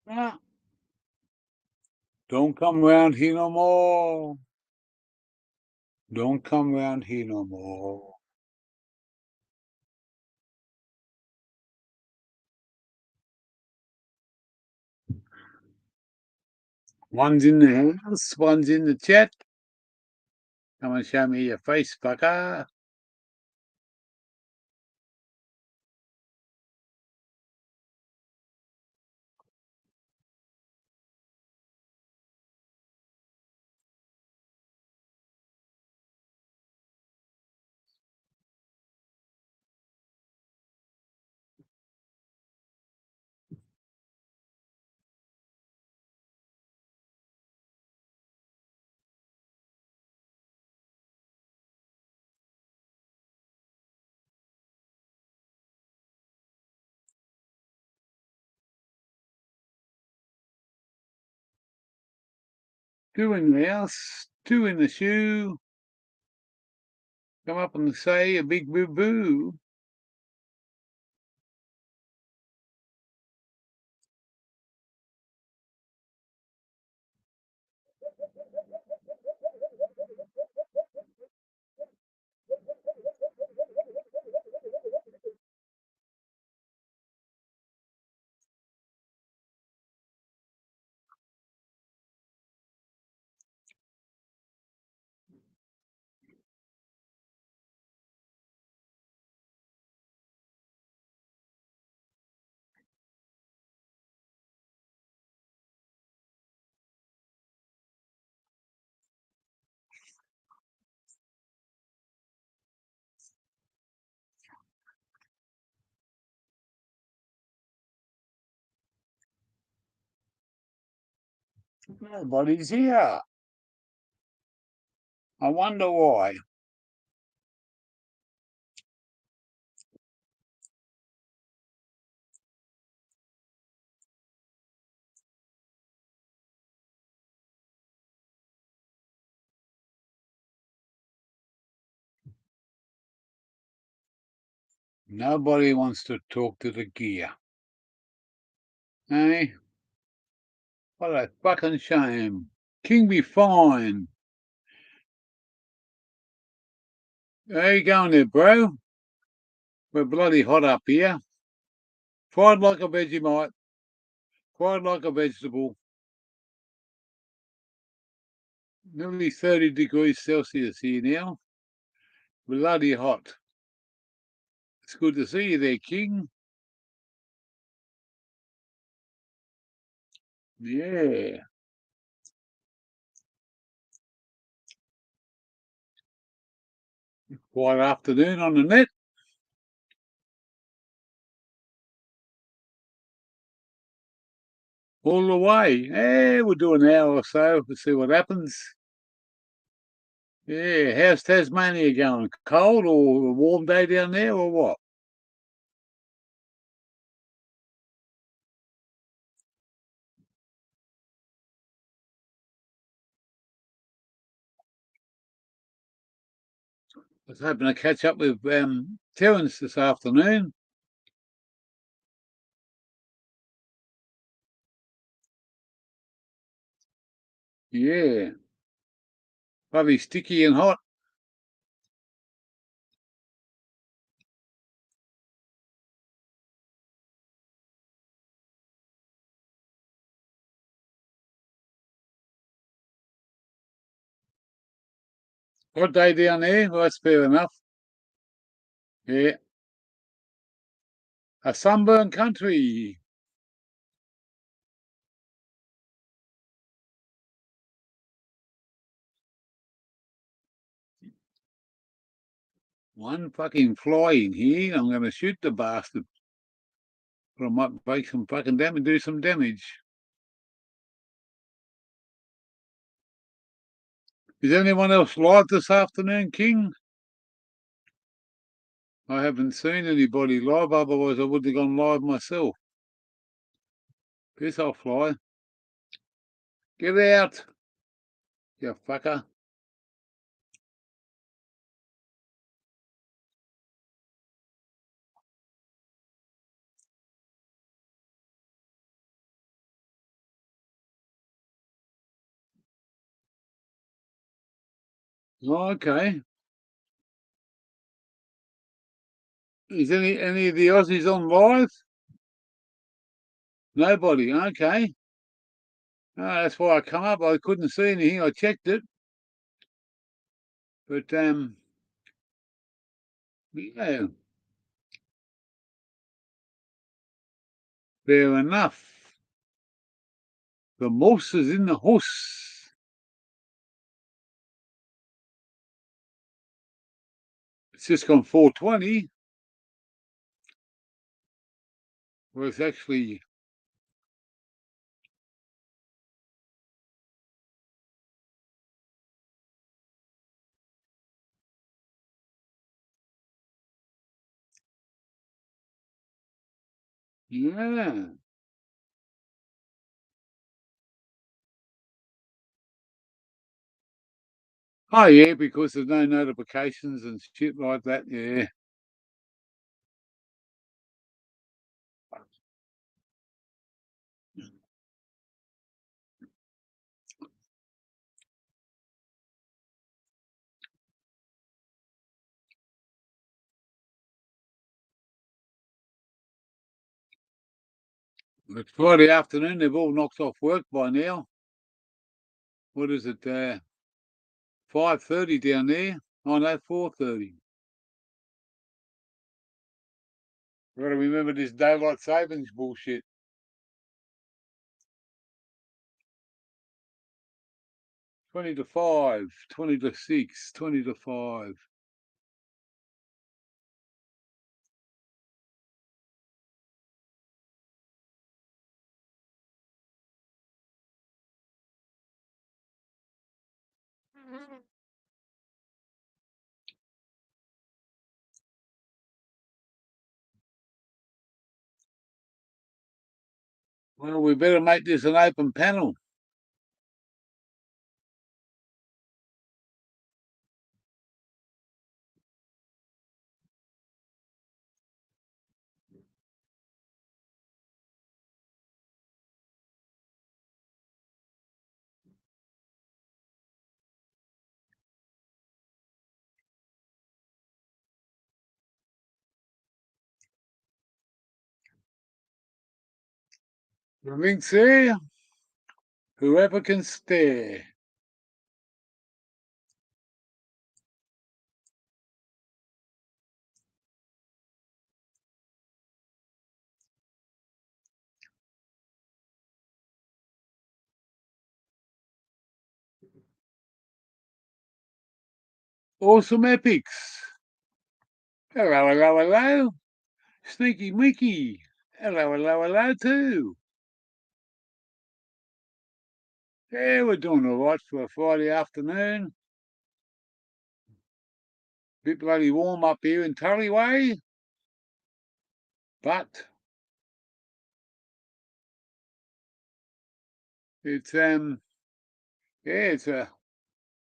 Ah, don't come round here no more. Don't come round here no more. One's in the house, one's in the chat. Come and show me your face, fucker. Two in the house, two in the shoe. Come up and say a big boo-boo. Nobody's here. I wonder why. Nobody wants to talk to the gear. Hey, what a fucking shame. King be fine. How you going there, bro? We're bloody hot up here. Fried like a Vegemite. Fried like a vegetable. Nearly 30 degrees Celsius here now. Bloody hot. It's good to see you there, King. Yeah. Quiet afternoon on the net. All the way. We'll do an hour or so to see what happens. Yeah, how's Tasmania going? Cold or a warm day down there or what? I was hoping to catch up with Terence this afternoon. Yeah, bloody sticky and hot. Hot day down there. Well, that's fair enough. Yeah, a sunburned country. One fucking fly in here. I'm going to shoot the bastard. But I might make some fucking damage, do some damage. Is anyone else live this afternoon, King? I haven't seen anybody live, otherwise I would have gone live myself. Guess I'll fly. Get out, you fucker. Oh, okay. Is any of the Aussies on live? Nobody. Okay. Oh, that's why I come up. I couldn't see anything. I checked it, but yeah, fair enough. The moose is in the house. It's just gone 4:20. Well, it's actually, yeah. Oh, yeah, because there's no notifications and shit like that. Yeah. It's Friday afternoon. They've all knocked off work by now. What is it? 5:30 down there. Oh no, 4:30. Got to remember this daylight savings bullshit. 20 to 5, 20 to 6, 20 to 5. Well, we better make this an open panel. The link's there. Whoever can stare. Awesome epics. Hello, hello, hello. Sneaky Mickey. Hello, hello, hello too. Yeah, we're doing all right for a Friday afternoon. Bit bloody warm up here in Tully, but it's yeah, it's a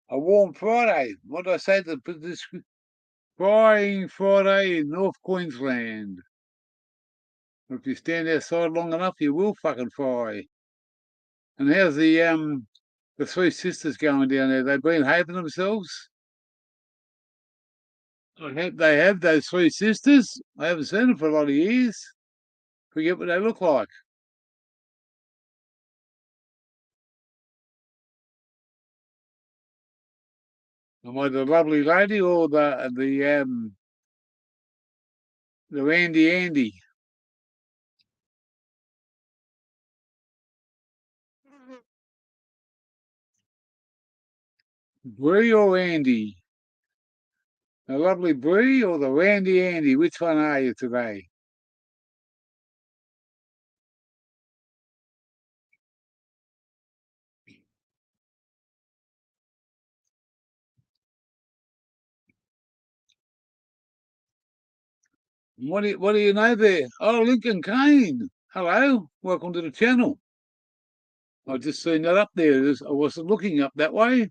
warm Friday. What did I say? This frying Friday in North Queensland. If you stand outside long enough, you will fucking fry. And how's the three sisters going down there? They've been having themselves. They have those three sisters. I haven't seen them for a lot of years. Forget what they look like. Am I the lovely lady or the Randy Andy? Bree or Andy? The lovely Bree or the Randy Andy? Which one are you today? What do you know there? Oh, Lincoln Kane. Hello, welcome to the channel. I just seen that up there. I wasn't looking up that way.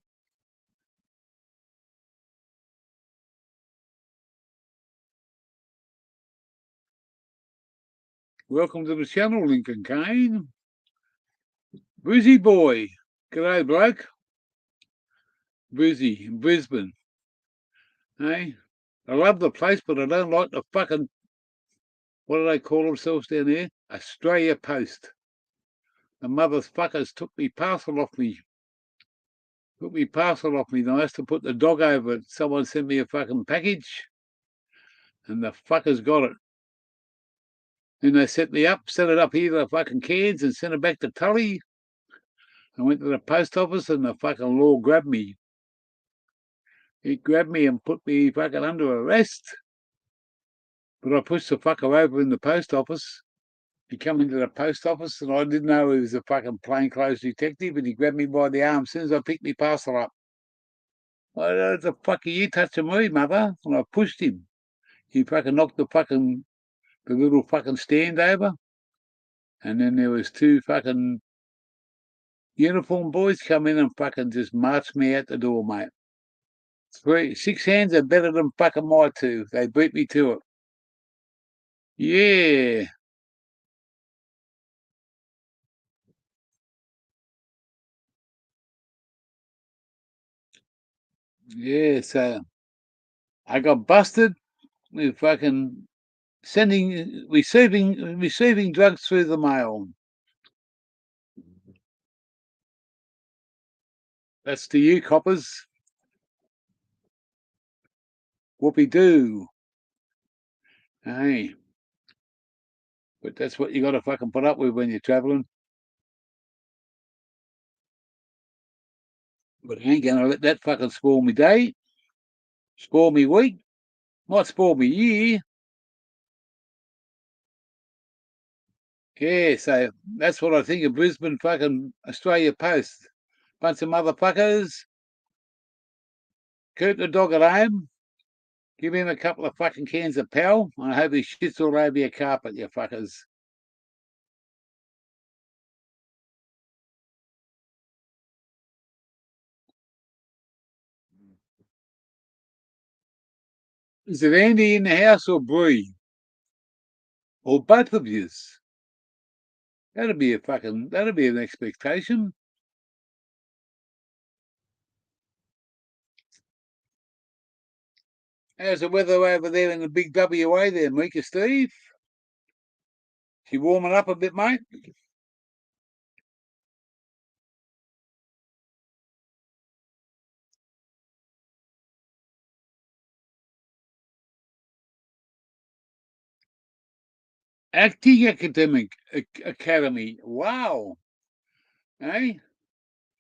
Welcome to the channel, Lincoln Kane. Busy boy. G'day, bloke. in Brisbane. Hey, I love the place, but I don't like the fucking, what do they call themselves down there? Australia Post. The motherfuckers took me parcel off me. Took me parcel off me. And I has to put the dog over it. Someone sent me a fucking package, and the fuckers got it. Then they set it up here to the fucking Cairns and sent it back to Tully. I went to the post office and the fucking law grabbed me. He grabbed me and put me fucking under arrest. But I pushed the fucker over in the post office. He come into the post office and I didn't know he was a fucking plainclothes detective, and he grabbed me by the arm as soon as I picked my parcel up. What the fuck are you touching me, mother? And I pushed him. He fucking knocked the little fucking stand over. And then there was two fucking uniform boys come in and fucking just marched me out the door, mate. 6 hands are better than fucking my two. They beat me to it. Yeah. Yeah, so I got busted with fucking receiving drugs through the mail. That's to you, coppers. Whoopie doo. Hey. But that's what you got to fucking put up with when you're traveling. But I ain't gonna let that fucking spoil me day, spoil me week, might spoil me year. Yeah, so that's what I think of Brisbane fucking Australia Post. Bunch of motherfuckers. Keep the dog at home. Give him a couple of fucking cans of Pal. I hope he shits all over your carpet, you fuckers. Is it Andy in the house or Bree? Or both of yous? That'd be an expectation. How's the weather over there in the big WA there, Mika Steve? She warming up a bit, mate? Acting Academy. Wow. Eh?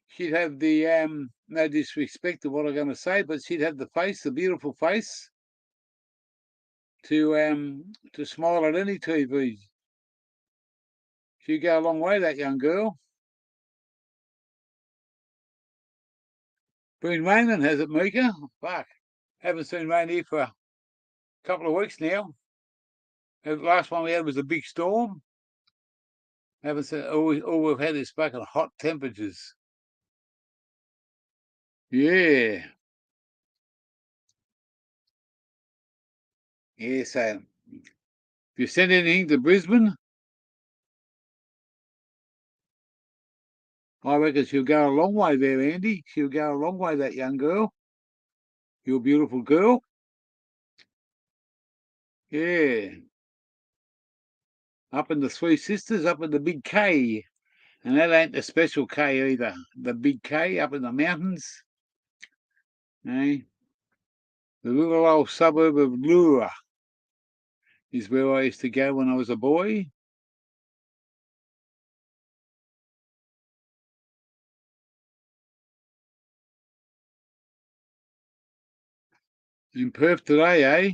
She'd have the no disrespect to what I'm gonna say, but she'd have the beautiful face to smile at any TV. She'd go a long way, that young girl. Been raining, has it, Mika? Fuck. Haven't seen rain here for a couple of weeks now. The last one we had was a big storm. Haven't seen all we've had is fucking hot temperatures. Yeah. Yeah, so if you send anything to Brisbane, I reckon she'll go a long way there, Andy. She'll go a long way, that young girl. You're a beautiful girl. Yeah. Up in the Three Sisters, up in the big K. And that ain't the special K either. The big K up in the mountains. Eh? The little old suburb of Lura is where I used to go when I was a boy. In Perth today, eh?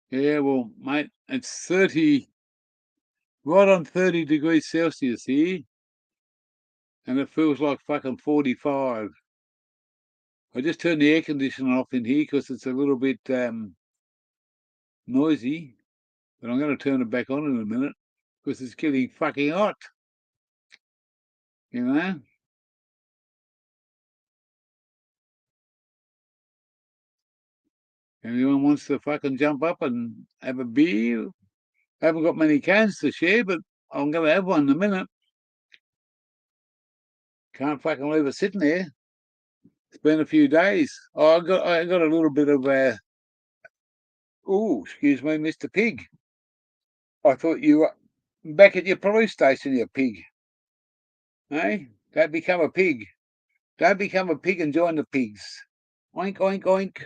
Yeah, well, mate, it's 30, right on 30 degrees Celsius here, and it feels like fucking 45. I just turned the air conditioner off in here because it's a little bit noisy, but I'm going to turn it back on in a minute because it's getting fucking hot. You know? Anyone wants to fucking jump up and have a beer? I haven't got many cans to share, but I'm going to have one in a minute. Can't fucking leave it sitting there. It's been a few days. Oh, I got a little bit of oh, excuse me, Mr. Pig. I thought you were back at your police station, you pig. Hey, don't become a pig. Don't become a pig and join the pigs. Oink, oink, oink.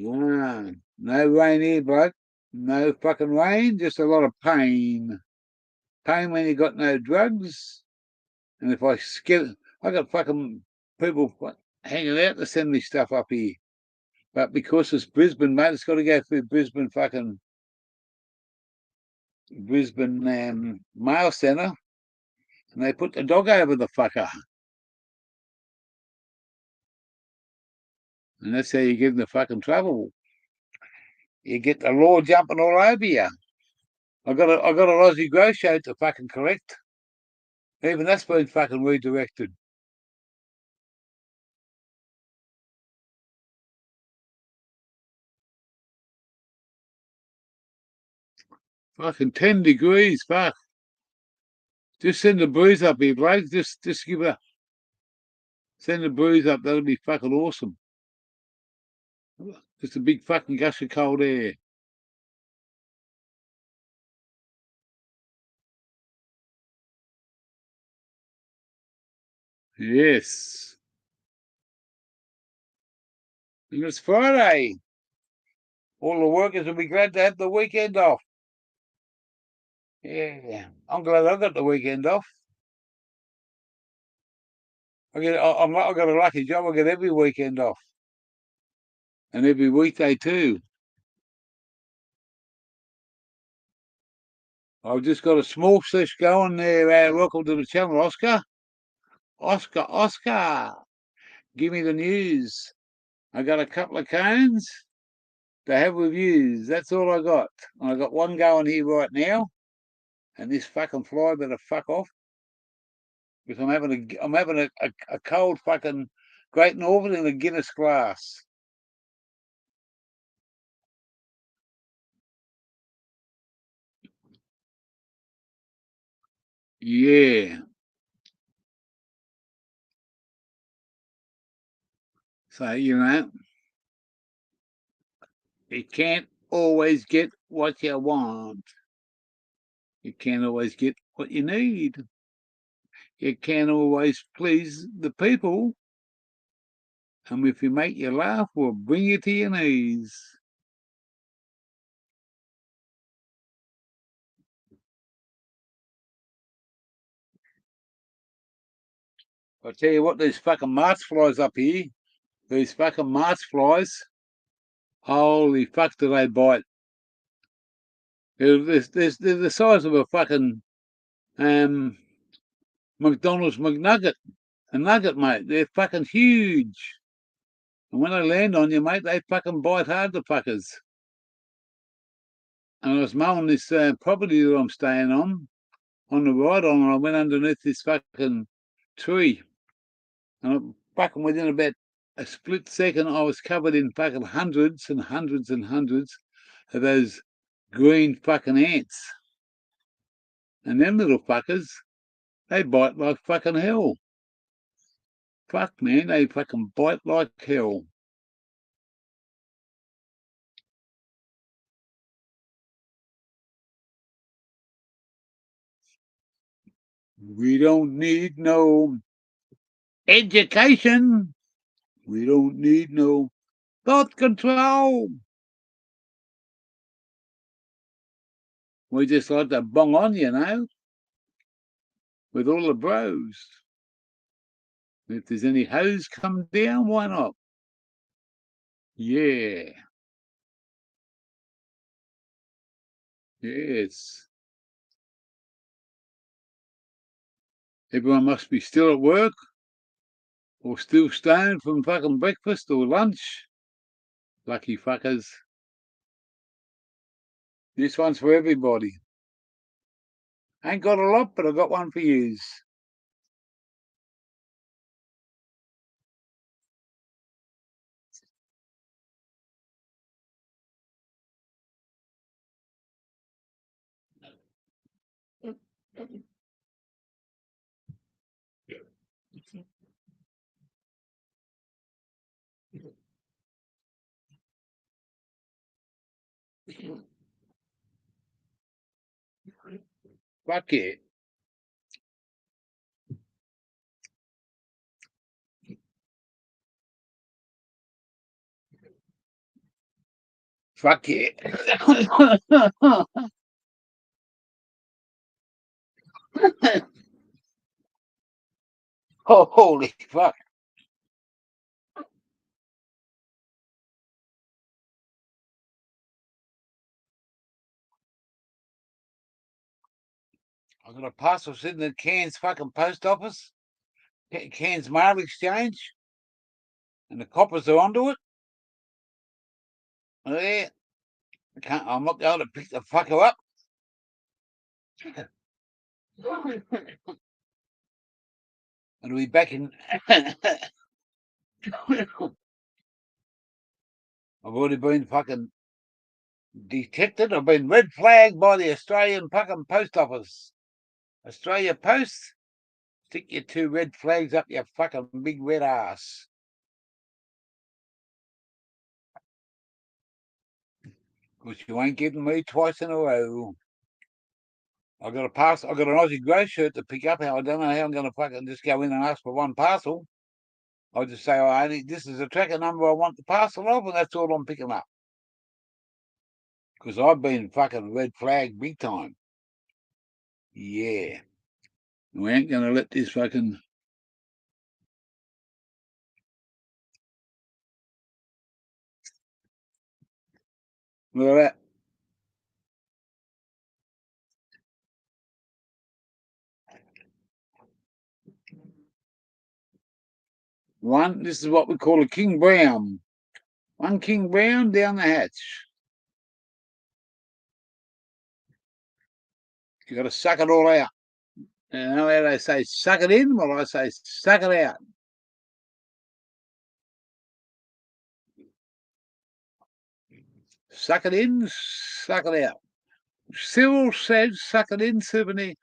Ah, no rain here, bloke. No fucking rain, just a lot of pain. Pain when you got no drugs. And if I skip, I got fucking people hanging out to send me stuff up here. But because it's Brisbane, mate, it's got to go through Brisbane Mail Centre, and they put the dog over the fucker. And that's how you give them the fucking trouble. You get the law jumping all over you. I got an Aussie Grow Show to fucking correct. Even that's been fucking redirected. Fucking 10 degrees, fuck. Just send the breeze up here, bloke. Just send the breeze up. That'll be fucking awesome. Just a big fucking gush of cold air. Yes. And it's Friday. All the workers will be glad to have the weekend off. Yeah. I'm glad I got the weekend off. I got a lucky job. I get every weekend off. And every weekday too. I've just got a small fish going there. Welcome to the channel, Oscar. Oscar. Give me the news. I got a couple of cones to have reviews. That's all I got. I got one going here right now, and this fucking fly better fuck off because I'm having a cold fucking Great Northern in a Guinness glass. Yeah. So you can't always get what you want. You can't always get what you need. You can't always please the people. And if you make you laugh, we'll bring you to your knees. I tell you what, these fucking March flies up here, these fucking March flies, holy fuck do they bite. They're the size of a fucking McDonald's McNugget. A nugget, mate. They're fucking huge. And when they land on you, mate, they fucking bite hard, the fuckers. And I was mowing this property that I'm staying on the ride on, and I went underneath this fucking tree. And fucking within about a split second, I was covered in fucking hundreds and hundreds and hundreds of those green fucking ants. And them little fuckers, they bite like fucking hell. Fuck, man, they fucking bite like hell. We don't need no education. We don't need no thought control. We just like to bong on, with all the bros. If there's any hose come down, why not? Yeah, yes. Everyone must be still at work or still stoned from fucking breakfast or lunch. Lucky fuckers. This one's for everybody. Ain't got a lot, but I got one for yous. Fuck it. Fuck it. Oh, holy fuck. I got a parcel sitting at Cairns fucking post office, Cairns Mail Exchange, and the coppers are onto it. Yeah. I'm not going to pick the fucker up. It'll be back in. I've already been fucking detected. I've been red flagged by the Australian fucking post office. Australia Post, stick your 2 red flags up your fucking big red ass. Because you ain't getting me twice in a row. I got an Aussie grey shirt to pick up. I don't know how I'm going to fucking just go in and ask for one parcel. I'll just say, this is a tracker number I want the parcel of, and that's all I'm picking up. Because I've been fucking red flagged big time. Yeah. We ain't going to let this fucking... Look at that. This is what we call a King Brown. One King Brown down the hatch. You got to suck it all out. You know how they say suck it in? Well, I say suck it out. Suck it in, suck it out. Cyril said suck it in, souvenir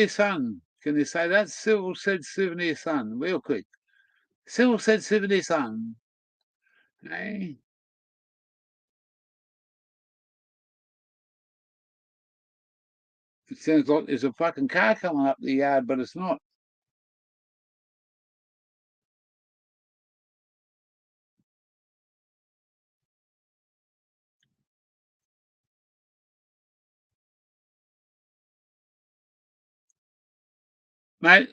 son. Can you say that? Cyril said souvenir son, real quick. Cyril said souvenir son. Hey. It sounds like there's a fucking car coming up the yard, but it's not. Mate,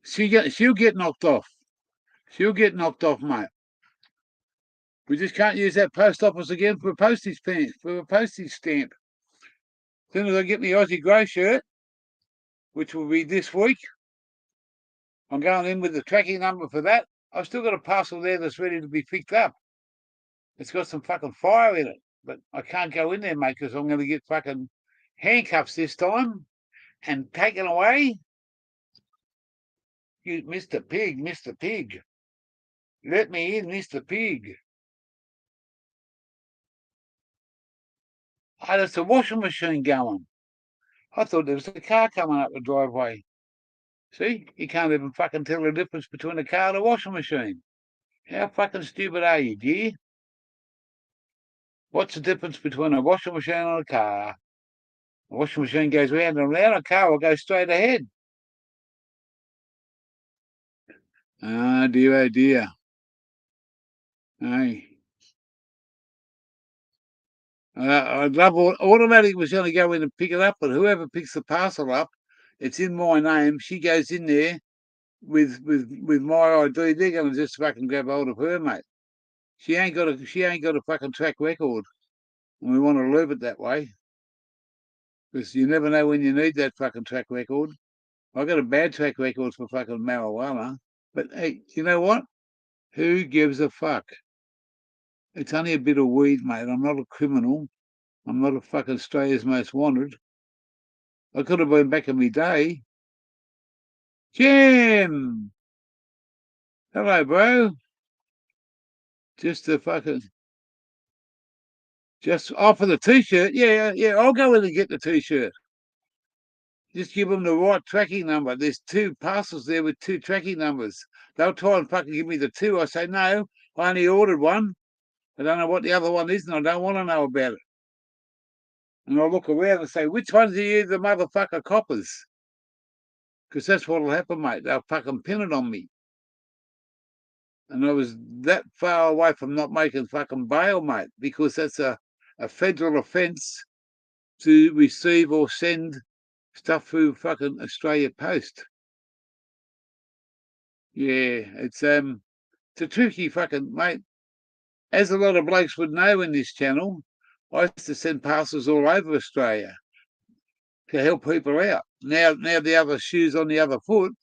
she'll get knocked off. She'll get knocked off, mate. We just can't use that post office again for a postage stamp. As soon as I get my Aussie grey shirt, which will be this week, I'm going in with the tracking number for that. I've still got a parcel there that's ready to be picked up. It's got some fucking fire in it, but I can't go in there, mate, because I'm going to get fucking handcuffs this time and taken away. You, Mr. Pig, Mr. Pig. Let me in, Mr. Pig. Oh, there's a washing machine going. I thought there was a car coming up the driveway. See? You can't even fucking tell the difference between a car and a washing machine. How fucking stupid are you, dear? What's the difference between a washing machine and a car? A washing machine goes round and round, a car will go straight ahead. Oh dear, oh dear. Hey. I'd love automatic was going to go in and pick it up, but whoever picks the parcel up, it's in my name. She goes in there with my ID. They're going to just fucking grab hold of her, mate. She ain't got a fucking track record, and we want to leave it that way because you never know when you need that fucking track record. I got a bad track record for fucking marijuana, but hey, you know what? Who gives a fuck? It's only a bit of weed, mate. I'm not a criminal. I'm not a fucking Australia's most wanted. I could have been back in my day. Jim! Hello, bro. Just a fucking... Just offer the T-shirt. Yeah, I'll go in and get the T-shirt. Just give them the right tracking number. There's 2 parcels there with 2 tracking numbers. They'll try and fucking give me the 2. I say, no, I only ordered one. I don't know what the other one is, and I don't want to know about it. And I look around and say, which ones are you, the motherfucker coppers? Because that's what'll happen, mate. They'll fucking pin it on me. And I was that far away from not making fucking bail, mate, because that's a federal offence to receive or send stuff through fucking Australia Post. Yeah, it's a tricky fucking mate. As a lot of blokes would know in this channel, I used to send parcels all over Australia to help people out. Now the other shoe's on the other foot,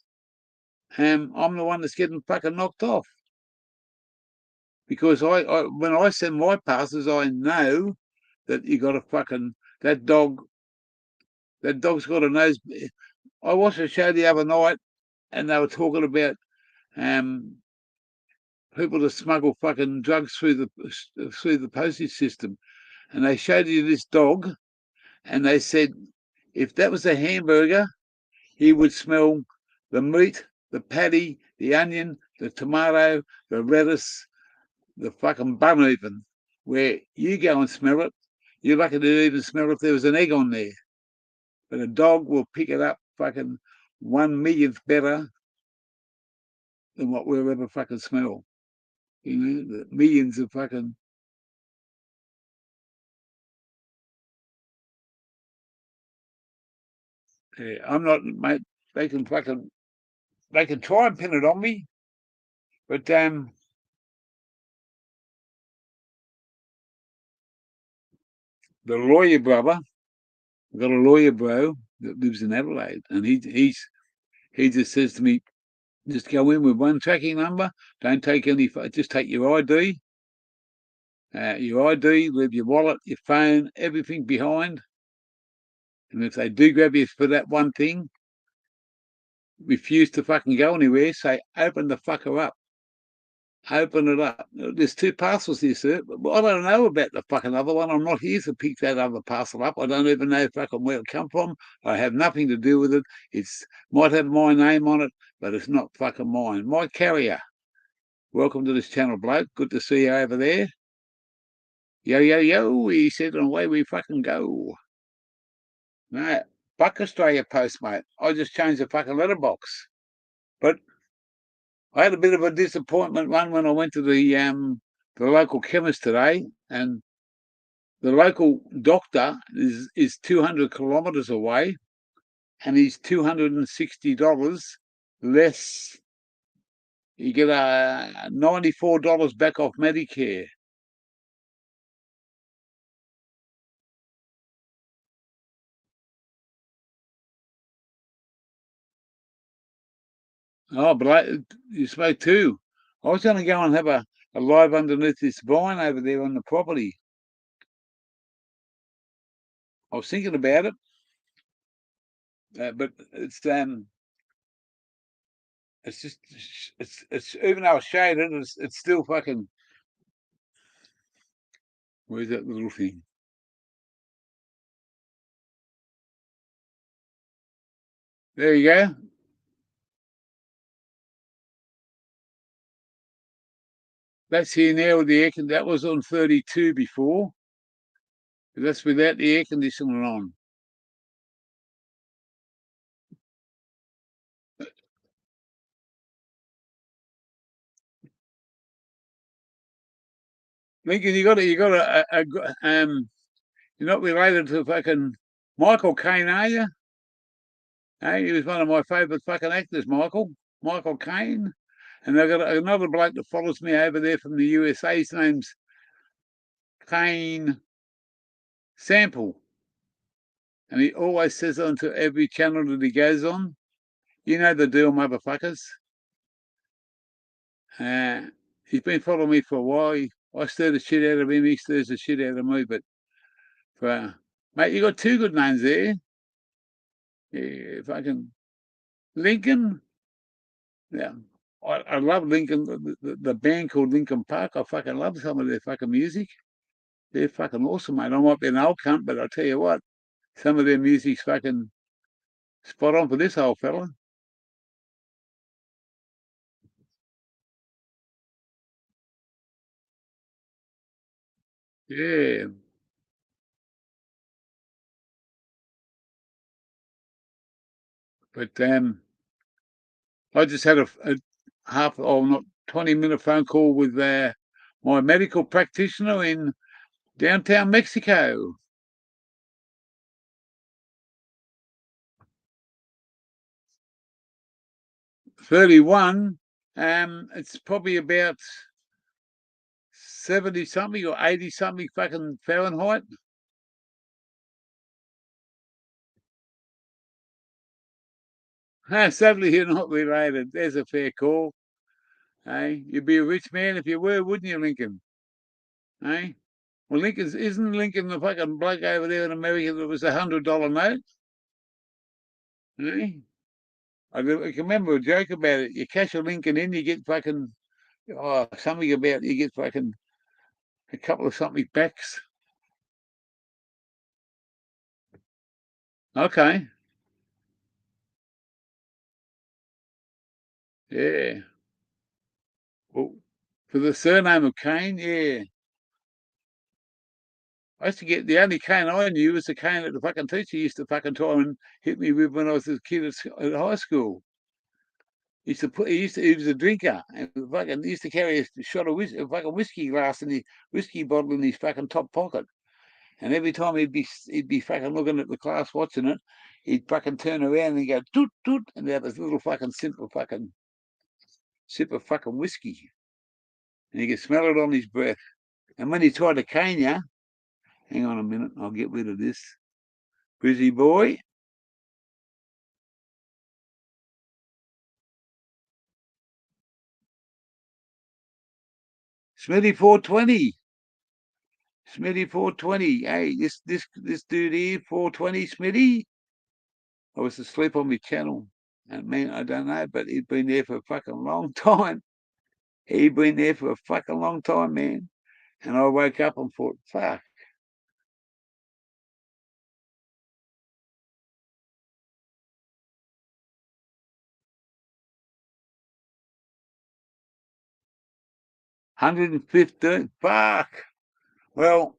and I'm the one that's getting fucking knocked off. Because I when I send my parcels, I know that you got a fucking that dog's got a nose. I watched a show the other night, and they were talking about um, people that smuggle fucking drugs through the postage system, and they showed you this dog, and they said if that was a hamburger, he would smell the meat, the patty, the onion, the tomato, the lettuce, the fucking bun even. Where you go and smell it, you're lucky to even smell if there was an egg on there. But a dog will pick it up fucking 1 millionth better than what we'll ever fucking smell. You know, the millions of fucking. Yeah, I'm not, mate. They can fucking. They can try and pin it on me, but the lawyer brother, I've got a lawyer bro that lives in Adelaide, and he just says to me, just go in with one tracking number. Don't take any. Just take your ID. Leave your wallet, your phone, everything behind. And if they do grab you for that one thing, refuse to fucking go anywhere. Say, open the fucker up. Open it up. There's two parcels here, sir. But I don't know about the fucking other one. I'm not here to pick that other parcel up. I don't even know fucking where it come from. I have nothing to do with it. It's might have my name on it, but it's not fucking mine. My carrier. Welcome to this channel, bloke. Good to see you over there. Yo, yo, yo, he said, and away we fucking go. No, fuck Australia Post, mate. I just changed the fucking letterbox. But I had a bit of a disappointment one when I went to the local chemist today, and the local doctor is 200 kilometres away, and he's $260 less. You get $94 back off Medicare. Oh, but you spoke too. I was going to go and have a live underneath this vine over there on the property. I was thinking about it, but it's just it's even though it's shaded, it's still fucking. Where's that little thing? There you go. That's here now with the air con. That was on 32 before. But that's without the air conditioning on. Lincoln, you're not related to fucking Michael Caine, are you? Hey, he was one of my favourite fucking actors, Michael Caine. And I've got another bloke that follows me over there from the USA. His name's Kane Sample. And he always says onto every channel that he goes on, you know the deal, motherfuckers. Uh, he's been following me for a while. I stir the shit out of him. He stirs the shit out of me. But mate, you got two good names there. Yeah, fucking Lincoln. Yeah, I love Lincoln. The band called Lincoln Park. I fucking love some of their fucking music. They're fucking awesome, mate. I might be an old cunt, but I tell you what, some of their music's fucking spot on for this old fella. Yeah. But I just had a half, or not 20-minute phone call with my medical practitioner in downtown Mexico. 31. It's probably about 70 something or 80 something fucking Fahrenheit. Sadly, you're not related. There's a fair call. Hey, you'd be a rich man if you were, wouldn't you, Lincoln? Hey, well, isn't Lincoln the fucking bloke over there in America that was $100 note? Hey, I can remember a joke about it. You cash a Lincoln in, you get fucking something about you get fucking a couple of something backs. Okay, yeah. Well, for the surname of Kane, yeah. I used to get the only cane I knew was the cane that the fucking teacher used to fucking try and hit me with when I was a kid at high school. He was a drinker and fucking he used to carry a shot of a fucking whiskey glass in the whiskey bottle in his fucking top pocket. And every time he'd be fucking looking at the class watching it, he'd fucking turn around and go toot toot and have this little fucking simple fucking sip of fucking whiskey. And you could smell it on his breath. And when he tried to cane you, hang on a minute, I'll get rid of this. Busy boy. Smitty 420. Smitty 420. Hey, this dude here, 420 Smitty. I was asleep on my channel. And man, I don't know, but he'd been there for a fucking long time. He'd been there for a fucking long time, man. And I woke up and thought, fuck. 115. Fuck. Well,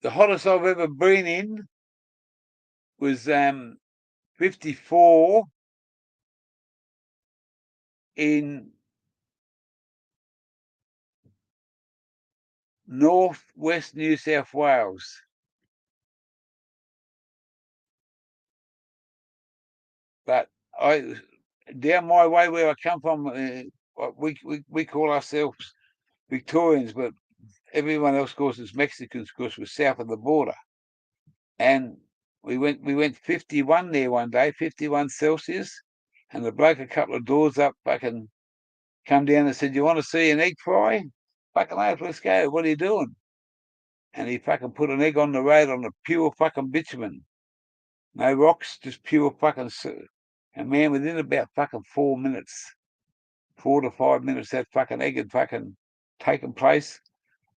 the hottest I've ever been in was 54 in northwest New South Wales. But I down my way where I come from, we call ourselves Victorians, but everyone else calls us Mexicans because we're south of the border. And we went 51 there one day, 51 Celsius, and the bloke a couple of doors up fucking come down and said, "You want to see an egg fry? Fucking oath, let's go. What are you doing?" And he fucking put an egg on the road on the pure fucking bitumen. No rocks, just pure fucking. And man, within about fucking 4 minutes, 4 to 5 minutes, that fucking egg had fucking taken place.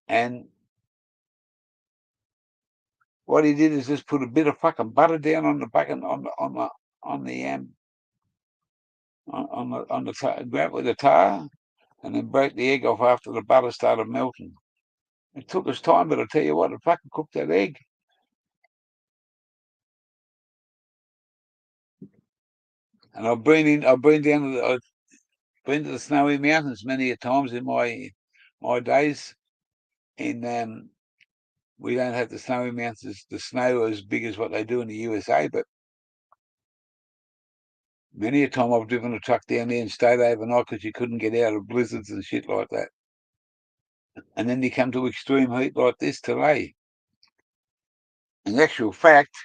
And what he did is just put a bit of fucking butter down on the fucking on the grab with the tar, and then broke the egg off after the butter started melting. It took us time, but I tell you what, it fucking cooked that egg. And I've been to the snowy mountains many a times in my days. And we don't have the snowy mountains, the snow as big as what they do in the USA, but many a time I've driven a truck down there and stayed overnight because you couldn't get out of blizzards and shit like that. And then you come to extreme heat like this today. In actual fact,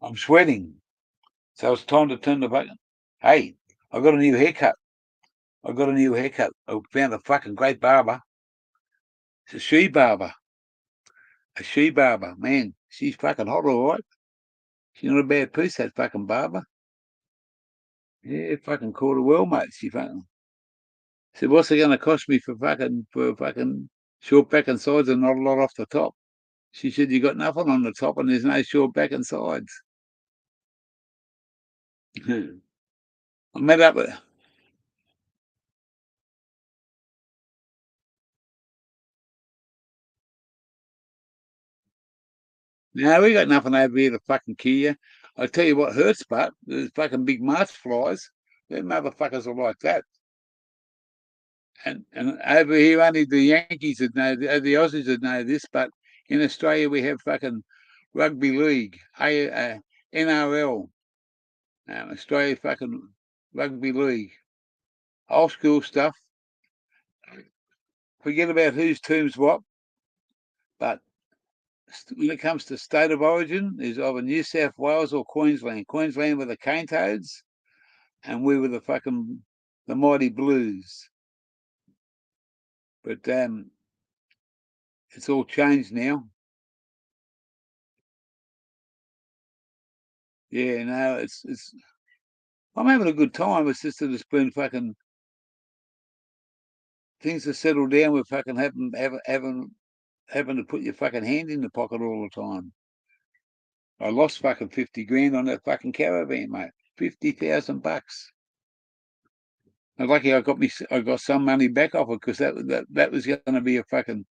I'm sweating. So it's time to turn the button. Hey, I got a new haircut. I got a new haircut. I found a fucking great barber. It's a she barber. A she barber. Man, she's fucking hot, all right. She's not a bad piece, that fucking barber. Yeah, fucking caught her well, mate. She fucking said, "What's it going to cost me for fucking short back and sides and not a lot off the top?" She said, "You got nothing on the top and there's no short back and sides." I met up with No, we got nothing over here to fucking kill you. I tell you what hurts, but there's fucking big March flies. Them motherfuckers are like that. And over here, only the Yankees would know, the Aussies would know this, but in Australia we have fucking rugby league, NRL, Australia fucking rugby league, old school stuff. Forget about whose team's what, but when it comes to state of origin, is either New South Wales or Queensland. Queensland were the Cane Toads, and we were the mighty Blues. But it's all changed now. Yeah, no, it's. I'm having a good time. It's just that it's been fucking things have settled down with fucking having to put your fucking hand in the pocket all the time. I lost fucking 50 grand on that fucking caravan, mate. $50,000. I'm lucky I got some money back off it because that was going to be a fucking.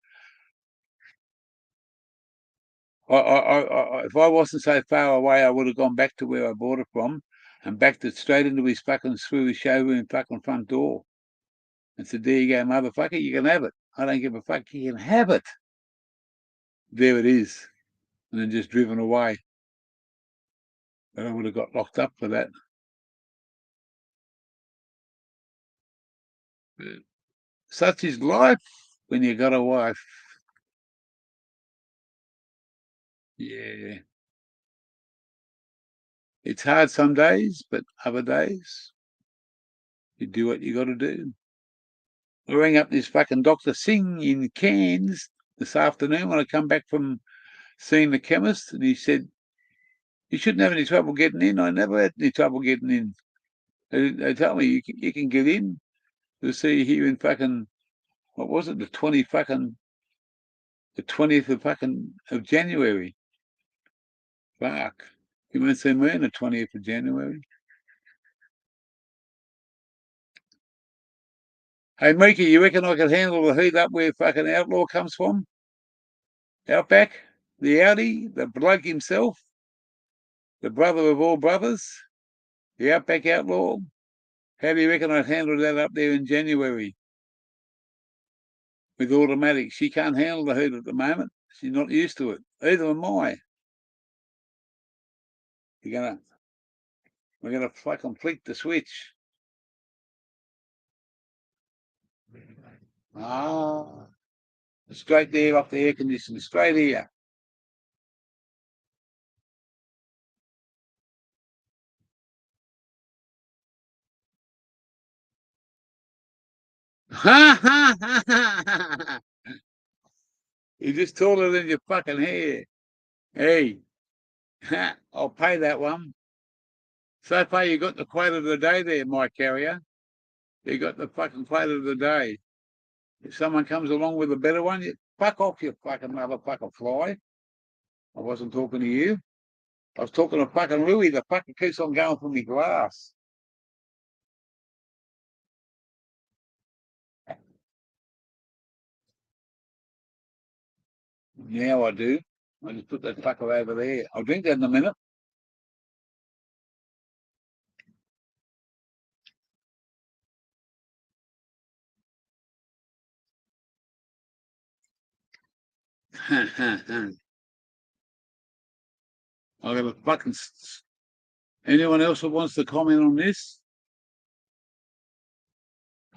If I wasn't so far away, I would have gone back to where I bought it from and backed it straight into his fucking through his showroom fucking front door and said, "There you go, motherfucker, you can have it. I don't give a fuck. You can have it." There it is, and then just driven away. But I would have got locked up for that. But such is life when you got a wife. Yeah. It's hard some days, but other days you do what you got to do. I rang up this fucking Dr. Singh in Cairns this afternoon when I come back from seeing the chemist, and he said, "You shouldn't have any trouble getting in." I never had any trouble getting in. They told me you can get in to see here in fucking, what was it, the 20th of fucking of January. Fuck. You won't see me on the 20th of January. Hey, Mika, you reckon I could handle the heat up where fucking Outlaw comes from? Outback? The Audi? The bloke himself? The brother of all brothers? The Outback Outlaw? How do you reckon I'd handle that up there in January with automatic? She can't handle the heat at the moment. She's not used to it. Either am I. We're gonna fucking flick the switch. Ah, straight there off the air conditioner, straight here. Ha ha ha ha! You're just taller than your fucking hair. Hey, I'll pay that one. So far, you got the quote of the day there, my carrier. You got the fucking quote of the day. If someone comes along with a better one, you fuck off, you fucking motherfucker fly. I wasn't talking to you. I was talking to fucking Louis. The fucker keeps on going for me glass. Now I do. I just put that fucker over there. I'll drink that in a minute. I got a fucking. Anyone else that wants to comment on this?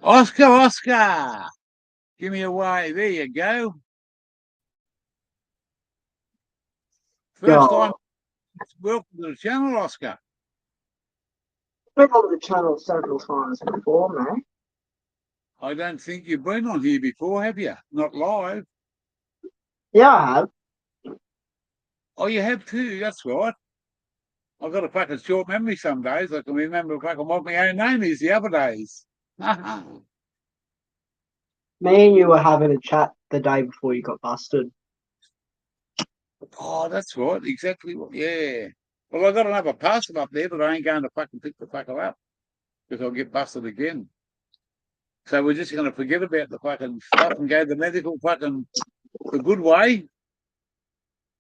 Oscar, Oscar, give me a way. There you go. First time. Yo, Welcome to the channel, Oscar. I've been on the channel several times before, man. I don't think you've been on here before, have you? Not live. Yeah, I have. Oh, you have too. That's right. I've got a fucking short memory some days. I can remember fucking what my own name is the other days. Me and you were having a chat the day before you got busted. Oh, that's right. Exactly what. Yeah. Well, I got another parcel up there, but I ain't going to fucking pick the fucker up because I'll get busted again. So we're just going to forget about the fucking stuff and go the medical fucking the good way.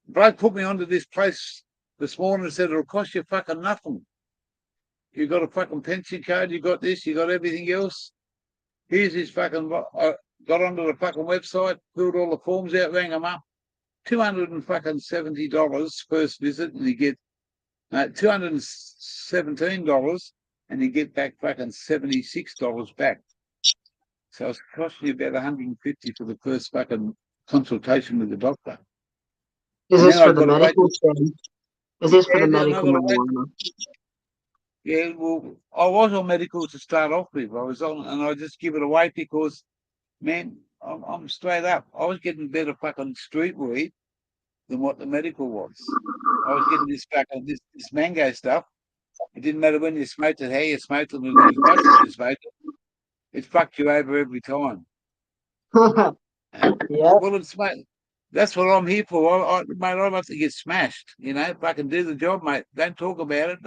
Bloke put me onto this place this morning and said it'll cost you fucking nothing. You got a fucking pension card, you got this, you got everything else. Here's his fucking. I got onto the fucking website, filled all the forms out, rang them up. $270 first visit, and you get $217, and you get back fucking $76 back. So it's costing you about $150 for the first fucking consultation with the doctor. Is And this then for I've the got to wait. medical thing? Is this for Yeah, the then I've medical got to wait. marijuana? Yeah, well, I was on medical to start off with. I was on, and I just give it away because, man, I'm straight up. I was getting better fucking street weed than what the medical was. I was getting this fucking this mango stuff. It didn't matter when you smoked it, how you smoked it, and as much as you smoked it, it fucked you over every time. Yeah, Well, it's mate. That's what I'm here for. Mate, I love to get smashed. You know, if I can do the job, mate, don't talk about it.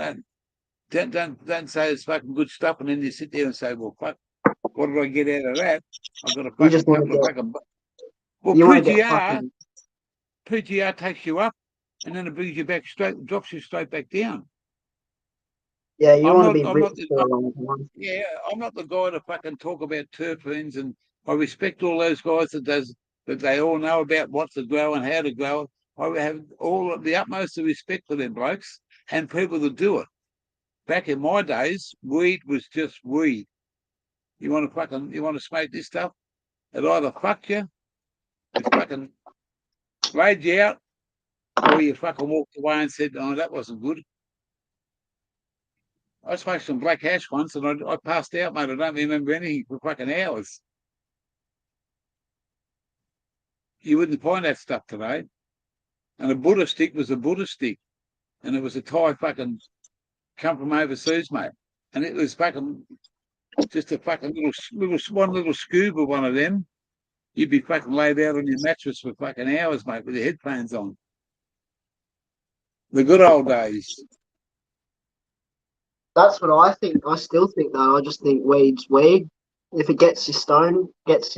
Don't say it's fucking good stuff, and then you sit there and say, well, fuck, what did I get out of that? I've got a you just fucking want to couple of get fucking. Well, you want to get PGR fucking. PGR takes you up, and then it brings you back straight, drops you straight back down. Yeah, you I'm want to not. be I'm rich not. for a long time. Yeah, I'm not the guy to fucking talk about terpenes, and I respect all those guys that they all know about what to grow and how to grow it. I have all of the utmost of respect for them blokes and people that do it. Back in my days, weed was just weed. You want to smoke this stuff? It either fucked you, it fucking laid you out, or you fucking walked away and said, "Oh, that wasn't good." I smoked some black hash once, and I passed out, mate. I don't remember anything for fucking hours. You wouldn't find that stuff today. And a Buddha stick was a Buddha stick, and it was a Thai fucking come from overseas, mate. And it was fucking just a fucking little scoop of one of them. You'd be fucking laid out on your mattress for fucking hours, mate, with your headphones on. The good old days. That's what I think. I still think though. I just think weed's weed. If it gets you stoned, it's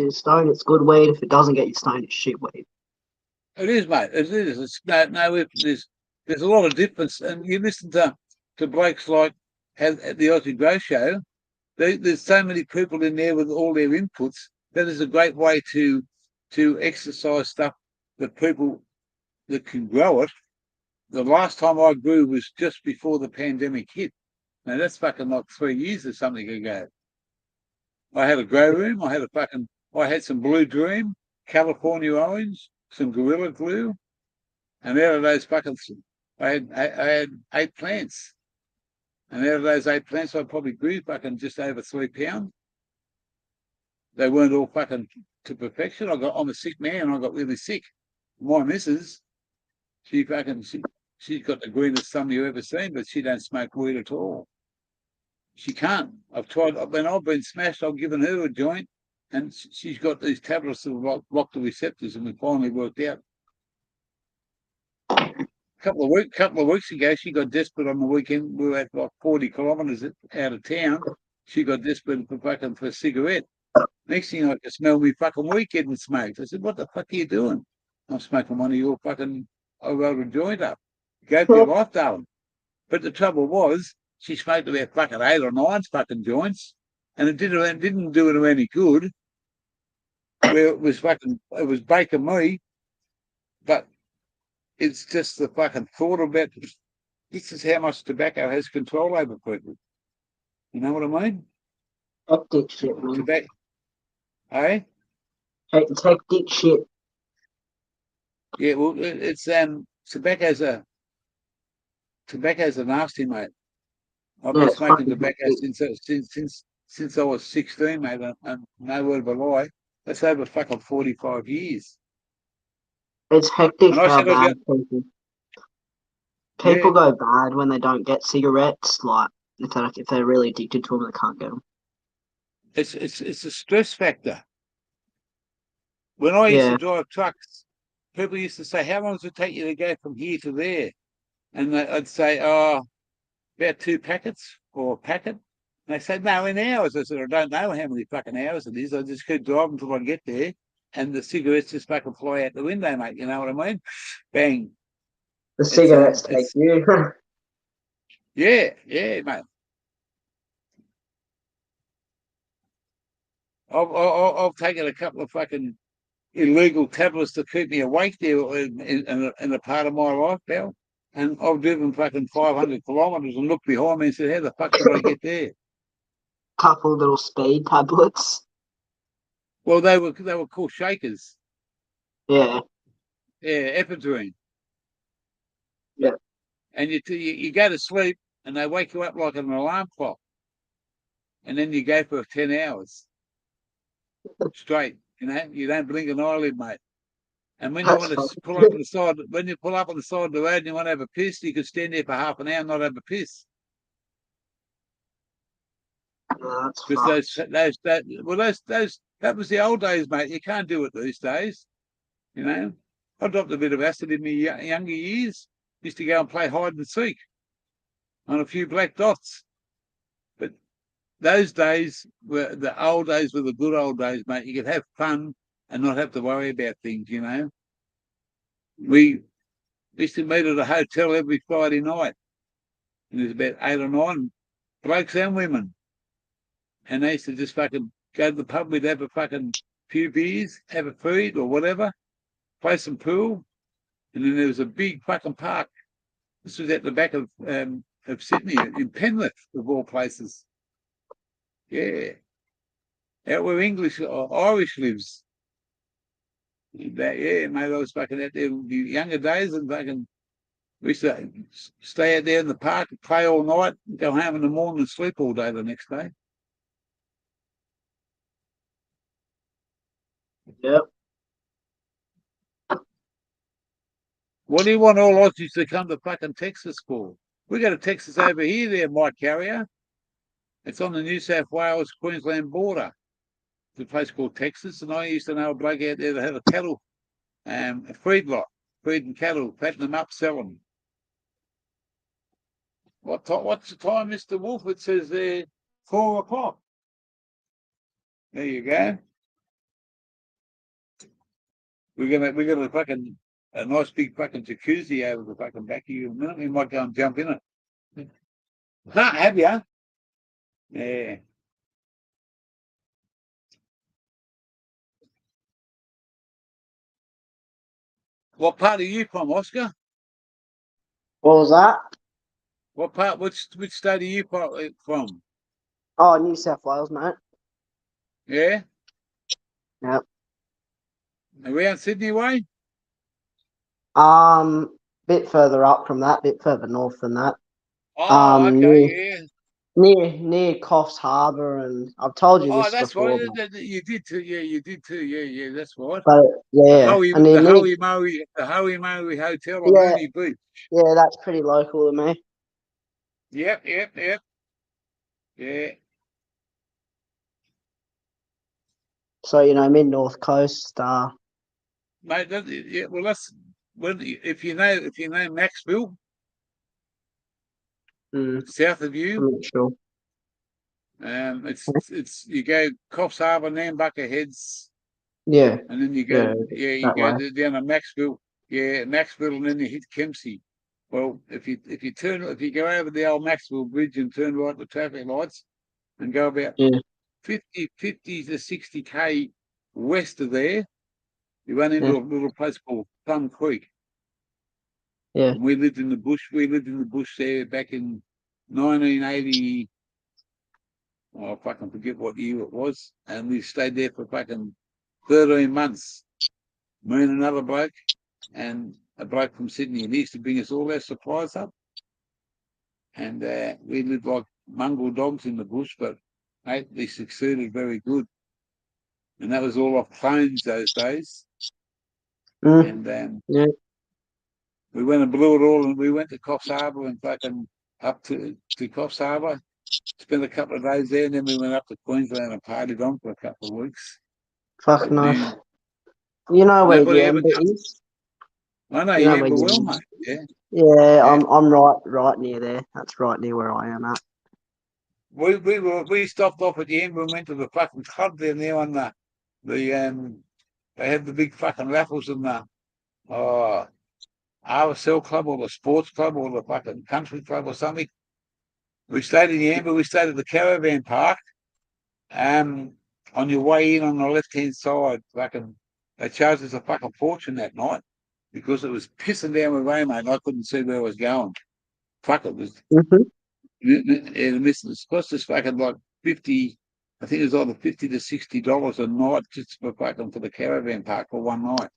good weed. If it doesn't get you stoned, it's shit weed. It is, mate. It is. It's no. There's a lot of difference, and you listen to blokes like at the Aussie Grow Show. There's so many people in there with all their inputs. That is a great way to exercise stuff that people that can grow it. The last time I grew was just before the pandemic hit. Now that's fucking like 3 years or something ago. I had a grow room. I had some Blue Dream, California Orange, some Gorilla Glue, and out of those fucking, I had 8 plants. And out of those 8 plants, I probably grew fucking just over 3 pounds. They weren't all fucking to perfection. I'm a sick man. I got really sick. My missus, she fucking, she's got the greenest thumb you ever seen, but she don't smoke weed at all. She can't. I've tried. When I've been smashed, I've given her a joint, and she's got these tablets that block the receptors, and we finally worked out. Couple of weeks ago, she got desperate on the weekend. We were at like 40 kilometres out of town. She got desperate for a cigarette. Next thing I could smell me fucking weed getting smoked. I said, "What the fuck are you doing?" "I'm smoking one of your fucking. I rolled a joint up. Go for your life, darling." But the trouble was, she smoked about fucking 8 or 9 fucking joints, and it didn't do her any good. Where it was baking me, but it's just the fucking thought about this is how much tobacco has control over people. You know what I mean? Hectic shit, man. Tobacco, eh? It's hectic shit. Yeah, well, it's tobacco's a nasty, mate. I've Yeah, been it's smoking fucking tobacco hectic. since I was 16, mate, and no word of a lie. That's over fucking 45 years. It's hectic And I how said, bad people yeah, go bad when they don't get cigarettes. Like if they're really addicted to them, they can't get them. it's a stress factor. When I used to Yeah, drive trucks, people used to say, "How long does it take you to go from here to there?" And I'd say, "Oh, about 2 packets or a packet." And they said, "No, in hours." I said, "I don't know how many fucking hours it is. I just keep driving until I get there, and the cigarettes just fucking fly out the window, mate. You know what I mean? Bang." The It's cigarettes take it's you. yeah, mate. I've taken a couple of fucking illegal tablets to keep me awake there in a part of my life, pal. And I've driven fucking 500 kilometres and looked behind me and said, "How the fuck did I get there?" Couple little speed tablets. Well, they were called shakers. Yeah, Yeah, ephedrine. yeah. And you go to sleep and they wake you up like an alarm clock, and then you go for 10 hours straight. You don't blink an eyelid, mate. And when you That's want fun. to pull up on the side, when you pull up on the side of the road and you want to have a piss, you could stand there for half an hour and not have a piss. Yeah, that's Because fun. that was the old days, mate. You can't do it these days. I dropped a bit of acid in my younger years. Used to go and play hide and seek on a few black dots. But those days were the old days, were the good old days, mate. You could have fun and not have to worry about things. We used to meet at a hotel every Friday night, and there's about 8 or 9 blokes and women, and they used to just fucking go to the pub. We'd have a fucking few beers, have a feed or whatever, play some pool, and then there was a big fucking park. This was at the back of Sydney, in Penrith, of all places. Yeah, out where English or Irish lives. Yeah, mate, I was fucking out there in the younger days, and fucking we used to stay out there in the park, play all night, go home in the morning and sleep all day the next day. Yep. What do you want all Aussies to come to fucking Texas for? We got a Texas over here there, Mike Carrier. It's on the New South Wales Queensland border. It's a place called Texas, and I used to know a bloke out there that had a cattle, a feedlot, feeding cattle, fattening them up, selling them. What's the time, Mr. Wolf? It says there 4 o'clock. There you go. We're gonna fucking a nice big fucking jacuzzi over the fucking back of you in a minute. We might go and jump in it. Huh, have you? Yeah. What part are you from, Oscar? What was that? What part? Which state are you from? Oh, New South Wales, mate. Yeah, Yep. around Sydney way. Bit further up from that, bit further north than that. Oh, okay, Near yeah. near Coffs Harbour, and I've told you Oh, this that's right. before, You did too. Yeah, you did too. Yeah, yeah, that's right. but The yeah, Hoey, and the then near, Hoey Moey, the Hoey Moey Hotel on yeah, Mooney Beach. yeah, that's pretty local to me. Yep, yep, yep. Yeah, So mid North Coast. mate. Yeah, well, that's when if you know Maxville, south of you. I'm not sure. It's you go Coffs Harbour, Nambucca Heads, Yeah, and then yeah, you that go way. down to Maxville, yeah, Maxville, and then you hit Kempsey. Well, if you go over the old Maxwell Bridge and turn right at the traffic lights and go about Yeah, 50 to 60 k west of there, you run yeah, into a little place called Plum Creek. yeah, And we lived in the bush. We lived in the bush there back in 1980. Oh, I fucking forget what year it was. And we stayed there for fucking 13 months. Me and another bloke and a bloke from Sydney. And he used to bring us all our supplies up. And we lived like mongrel dogs in the bush, but mate, they succeeded very good. And that was all off planes those days. mm, And yeah. we went and blew it all, and we went to Coffs Harbour and fucking up to Coffs Harbour, spent a couple of days there, and then we went up to Queensland and partied on for a couple of weeks. Fuck And nice. then You know where nobody ever Yamba comes. is? I know You know where Yamba well, Yamba mate. is? Yeah, Yeah, yeah. I'm right near there. That's right near where I am at. We stopped off at Yamba and went to the fucking club down there on the they had the big fucking raffles and the oh RSL club or the sports club or the fucking country club or something. We stayed in Yamba. We stayed at the caravan park. On your way in on the left-hand side, fucking, they charged us a fucking fortune that night because it was pissing down with rain, mate, and I couldn't see where I was going. Fuck, it was, Hmm. it cost us fucking like 50, I think it was either 50 to $60 a night just for fucking for the caravan park for one night.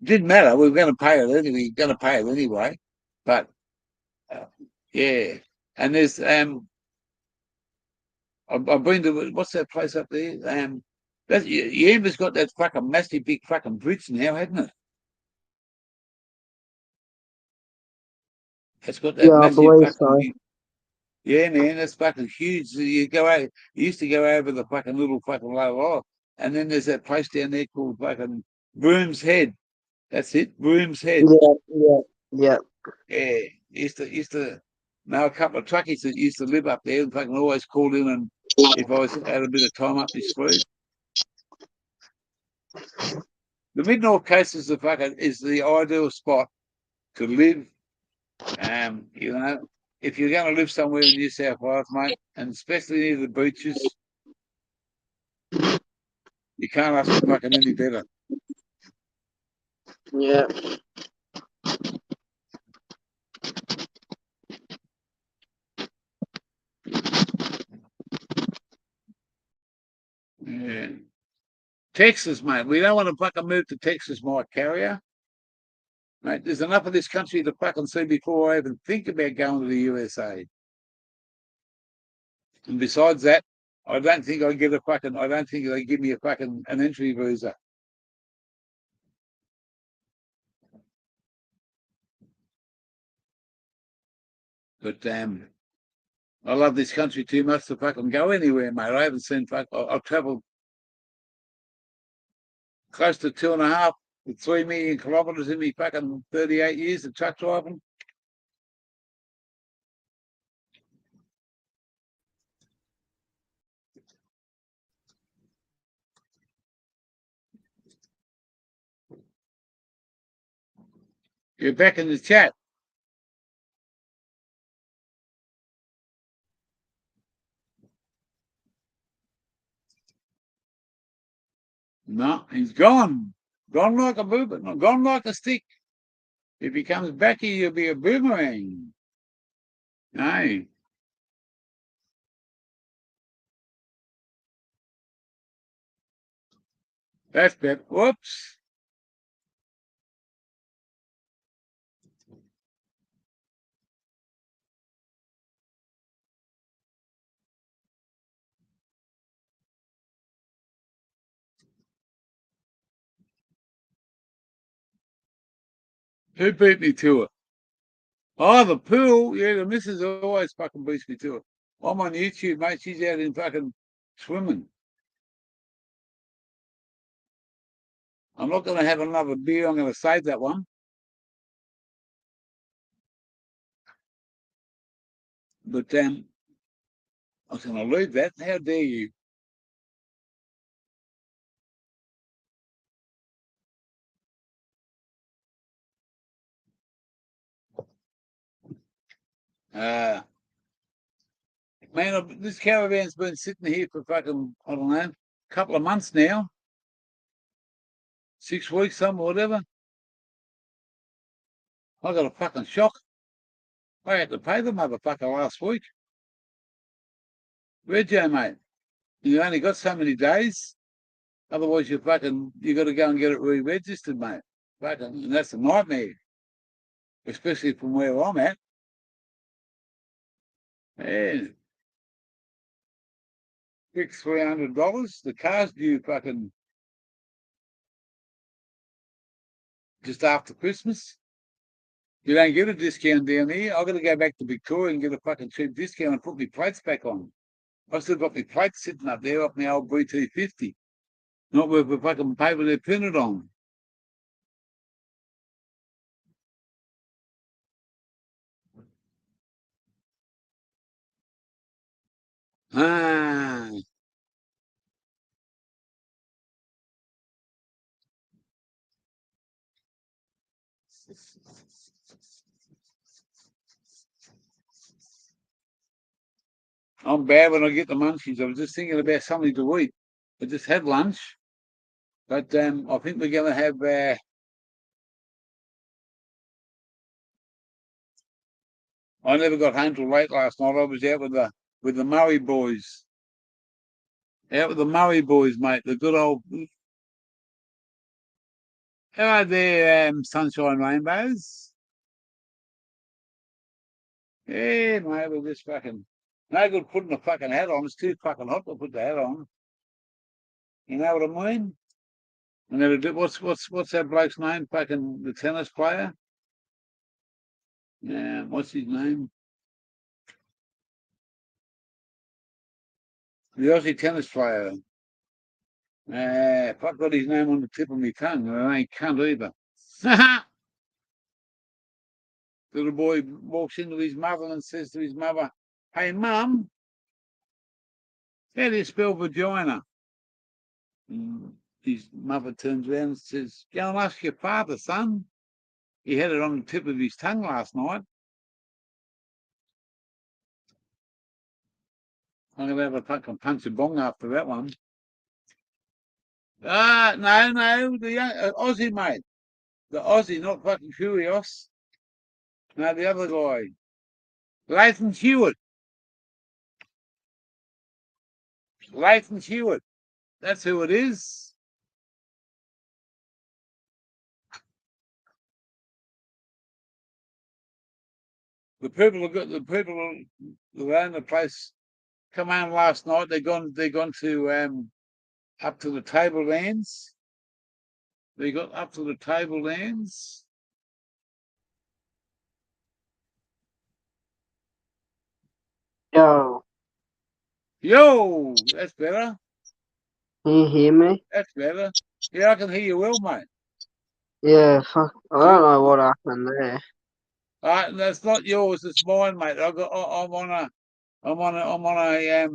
It didn't matter. We were going to pay it anyway. We were going to pay it anyway. But uh, yeah, and there's I've been to what's that place up there? That Yamba's got that fucking massive big fucking bridge now, hasn't it? It's got that Yeah, I massive believe fucking so. big. Yeah, man, that's fucking huge. You go over. You used to go over the fucking little fucking low off, and then there's that place down there called fucking Broom's Head. That's it, Broom's Head. Yeah, yeah, yeah, Yeah, used to know a couple of truckies that used to live up there and fucking always called in and if I was had a bit of time up my sleeve. The Mid North Coast is the ideal spot to live. You know, if you're going to live somewhere in New South Wales, mate, and especially near the beaches, you can't ask for fucking any better. yeah. Yeah. Texas, mate. We don't want to fucking move to Texas, my carrier. Mate, there's enough of this country to fucking see before I even think about going to the USA. And besides that, I don't think I don't think they give me a fucking an entry visa. But I love this country too much to fucking go anywhere, mate. I haven't seen I've travelled close to 2.5 to 3 million kilometres in me fucking 38 years of truck driving. You're back in the chat. No, he's gone. Gone like a boomerang. Gone like a stick. If he comes back here, you'll be a boomerang. Hey, that's better. Whoops. Who beat me to it? Oh, the pool. Yeah, the missus always fucking beats me to it. I'm on YouTube, mate. She's out in fucking swimming. I'm not going to have another beer. I'm going to save that one. But I was going to leave that. How dare you? Uh, Man, this caravan's been sitting here for fucking, I don't know, a couple of months now. 6 weeks, something, whatever. I got a fucking shock. I had to pay the motherfucker last week. Rego, mate. You only got so many days. Otherwise, you got to go and get it re-registered, mate. Fucking, and that's a nightmare, especially from where I'm at. Yeah, fix $300. The car's due fucking just after Christmas. You don't get a discount down here. I've got to go back to Victoria and get a fucking cheap discount and put my plates back on. I've still got my plates sitting up there off my old BT50. Not worth the fucking paper they're printed on. Ah, I'm bad when I get the munchies. I was just thinking about something to eat. I just had lunch, but I think we're going to have. I never got home till late last night. I was out with the Murray boys. Out with the Murray boys, mate. The good old. Hello there, sunshine rainbows. Yeah, mate. We're just fucking. No good putting a fucking hat on. It's too fucking hot to put the hat on. You know what I mean? I never did. What's that bloke's name? Fucking the tennis player. Yeah, what's his name? The Aussie tennis player. I've got his name on the tip of my tongue, and I ain't cunt either. Little boy walks into his mother and says to his mother, "Hey, Mum, how do you spell vagina?" And his mother turns around and says, "Go and ask your father, son. He had it on the tip of his tongue last night." I'm going to have a fucking punch a bong after that one. No, the Aussie, mate. The Aussie, not fucking Curios. No, the other guy. Lathan Hewitt. Lathan Hewitt. That's who it is. The people who own the place come home last night. They're gone to up to the tablelands. They got up to the tablelands. Yo, Yo, that's better. can you hear me? That's better. Yeah, I can hear you well, mate. Yeah, fuck. I don't You, know what happened there. that's not yours. It's mine, mate. I'm on a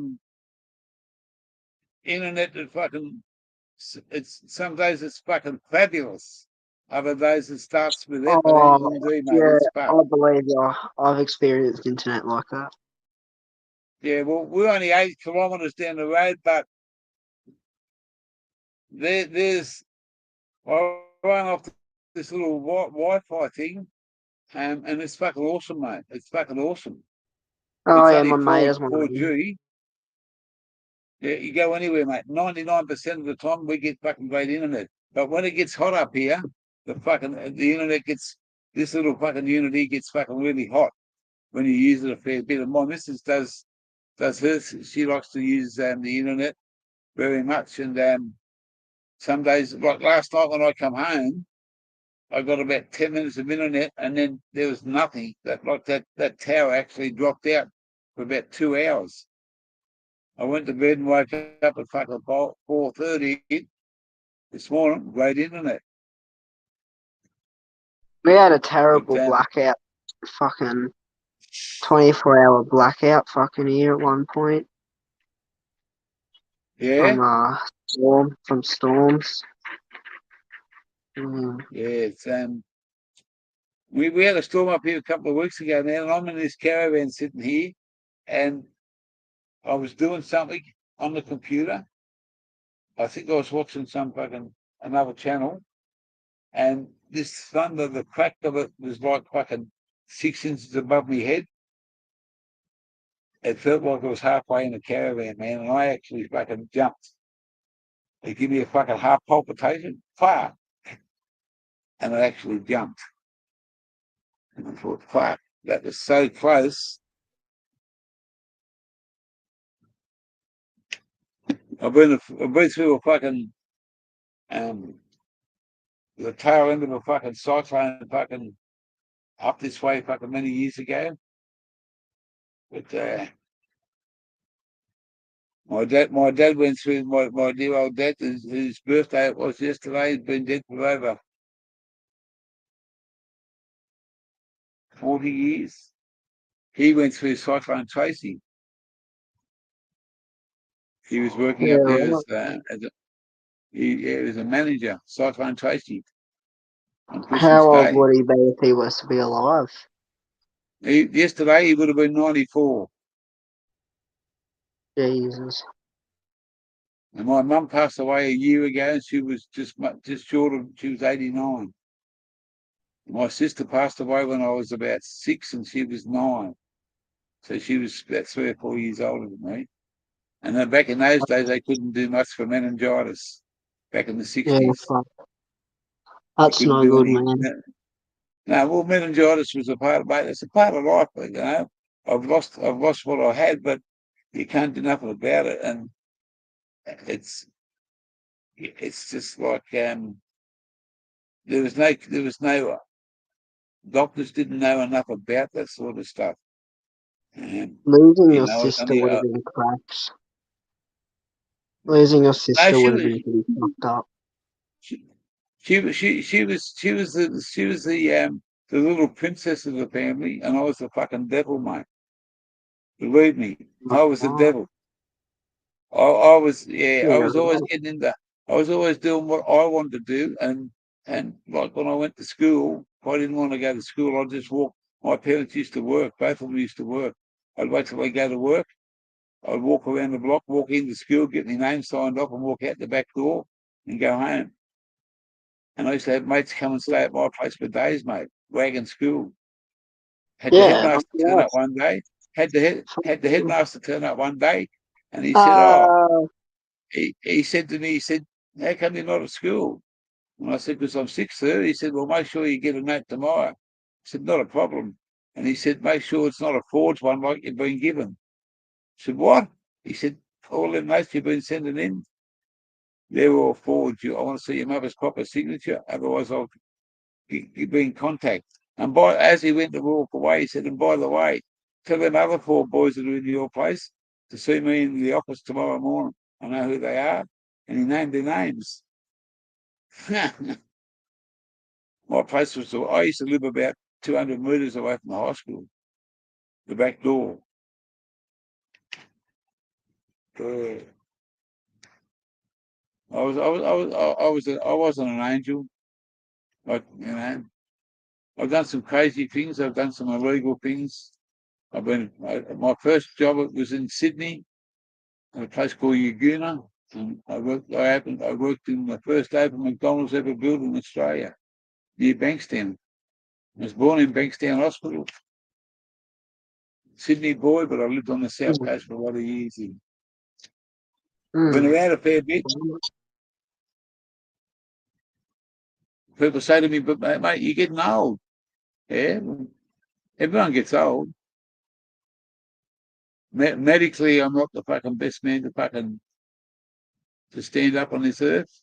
internet that fucking. It's some days it's fucking fabulous. Other days it starts with F and ends Oh, in D, mate. yeah, It's fucked. I believe you. I've experienced internet like that. Yeah, well, we're only 8 kilometres down the road, but there's I run off this little Wi-Fi thing, and it's fucking awesome, mate. It's fucking awesome. Oh, It's yeah, only my mate has one of four them. G. Yeah, you go anywhere, mate. 99% of the time we get fucking great internet. But when it gets hot up here, the internet gets this little fucking unity gets fucking really hot when you use it a fair bit. And my missus does hers. She likes to use the internet very much. And some days, like last night when I come home, I got about 10 minutes of internet, and then there was nothing. That tower actually dropped out for about 2 hours. I went to bed and woke up at fucking 4:30 this morning. Great internet, We had a but terrible blackout. Fucking 24-hour blackout fucking here at one point yeah, from storms. Mm. yeah. It's we had a storm up here a couple of weeks ago now, and I'm in this caravan sitting here, and I was doing something on the computer. I think I was watching some fucking another channel, and this thunder, the crack of it was like fucking 6 inches above my head. It felt like I was halfway in the caravan, man, and I actually fucking jumped. They give me a fucking heart palpitation, fuck, and I actually jumped. And I thought, fuck, that was so close. I've been through a fucking um the tail end of a fucking cyclone fucking up this way fucking many years ago. But my dad went through my dear old dad, his birthday it was yesterday. He's been dead for over 40 years. He went through Cyclone Tracy. He was working Yeah, up there right. he was a manager, Cyclone Tracy, on Christmas How old Day. would he be if he was to be alive? Yesterday he would have been 94. Jesus. And my mum passed away a year ago, and she was just short of, she was 89. My sister passed away when I was about 6, and she was 9. So she was about 3 or 4 years older than me. And then back in those days, they couldn't do much for meningitis. Back in the Yeah, 60s, fuck. they That's couldn't no do good, any. man. No, well, meningitis was a part of, mate. It's a part of life, but, I've lost what I had, but you can't do nothing about it. And it's, it's just like, there was no doctors didn't know enough about that sort of stuff. Um, Losing you your know, it's sister only would have been cracks. Losing your no, sister would have been pretty fucked up. she, she was the little princess of the family, and I was the fucking devil, mate. Believe me, I was the Oh, devil. I was, yeah, yeah, I was always right. getting into, I was always doing what I wanted to do. And like when I went to school, if I didn't want to go to school, I'd just walk. My parents used to work, both of them used to work. I'd wait till they go to work. I'd walk around the block, walk into school, get my name signed off, and walk out the back door and go home. And I used to have mates come and stay at my place for days, mate. Wagon school. Had the Yeah, headmaster turn up yes. one day. Had the headmaster turn up one day, and he said, "Oh, Uh, he said to me, he said, how come you're not at school?" And I said, because I'm sick, sir. He said, well, make sure you get a note tomorrow. I said, not a problem. And he said, make sure it's not a forged one like you've been given. I said, what? He said, all the notes you've been sending in, they're all forged. I want to see your mother's proper signature. Otherwise, I'll be in contact. And as he went to walk away, he said, and by the way, tell them other 4 boys that are in your place to see me in the office tomorrow morning. I know who they are. And he named their names. My place was, I used to live about 200 metres away from the hospital, the back door. Uh, I wasn't an angel. Like, I've done some crazy things. I've done some illegal things. My first job was in Sydney, at a place called Yaguna. And I worked in the first open McDonald's ever built in Australia, near Bankstown. I was born in Bankstown Hospital, Sydney boy, but I lived on the south mm, coast for a lot of years. Been mm. around a fair bit. People say to me, but mate, you're getting old. Yeah, everyone gets old. Medically, I'm not the fucking best man to stand up on this earth.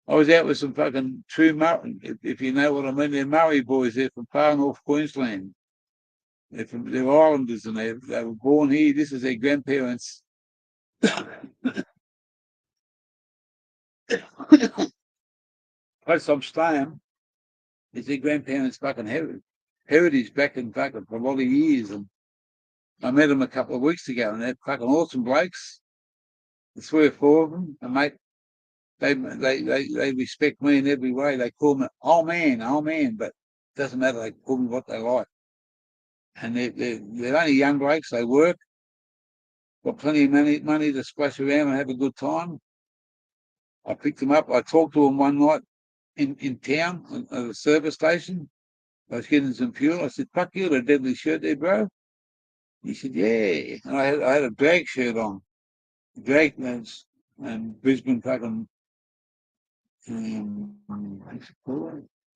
I was out with some fucking true Murray, if you know what I mean. They're Murray boys. They're from far north Queensland. They're islanders, and they were born here. This is their grandparents. Place I'm staying is their grandparents' fucking heritage back in fucking for a lot of years. And I met them a couple of weeks ago, and they're fucking awesome blokes. The 3 or 4 of them, and mate, they respect me in every way. They call me old man, but it doesn't matter. They call me what they like, and they're only young blokes. They work, got plenty of money to splash around and have a good time. I picked them up. I talked to them one night in town at a service station. I was getting some fuel. I said, "Fuck you, a deadly shirt there, bro." He said, "Yeah," and I had a drag shirt on, drag and Brisbane fucking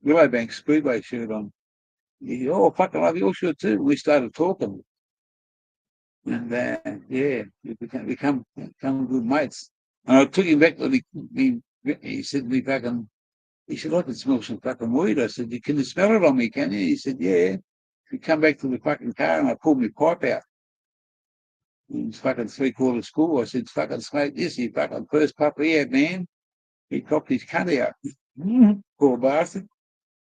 Willowbank Speedway shirt on. He said, "Oh, fuck, I love your shirt too." We started talking, and yeah, we become good mates. And I took him back to he said to me fucking, he said, "I can smell some fucking weed." I said, "Can you smell it on me, can you?" He said, "Yeah." We come back to the fucking car, and I pulled my pipe out. It was fucking 3/4 school. I said, "Fucking smoke this, you fucking first puff he had, man." He cocked his cunt out. Poor bastard.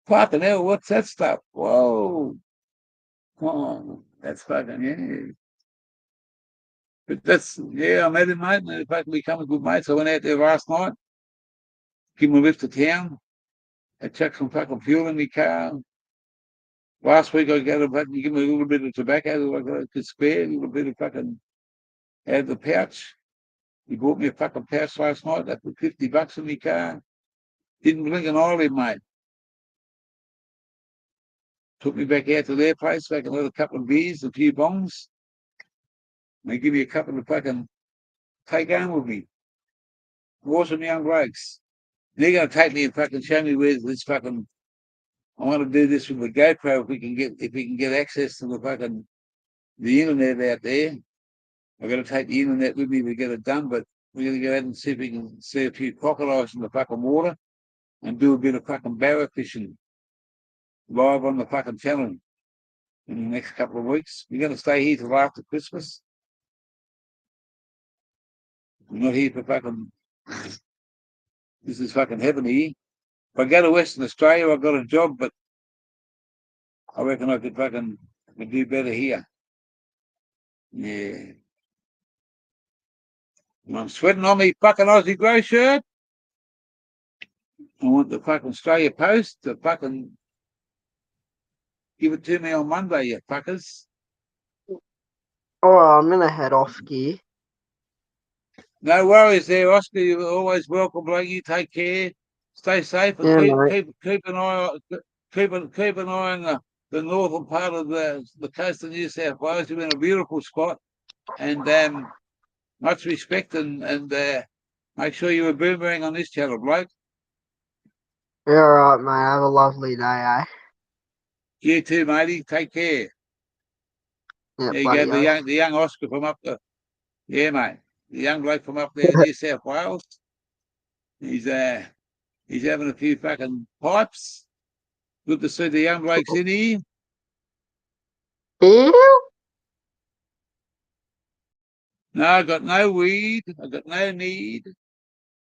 Fucking hell, what's that stuff? Whoa. Oh, that's fucking, yeah. But I met him, mate, and in fact, we become good mates. I went out there last night, give him a lift to town. I chucked some fucking fuel in my car. Last week, I got him, give him a little bit of tobacco, like I could spare, a little bit of fucking out of the pouch. He bought me a fucking pouch last night. They put $50 in my car. Didn't blink an eyelid, mate. Took me back out to their place, back another couple of beers, a few bongs. They give me a couple of fucking take home with me. Awesome young blokes. They're going to take me and fucking show me where this fucking. I want to do this with the GoPro if we can get access to the internet out there. I've got to take the internet with me to get it done, but we're going to go out and see if we can see a few crocodiles in the fucking water and do a bit of fucking barra fishing live on the fucking channel in the next couple of weeks. We're going to stay here till after Christmas. We're not here for fucking. This is fucking heaven here. If I go to Western Australia, I've got a job, but I reckon I could do better here. Yeah. And I'm sweating on me fucking Aussie Grow shirt. I want the fucking Australia Post to fucking give it to me on Monday, you fuckers. Alright, I'm gonna head off, Gear. No worries there, Oscar. You're always welcome, bloke. You take care. Stay safe and Yeah, mate. keep an eye keep an eye on the northern part of the coast of New South Wales. You're in a beautiful spot, and much respect and make sure you're a boomerang on this channel, bloke. Yeah, alright, mate. Have a lovely day, eh? You too, matey. Take care. Yeah, There you go, bloody oath. the young Oscar from up the yeah, mate. The young bloke from up there in New South Wales. He's having a few fucking pipes. Good to see the young blokes in here. Ew. No, I got no weed. I got no need.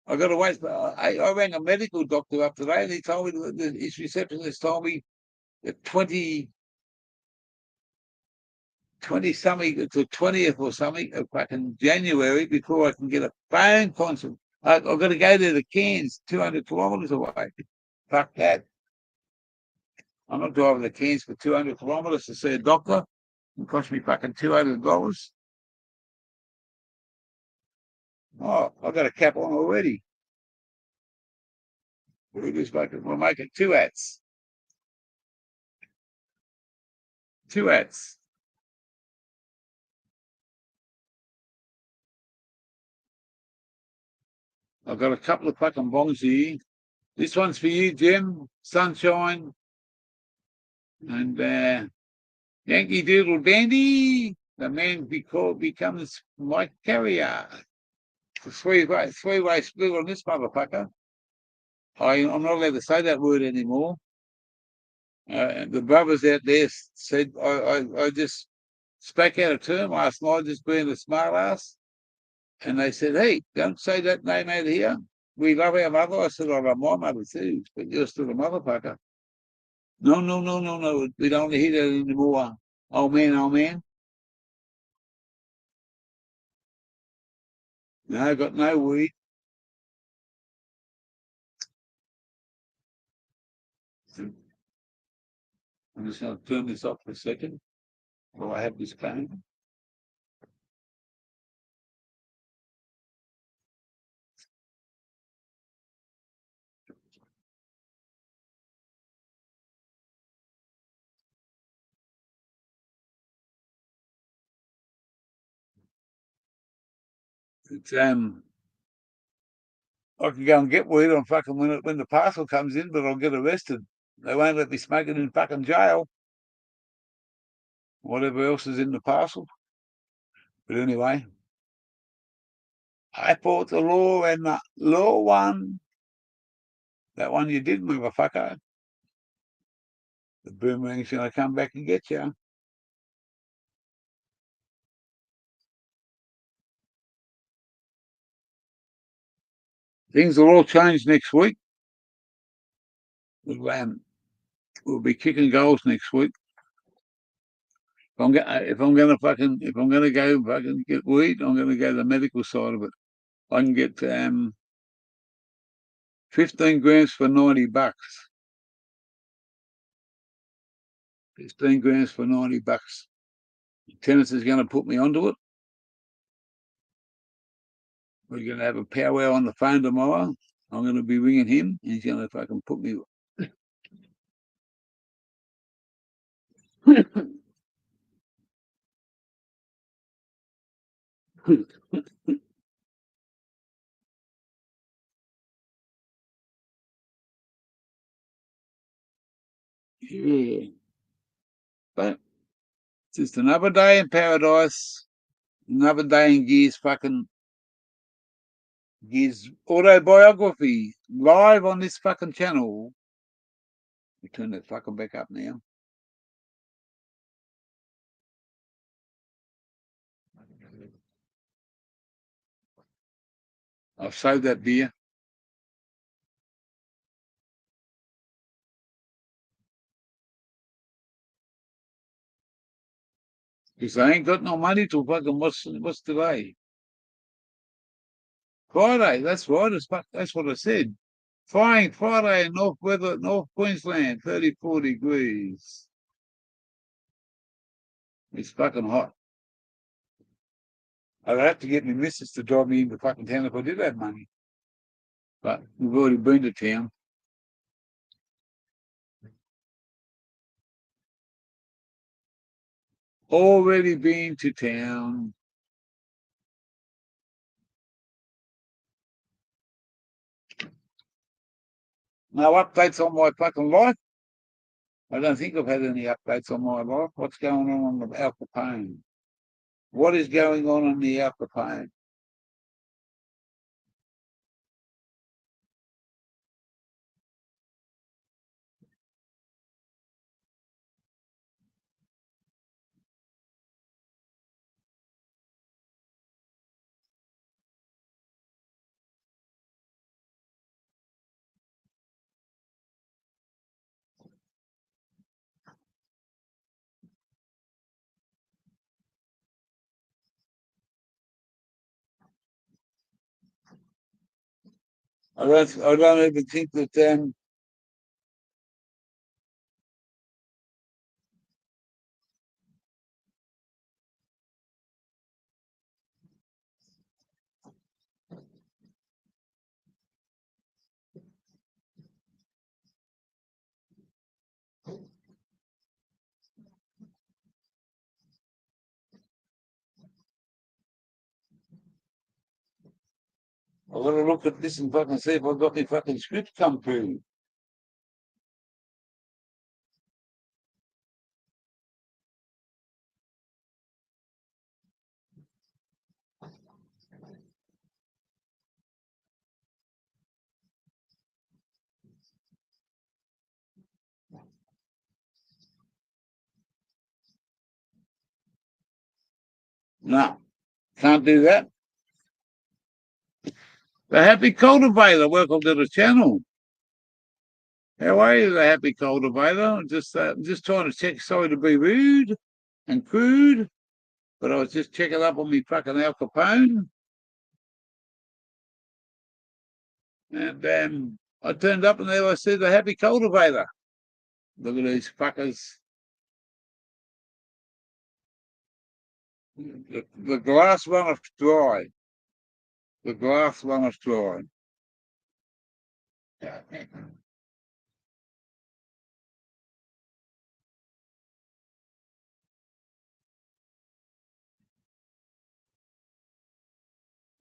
I got to wait. I rang a medical doctor up today, and he told me his receptionist told me that 20 something to 20th or something of fucking January before I can get a phone consult. I've got to go to the Cairns, 200 kilometres away. Fuck that. I'm not driving the Cairns for 200 kilometres to see a doctor. It cost me fucking $200. Oh, I've got a cap on already. We'll make it two hats. Two hats. I've got a couple of fucking bongs here. This one's for you, Jim. Sunshine. And Yankee Doodle Dandy. The man becomes my carrier. It's a three-way split on this motherfucker. I'm not allowed to say that word anymore. The brothers out there said I just spoke out of turn last night, just being a smart ass. And they said, hey, don't say that name out here. We love our mother. I said, I love my mother too, but you're still a motherfucker. No, no, no, no, no. We don't hear that anymore. Oh, man, oh, man. No, I got no weed. I'm just going to turn this off for a second while I have this going. It's, I can go and get weed on fucking when the parcel comes in, but I'll get arrested. They won't let me smoke it in fucking jail. Whatever else is in the parcel. But anyway, I fought the law and the law won. That one you did, motherfucker. The boomerang's going to come back and get you. Things will all change next week. We'll be kicking goals next week. If I'm gonna go fucking get weed, I'm gonna go the medical side of it. I can get 15 grams for $90. 15 grams for $90. Tennis is going to put me onto it. We're going to have a powwow on the phone tomorrow. I'm going to be ringing him. He's going to fucking put me. Yeah. But just another day in paradise. Another day in Gears autobiography live on this fucking channel. We turn that fucking back up now. I've saved that beer because I ain't got no money to fucking what's today? Friday. That's right. That's what I said. Flying Friday in North Queensland, 34 degrees. It's fucking hot. I'd have to get my missus to drive me into fucking town if I did have money. But we've already been to town. Already been to town. No updates on my fucking life. I don't think I've had any updates on my life. What's going on the Al Capone? What is going on the Al Capone? I don't even think that I've got to look at this and fucking see if I've got my fucking script come through. No, can't do that. The Happy Cultivator, welcome to the channel. How are you, the Happy Cultivator? I'm just trying to check. Sorry to be rude and crude, but I was just checking up on me fucking Al Capone, and I turned up and there I see the Happy Cultivator. Look at these fuckers. The glass runneth dry. The glass runneth dry.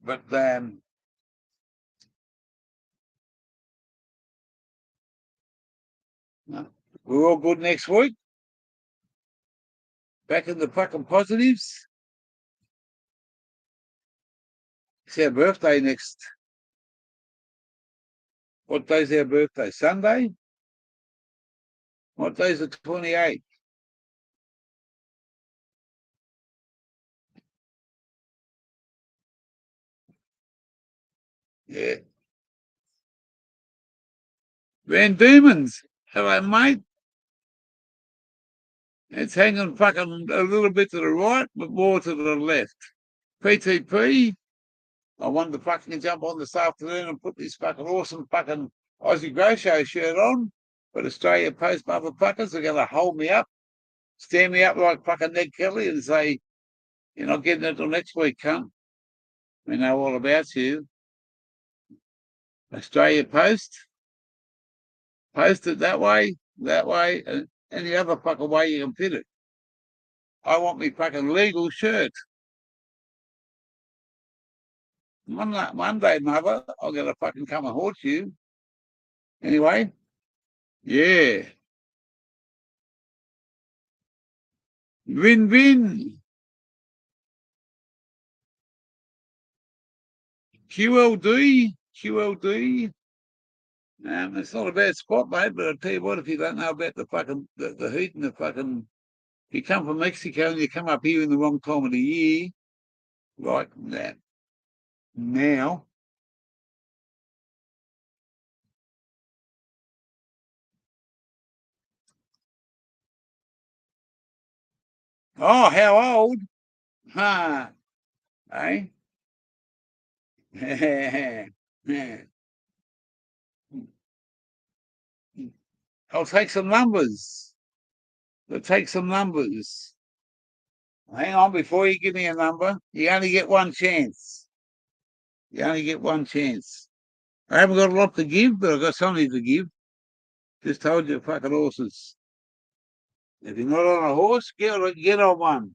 But no, we're all good next week. Back in the fucking positives. It's our birthday next. What day's our birthday? Sunday? What day's the 28th? Yeah. Van Diemen's. Hello, mate. It's hanging fucking a little bit to the right, but more to the left. PTP. I wanted to fucking jump on this afternoon and put this fucking awesome fucking Aussie Grow Show shirt on. But Australia Post motherfuckers are going to hold me up, stand me up like fucking Ned Kelly and say, you're not getting it till next week, cunt. We know all about you. Australia Post. Post it that way, any other fucking way you can fit it. I want me fucking legal shirt. One day, mother, I'm gonna fucking come and haunt you. Anyway, yeah. Win-win. QLD. It's not a bad spot, mate, but I'll tell you what, if you don't know about the heat and if you come from Mexico and you come up here in the wrong time of the year, like that now. Oh, how old? Huh? Eh? I'll take some numbers. I'll take some numbers. Hang on, before you give me a number, you only get one chance. You only get one chance. I haven't got a lot to give, but I've got something to give. Just told you fucking horses. If you're not on a horse, get on one.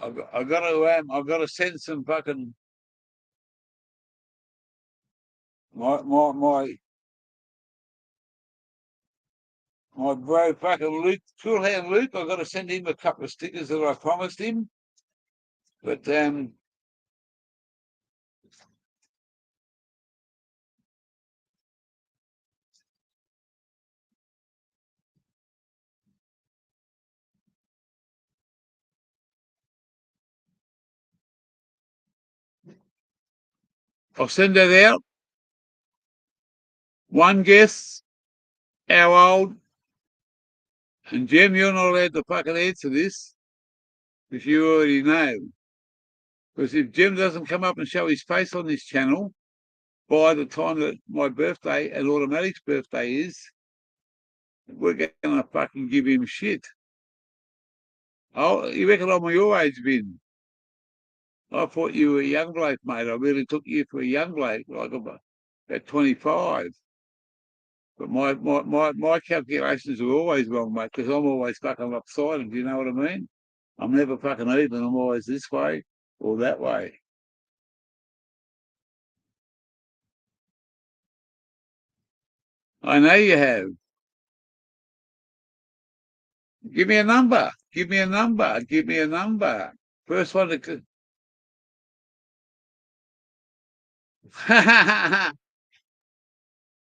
I've got to send some fucking my my bro fucking Luke, Cool Hand Luke. I've got to send him a couple of stickers that I promised him. But I'll send that out. One guess, how old? And Jim, you're not allowed to fucking answer this because you already know. Because if Jim doesn't come up and show his face on this channel by the time that my birthday and Automatic's birthday is, we're going to fucking give him shit. Oh, you reckon I'm your age, Vin? I thought you were a young bloke, mate. I really took you for a young bloke, like about 25. But my calculations are always wrong, mate, because I'm always fucking lopsided. Do you know what I mean? I'm never fucking even. I'm always this way or that way. I know you have. Give me a number. Give me a number. Give me a number. First one to.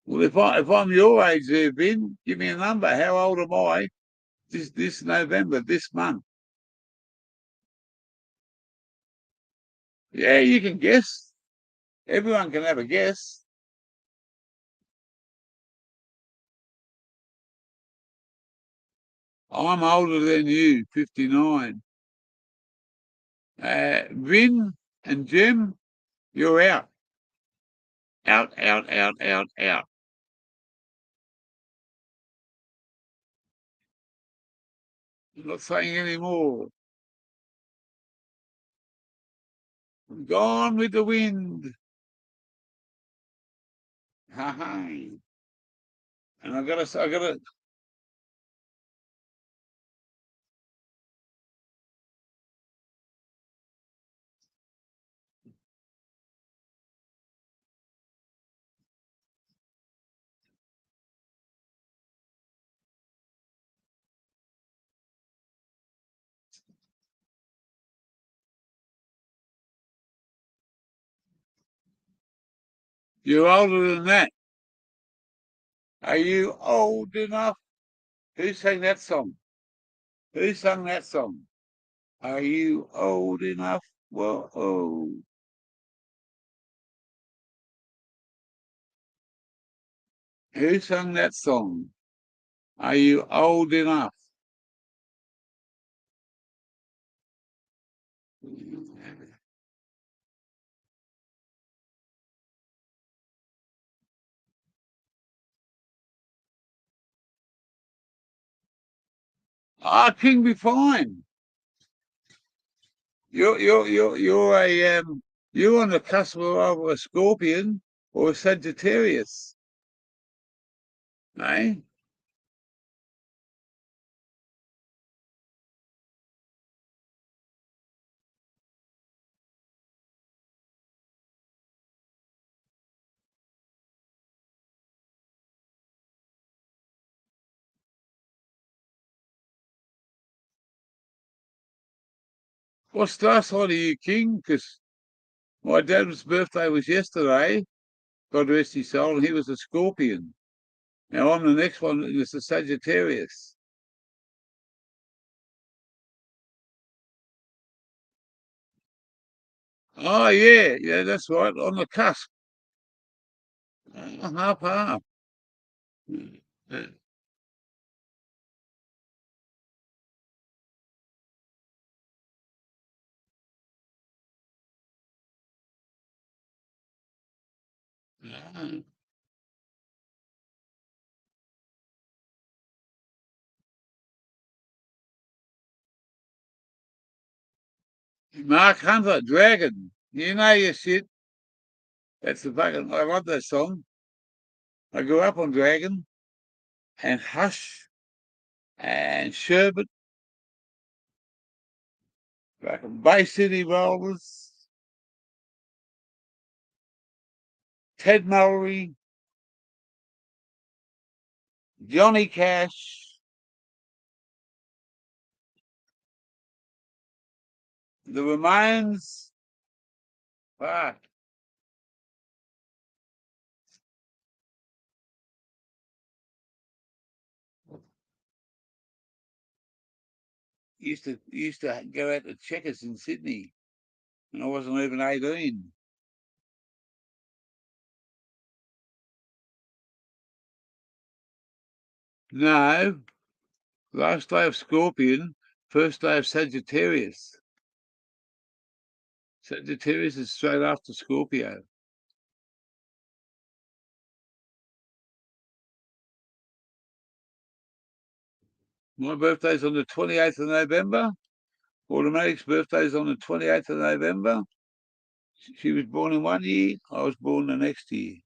Well, if I'm your age, there, Ben, give me a number. How old am I? This November, this month. Yeah, you can guess. Everyone can have a guess. I'm older than you, 59. Vin and Jim, you're out. Out, out, out, out, out. I'm not saying any more. Gone with the wind. Ha ha. And I gotta. You're older than that. Are you old enough? Who sang that song? Who sung that song? Are you old enough? Whoa. Who sung that song? Are you old enough? Ah, King be fine. You're on the cusp of a Scorpion or a Sagittarius, eh? What star sign are you, King? Because my dad's birthday was yesterday, God rest his soul, and he was a Scorpion. Now I'm the next one, and it's a Sagittarius. Oh, yeah, that's right, on the cusp. Half, half. Uh, uh, Mark Hunter, Dragon. You know your shit. That's the fucking, I love that song. I grew up on Dragon and Hush and Sherbet, fucking Bay City Rollers, Ted Mullery, Johnny Cash, the Ramones. Fuck. Used to go out to Checkers in Sydney, and I wasn't even 18. No, last day of Scorpion, first day of Sagittarius. Sagittarius is straight after Scorpio. My birthday's on the 28th of November. Automatic's birthday's on the 28th of November. She was born in one year. I was born the next year.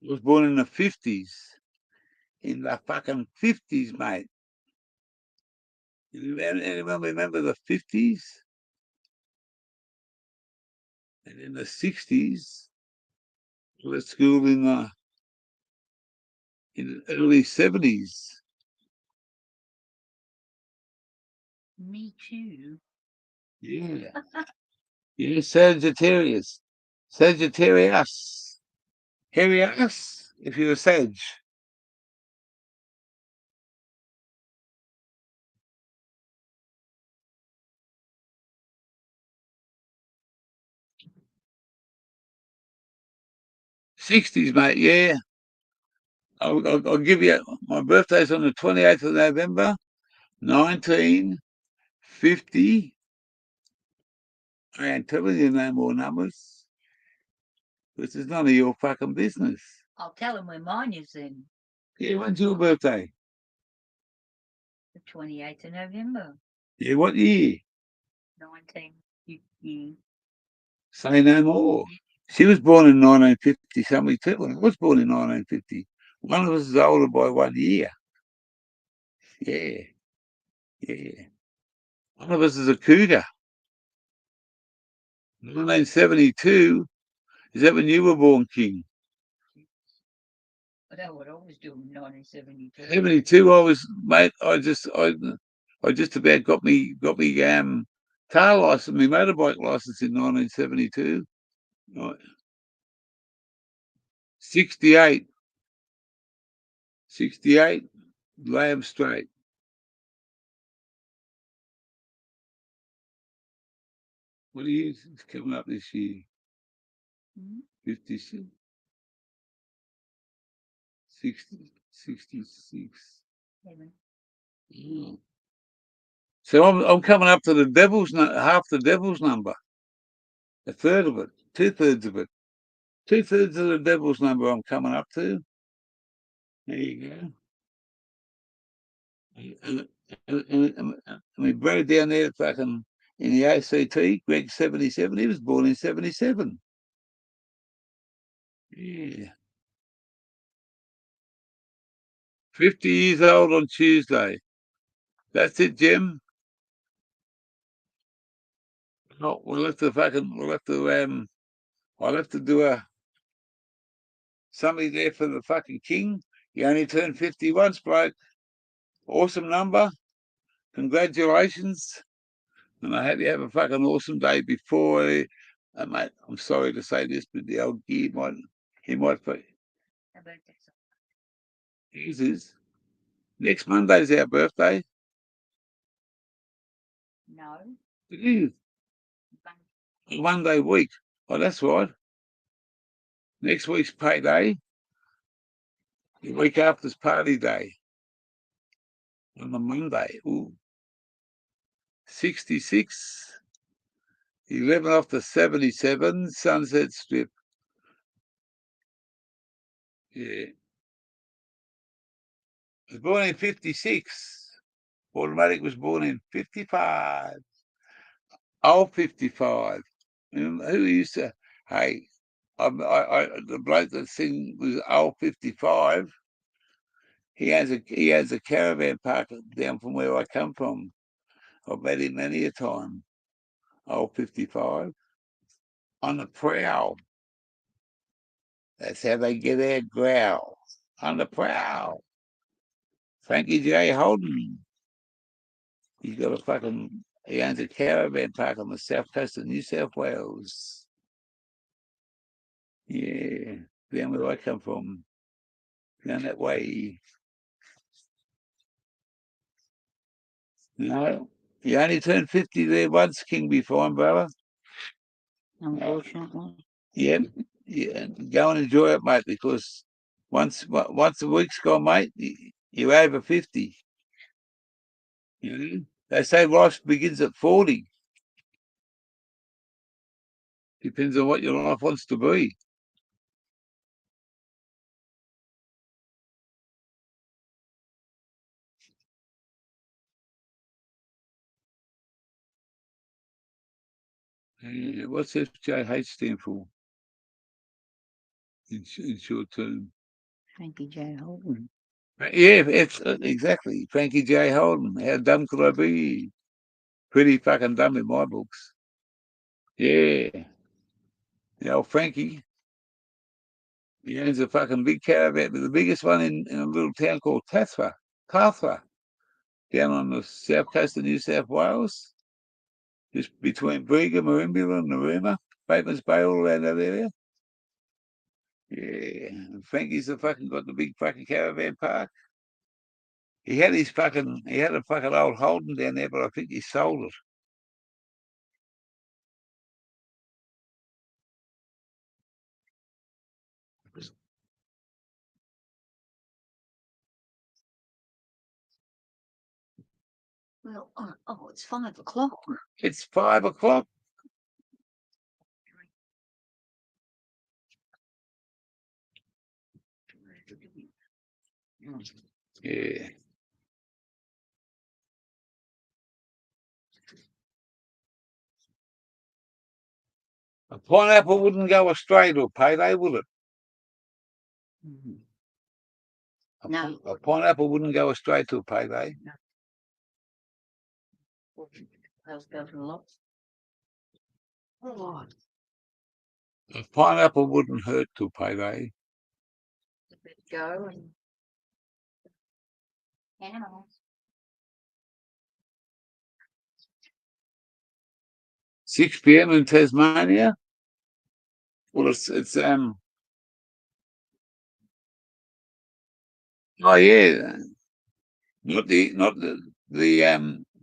I was born in the 50s. In the fucking 50s, mate. Anyone remember the 50s? And in the 60s, I went to school in the early 70s. Me too. Yeah. Yeah, Sagittarius. Sagittarius. Helios, if you're a Sag. 60s, mate, yeah. I'll give you, my birthday's on the 28th of November, 1950. I ain't telling you no more numbers, because it's none of your fucking business. I'll tell him when mine is then. Yeah, when's your birthday? The 28th of November, Yeah, what year? 1950. Say no more. She was born in 1950, somebody too. I was born in 1950. One of us is older by 1 year. Yeah, yeah. One of us is a cougar. 1972, is that when you were born, King? I know what I was doing in 1972. 72, I was, mate, I just about got me car license, my motorbike license in 1972. Right. 68, 68, Lamb Straight. What are you coming up this year? 56, 60, 66. Oh. So I'm coming up to the half the devil's number, a third of it, two-thirds of it. Two-thirds of the devil's number I'm coming up to. There you go. And, and we brought down there fucking in the ACT, Greg 77. He was born in 77. Yeah. 50 years old on Tuesday. That's it, Jim. Oh, we'll have to I'll have to do something there for the fucking king. He only turned 50 once, bloke. Awesome number. Congratulations. And I hope you have a fucking awesome day before. Mate, I'm sorry to say this, but the old gear he might. Her birthday's His is. Next Monday's our birthday. no. It is. Monday. 1 day week. Oh, that's right. Next week's payday. The week after's party day. On the Monday. Ooh. 66. 11 off the 77, Sunset Strip. Yeah. Was born in 56. Automatic was born in 55. Old 55. Who used to, hey, the bloke that sing was old 55. He has a caravan park down from where I come from. I've met him many a time. Old 55. On the prowl. That's how they get their growl. On the prowl. Frankie J. Holden. He owns a caravan park on the south coast of New South Wales. Yeah, down where I come from. Down that way. No, you only turned 50 there once, King Before, brother. Unfortunately. Yeah, yeah. Go and enjoy it, mate, because once the week's gone, mate, you're over 50. You know? They say life begins at 40. Depends on what your life wants to be. Yeah, what's FJH stand for? In short term. Frankie J. Holden. Yeah, it's exactly. Frankie J. Holden. How dumb could I be? Pretty fucking dumb in my books. Yeah. The old Frankie. He owns a fucking big caravan, but the biggest one in a little town called Tathra, down on the south coast of New South Wales, just between Briga, Merimbula, and Narooma, Bateman's Bay, all around that area. Yeah, and Frankie's got the big fucking caravan park. He had a fucking old Holden down there, but I think he sold it. Well, it's 5 o'clock. It's 5 o'clock. Yeah. A pineapple wouldn't go astray to a payday, would it? No. A pineapple wouldn't go astray to a payday. Those go for a lot. Oh, A pineapple wouldn't hurt to a payday. the bit go and animals. 6 p.m. in Tasmania. Well, it's oh yeah, not the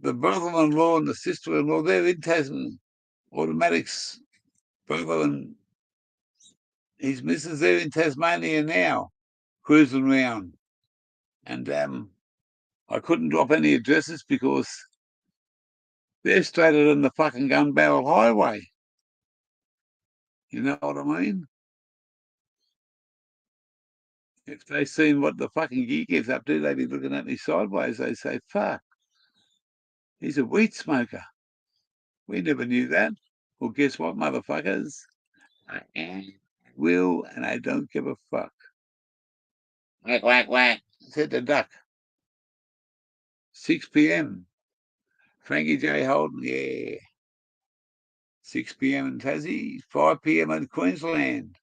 brother-in-law and the sister-in-law. They're in Tasman. Automatic's brother and his missus. They're in Tasmania now, cruising around. And I couldn't drop any addresses because they're straight out on the fucking Gun Barrel Highway. You know what I mean? If they seen what the fucking geek gets up to, they'd be looking at me sideways. They say, fuck, he's a weed smoker. We never knew that. Well, guess what, motherfuckers? I am, will, and I don't give a fuck. Quack, quack, quack, said the duck. 6 p.m. Frankie J. Holden, yeah. 6 p.m. in Tassie, 5 p.m. in Queensland.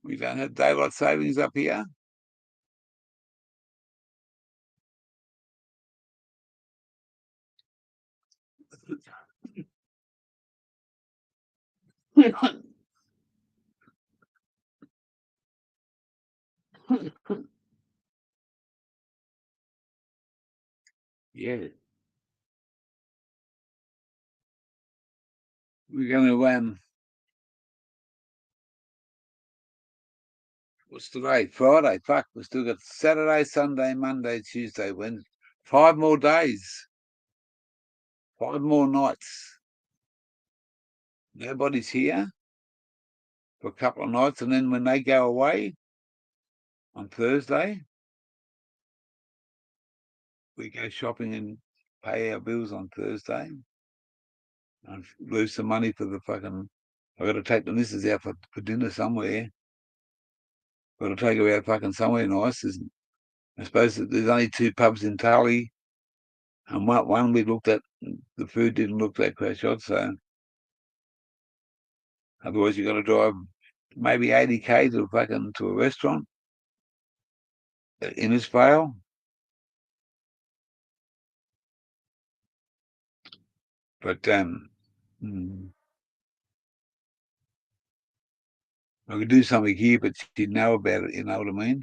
We don't have daylight savings up here. Yeah. We're going to, what's today? Friday. Fuck, we still got Saturday, Sunday, Monday, Tuesday, Wednesday. 5 more days. 5 more nights. Nobody's here for a couple of nights, and then when they go away on Thursday, we go shopping and pay our bills on Thursday and lose some money for the fucking. I've got to take the missus out for dinner somewhere. Got to take her out fucking somewhere nice. I suppose there's only 2 pubs in Tully, and one we looked at, the food didn't look that crash hot, so otherwise you got to drive maybe 80k to a restaurant in Innisfail. But I could do something here, but she'd know about it, you know what I mean?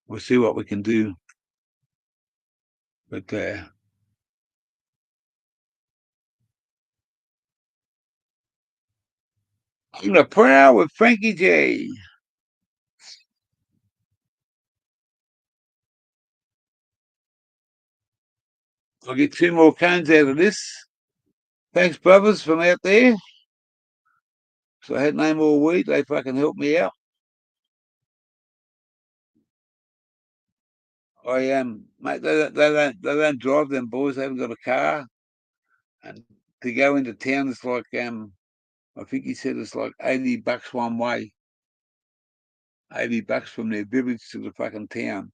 We'll see what we can do. But I'm gonna proud with Frankie J. I'll get 2 more cones out of this. Thanks, brothers, from out there. So I had no more weed. They fucking helped me out. Mate, they don't drive, them boys. They haven't got a car, and to go into town, it's like I think he said it's like $80 one way. $80 from their village to the fucking town.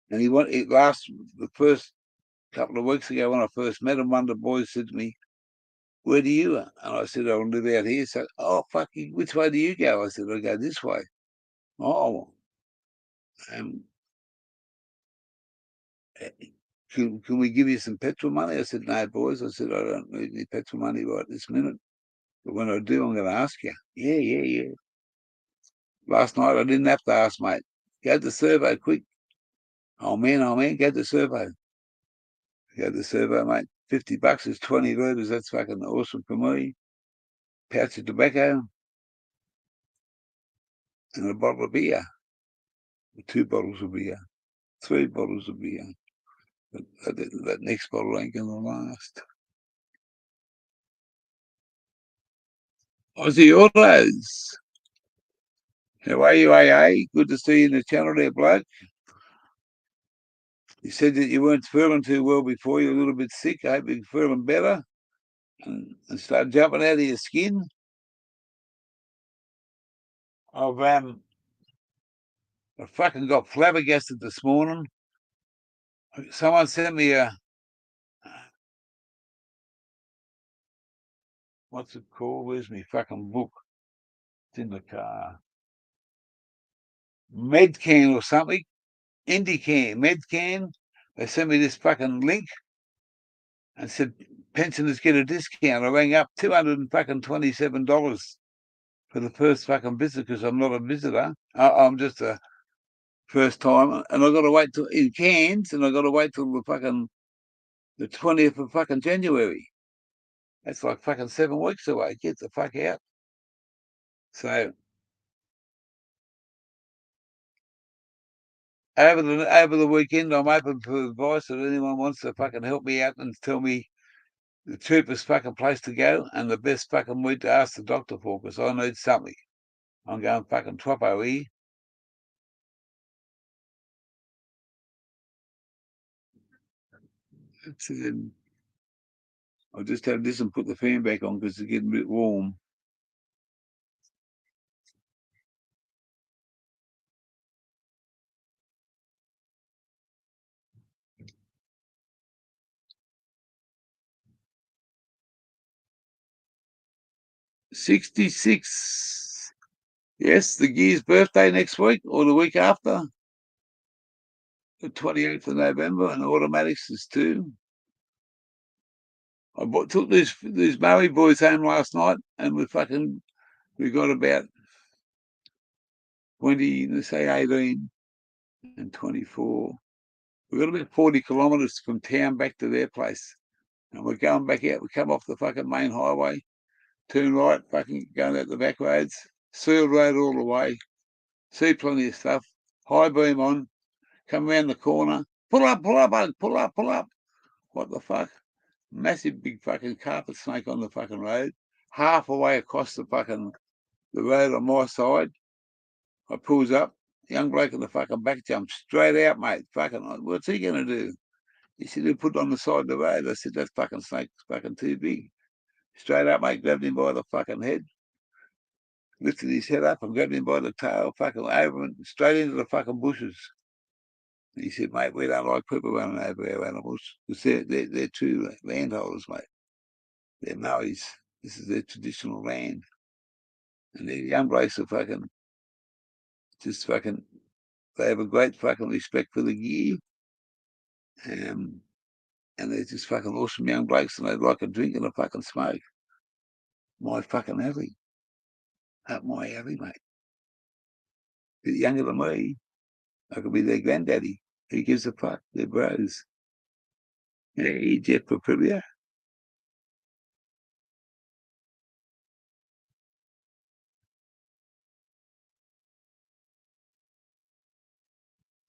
And the first couple of weeks ago when I first met him, one of the boys said to me, "Where do you?" And I said, "I live out here." So, "Oh, fuck you, which way do you go?" I said, "I go this way." "Oh, um, eh, can we give you some petrol money?" I said, "No, boys." I said, "I don't need any petrol money right this minute. But when I do, I'm going to ask you." "Yeah, yeah, yeah." Last night, I didn't have to ask, mate. Go to the servo quick. Oh, man, go to the servo. Go to the servo, mate. $50 is 20 litres. That's fucking awesome for me. Pouch of tobacco and a bottle of beer. 2 bottles of beer. 3 bottles of beer. But that next bottle ain't going to last. Aussie Autos. How are you, AA? Good to see you in the channel there, bloke. You said that you weren't feeling too well before. You're a little bit sick. I hope you're feeling better and start jumping out of your skin. I fucking got flabbergasted this morning. Someone sent me what's it called? Where's my fucking book? It's in the car. Medcan or something. Indican, Medcan. They sent me this fucking link and said pensioners get a discount. I rang up $227 for the first fucking visit because I'm not a visitor. I'm just a first time, and I got to wait till in Cairns, and I got to wait till the 20th of fucking January. That's like fucking 7 weeks away. Get the fuck out. So over the weekend, I'm open for advice. If anyone wants to fucking help me out and tell me the cheapest fucking place to go and the best fucking weed to ask the doctor for, because I need something. I'm going fucking troppo here. I'll just have this and put the fan back on because it's getting a bit warm. '66. Yes, the Gear's birthday next week or the week after. The 28th of November, and automatics is too. Took these Maori boys home last night, and we got about 20, let's say 18 and 24. We got about 40 kilometres from town back to their place, and we're going back out. We come off the fucking main highway, turn right, fucking going out the back roads, sealed road all the way. See plenty of stuff. High beam on, come around the corner, pull up, pull up. What the fuck? Massive big fucking carpet snake on the fucking road, halfway across the road on my side. I pulls up, young bloke in the fucking back jumps straight out, mate. Fucking, what's he gonna do? He said he put it on the side of the road. I said, that fucking snake's fucking too big. Straight up, mate, grabbed him by the fucking head, lifted his head up and grabbed him by the tail, fucking over and straight into the fucking bushes. And he said, mate, we don't like people running over our animals because they're true landholders, mate. They're Maoris. This is their traditional land. And the young blokes are they have a great fucking respect for the gear. And they're just fucking awesome young blokes and they like a drink and a fucking smoke. My fucking alley. Up my alley, mate. Bit younger than me. I could be their granddaddy. Who gives a fuck? They're bros. Hey, Jeff Papilia.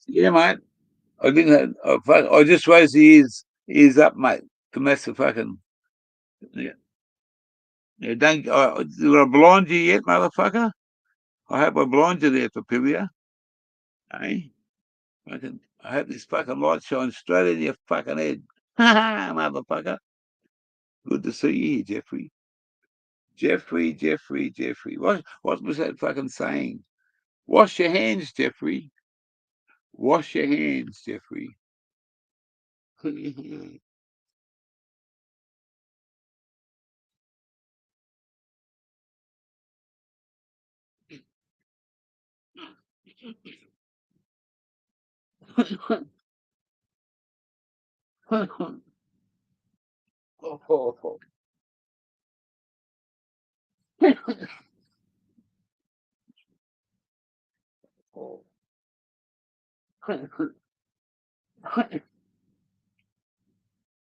Yeah, mate. I just raised the ears up, mate, to mess the fucking. Yeah, yeah don't. Did I blind you yet, motherfucker? I hope I blind you there, Papilia. Hey, I hope this fucking light shines straight in your fucking head. Motherfucker. Good to see you here, Jeffrey. Jeffrey. What was that fucking saying? Wash your hands, Jeffrey. Wash your hands, Jeffrey.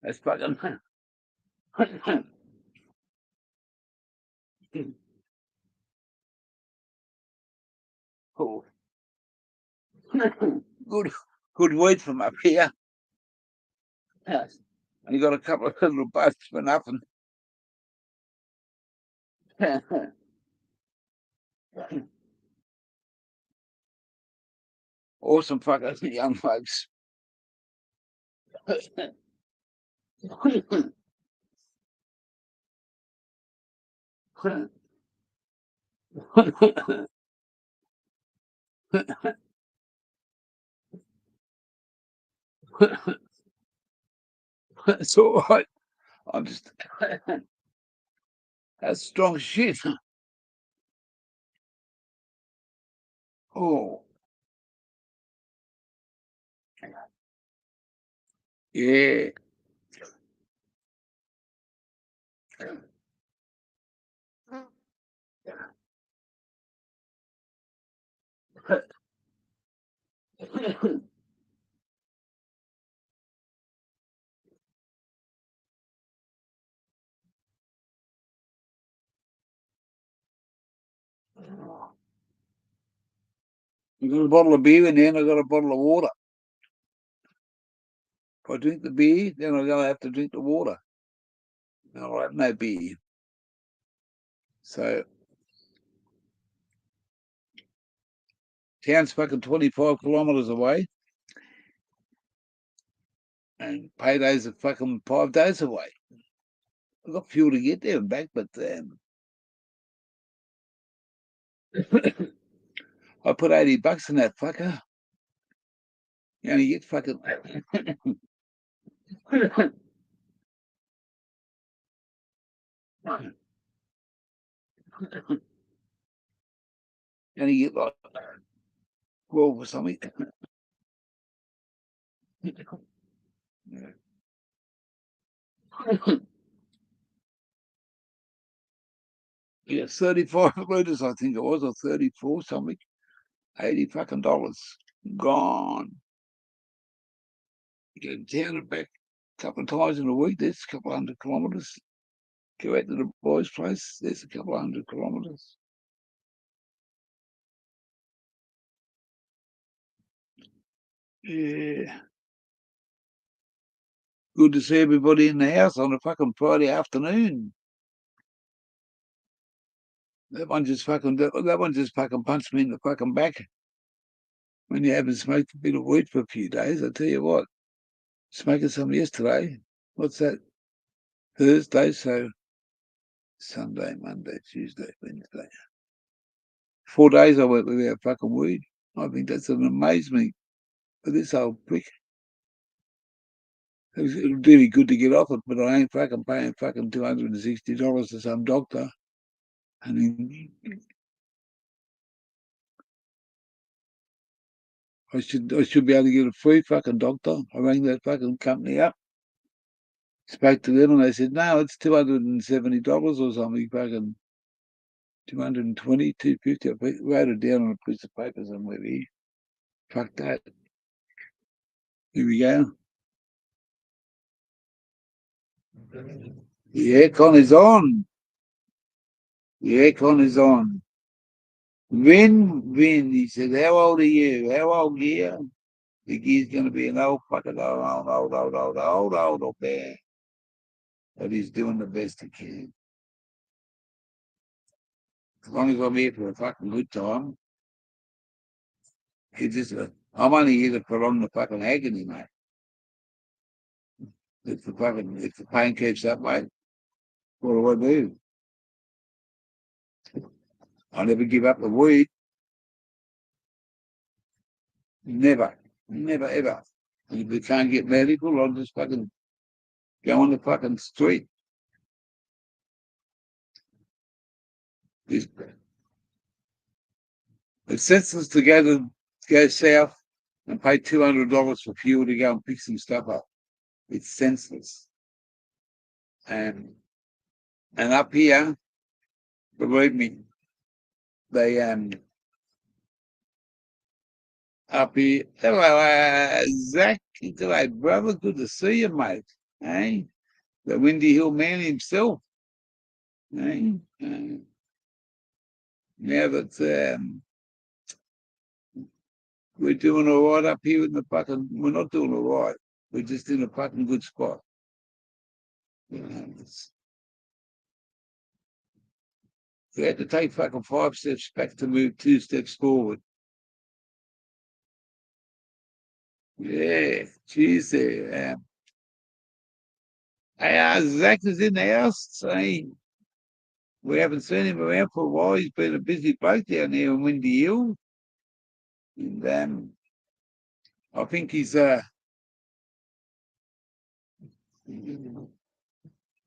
That's fucking. Good, good weed from up here. Yes. You got a couple of little busts for nothing. Awesome fuckers, young folks. It's all right. I'm just that's strong shit. Oh, yeah. I got a bottle of beer in there and I got a bottle of water. If I drink the beer, then I'm gonna have to drink the water. All right, no beer. So town's fucking 25 kilometres away, and payday's are fucking 5 days away. I've got fuel to get there and back, but I put $80 in that fucker. You only get fucking you only get like 12 or something. Yeah, 35 litres, I think it was, or 34 something. 80 fucking dollars gone. You go down and back a couple of times in a week. There's a couple of 100 kilometres. Go out to the boys' place. There's a couple of 100 kilometres. Yeah. Good to see everybody in the house on a fucking Friday afternoon. That one just fucking punched me in the fucking back. When you haven't smoked a bit of weed for a few days, I tell you what, smoking some yesterday. What's that? Thursday, so Sunday, Monday, Tuesday, Wednesday. 4 days I went without fucking weed. I think that's an amazement for this old prick. It's really good to get off it, but I ain't fucking paying fucking $260 to some doctor. I mean, I should be able to get a free fucking doctor. I rang that fucking company up, spoke to them, and they said, no, it's $270 or something, fucking 220, 250. I wrote it down on a piece of paper somewhere here. Fuck that. Here we go. The aircon is on. The aircon is on. Vin, he said, how old are you? How old are you? I think he's going to be an old fucking old bear. But he's doing the best he can. As long as I'm here for a fucking good time, I'm only here to prolong the fucking agony, mate. If the pain keeps up, mate, what do I do? I never give up the weed. Never. Never, ever. And if we can't get medical, I'll just fucking go on the fucking street. It's senseless to go south and pay $200 for fuel to go and pick some stuff up. It's senseless. And up here, believe me, they up here. Hello, Zach. Hello, brother. Good to see you, mate. Hey, the Windy Hill man himself. Hey, now that we're doing all right up here in the fucking, we're not doing all right. We're just in a fucking good spot. You know, we had to take fucking 5 steps back to move 2 steps forward. Yeah, cheers there. Zach is in the house saying we haven't seen him around for a while. He's been a busy bloke down there in Windy Hill. And I think he's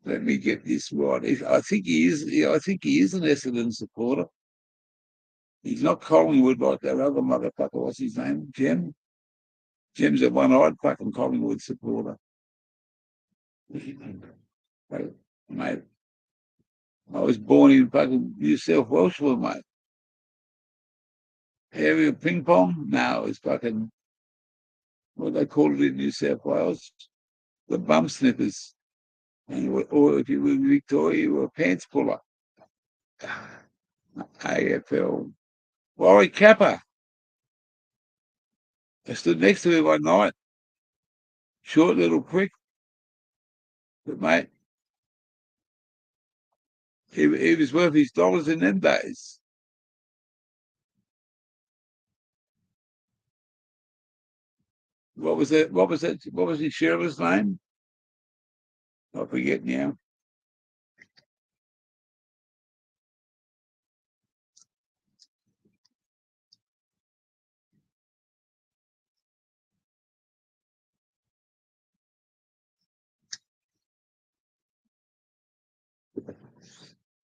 let me get this right. I think he is an Essendon supporter. He's not Collingwood like that other motherfucker. What's his name? Jem? Jem's a one-eyed fucking Collingwood supporter. Mate, I was born in fucking New South Welshwood, mate. Aerial ping pong? No, it's fucking, what they call it in New South Wales? The bum sniffers. Or if you were in Victoria, you were a pants puller. AFL. Warwick Kappa. I stood next to him one night. Short little prick. But, mate, he was worth his dollars in them days. What was that? What was that? What was his sheriff's name? I forget now.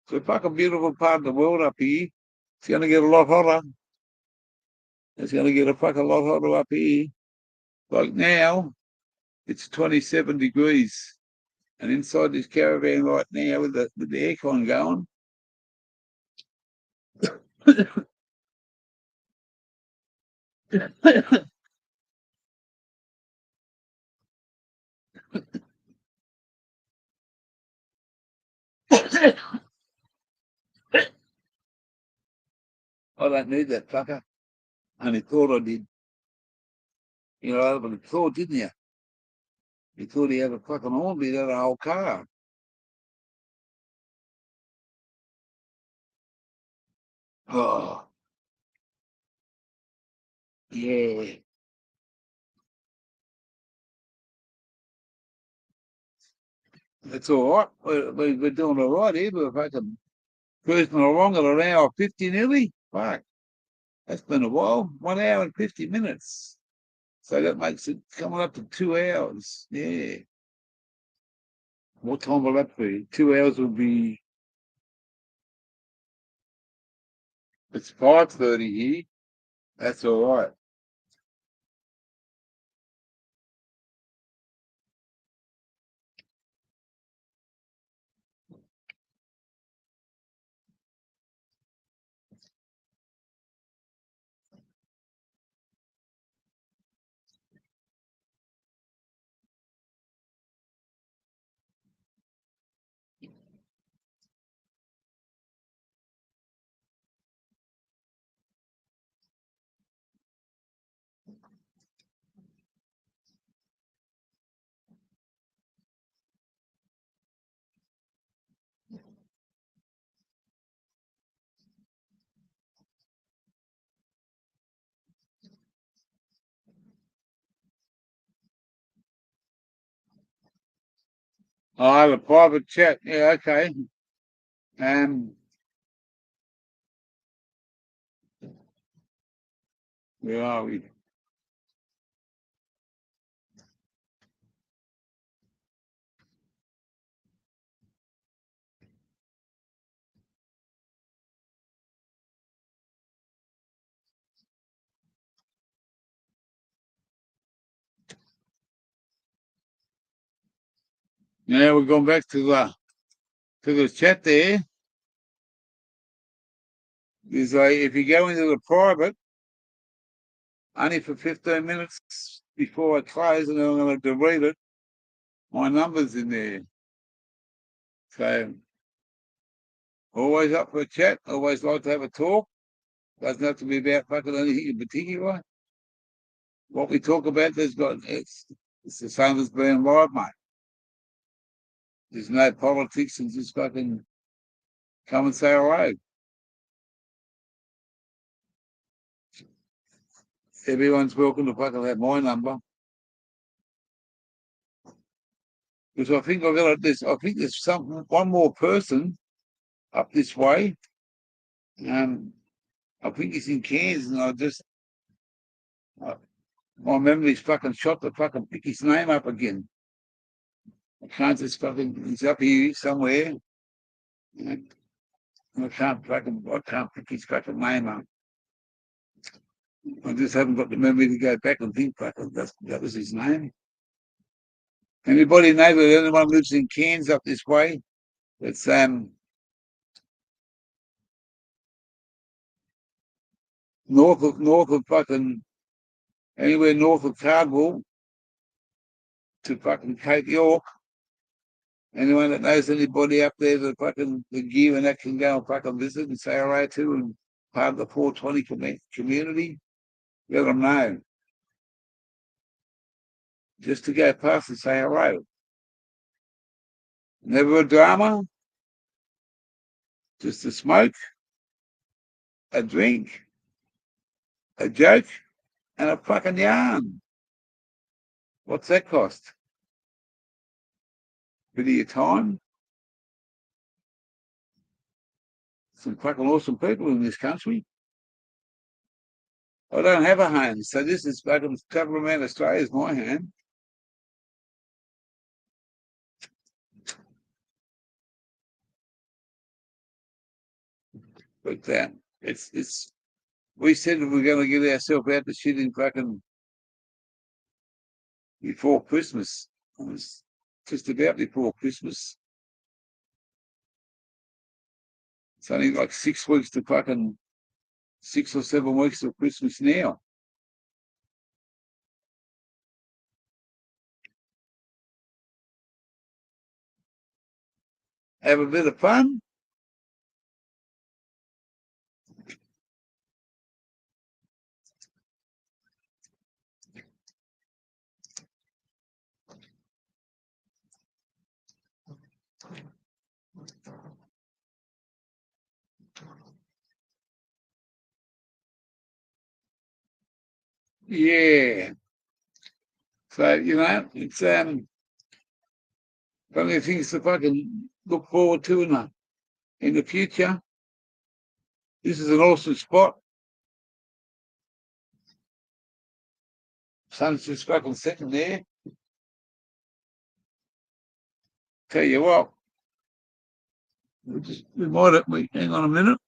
It's a fucking beautiful part of the world up here. It's going to get a lot hotter. It's going to get a fucking lot hotter up here. Like now, it's 27 degrees. And inside this caravan right now with the aircon going. I don't need that fucker. Only thought I did. You know, but thought, didn't you? You thought he had a fucking horn, but he had a whole car. Oh, yeah. That's all right. We're doing all right here. We're fucking cruising along at an hour 50 nearly. Fuck. That's been a while. 1 hour and 50 minutes. So that makes it coming up to 2 hours. Yeah. What time will that be? 2 hours will be, it's 5:30 here. That's all right. I have a private chat. Yeah, okay. Um, where are we? Yeah, we're going back to the chat there. Is like if you go into the private, only for 15 minutes before I close, and then I'm going to delete it. My number's in there. So always up for a chat. Always like to have a talk. Doesn't have to be about fucking anything in particular. What we talk about, it's the same as being live, mate. There's no politics and just fucking come and say hello. Everyone's welcome to fucking have my number. Because I think I've got this. I think there's one more person up this way. I think he's in Cairns, and my memory's fucking shot to fucking pick his name up again. I can't just fucking. He's up here somewhere. And I can't pick his fucking name up. I just haven't got the memory to go back and think fucking that was his name. Anybody know that anyone lives in Cairns up this way? It's north of fucking anywhere north of Cardwell to fucking Cape York. Anyone that knows anybody up there that fucking the gear and that can go and fucking visit and say hello to and part of the 420 community, let them know. Just to go past and say hello. Never a drama. Just a smoke, a drink, a joke, and a fucking yarn. What's that cost? Bit of your time? Some fucking awesome people in this country. I don't have a home, so this is fucking government Australia is my home. But it's we said we we're going to get ourselves out the shit in fucking before Christmas. It was just about before Christmas. It's only like 6 weeks to fucking 6 or 7 weeks till Christmas now. Have a bit of fun. Yeah. So, it's plenty of things to fucking look forward to in the future. This is an awesome spot. Sun's just fucking setting there. Tell you what, hang on a minute.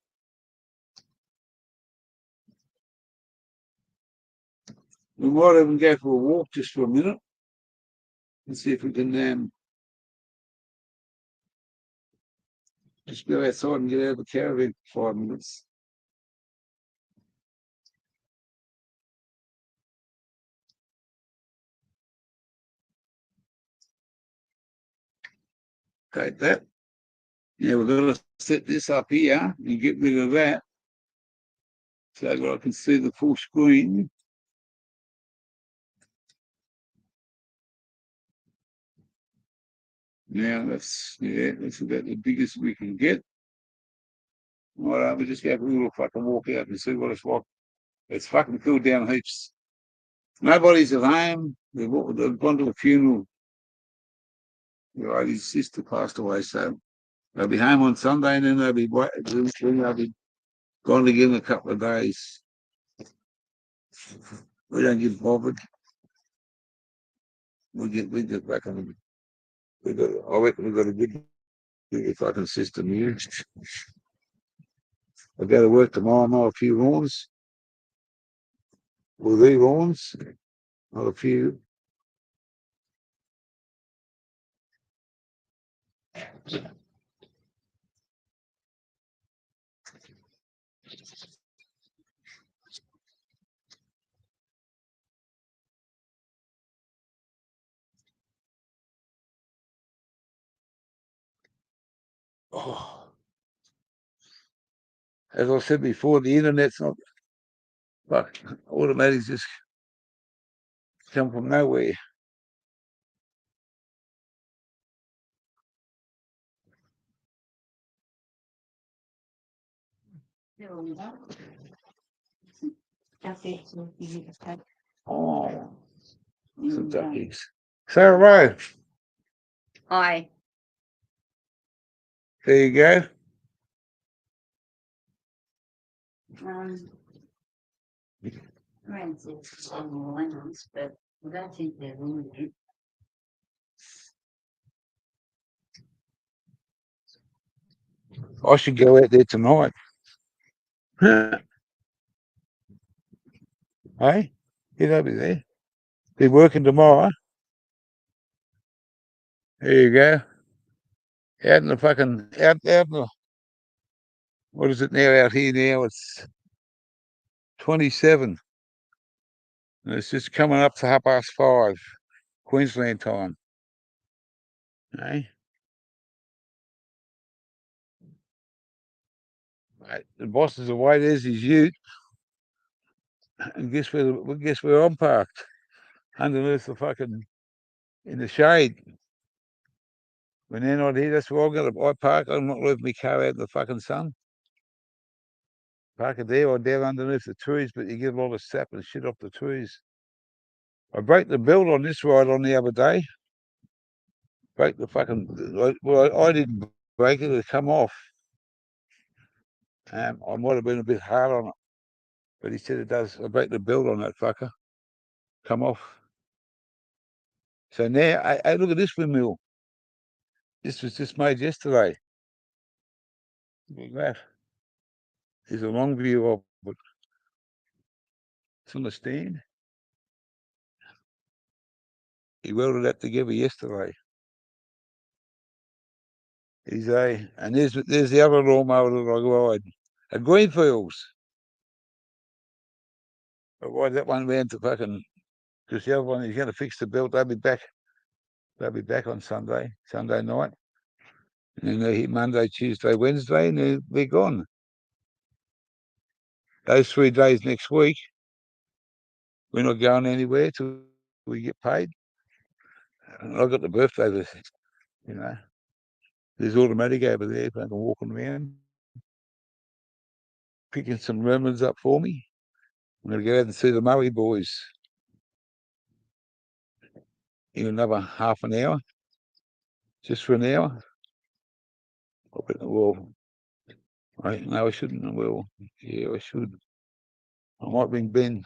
We might even go for a walk just for a minute and see if we can just go outside and get out of the caravan for 5 minutes. Take that. Yeah, we're going to set this up here and get rid of that so that I can see the full screen. Now that's about the biggest we can get. All right, we just have a little fucking walk out and see what it's like. It's fucking cooled down heaps. Nobody's at home. They've gone to a funeral. His sister passed away, so they'll be home on Sunday and then they'll be gone again in a couple of days. We don't get bothered. We get back on. I reckon we've got a good fucking system here. I go to work tomorrow, mow a few lawns. With these lawns, not a few. Oh, as I said before, the internet's not fuck. Automatic's just come from nowhere. Oh, some duckies. Sarah Rowe, Hi. there you go. Ones, but I don't think they're wounded. I should go out there tonight. Hey, get over there. Be working tomorrow. There you go. Out in the fucking out in the what is it now out here now? It's 27. And it's just coming up to 5:30 Queensland time. Hey. Mate, the boss is away, there's his ute. And guess where I'm parked? Underneath the fucking in the shade. When they're not here, that's where I park. I'm not leaving my car out in the fucking sun. Park it there or down underneath the trees, but you get a lot of sap and shit off the trees. I broke the belt on this ride on the other day. Broke the fucking. Well, I didn't break it; it come off. I might have been a bit hard on it, but he said it does. I broke the belt on that fucker. Come off. So now, hey, look at this windmill. This was just made yesterday. Look at that. There's a long view of it. It's on the stand. He welded that together yesterday. And there's the other lawnmower that I ride at Greenfields. I ride that one round to fucking because the other one he's going to fix the belt. They'll be back. They'll be back on Sunday night, and then they're here Monday, Tuesday, Wednesday, and they're gone. Those 3 days next week, we're not going anywhere till we get paid. And I've got the birthday list, you know. There's automatic over there, if I can walk around, picking some lemons up for me. I'm going to go out and see the Murray boys in another half an hour, just for an hour. Well, no, I shouldn't. Well, yeah, I should. I might bring Ben.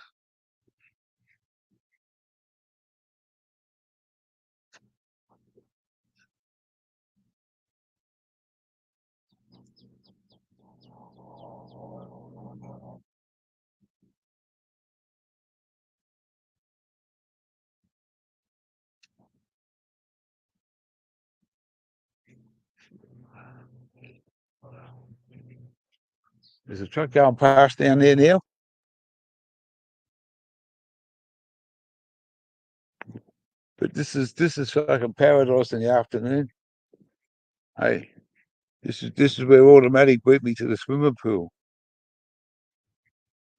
There's a truck going past down there now. But this is fucking paradise in the afternoon. Hey, this is where automatic beat me to the swimming pool.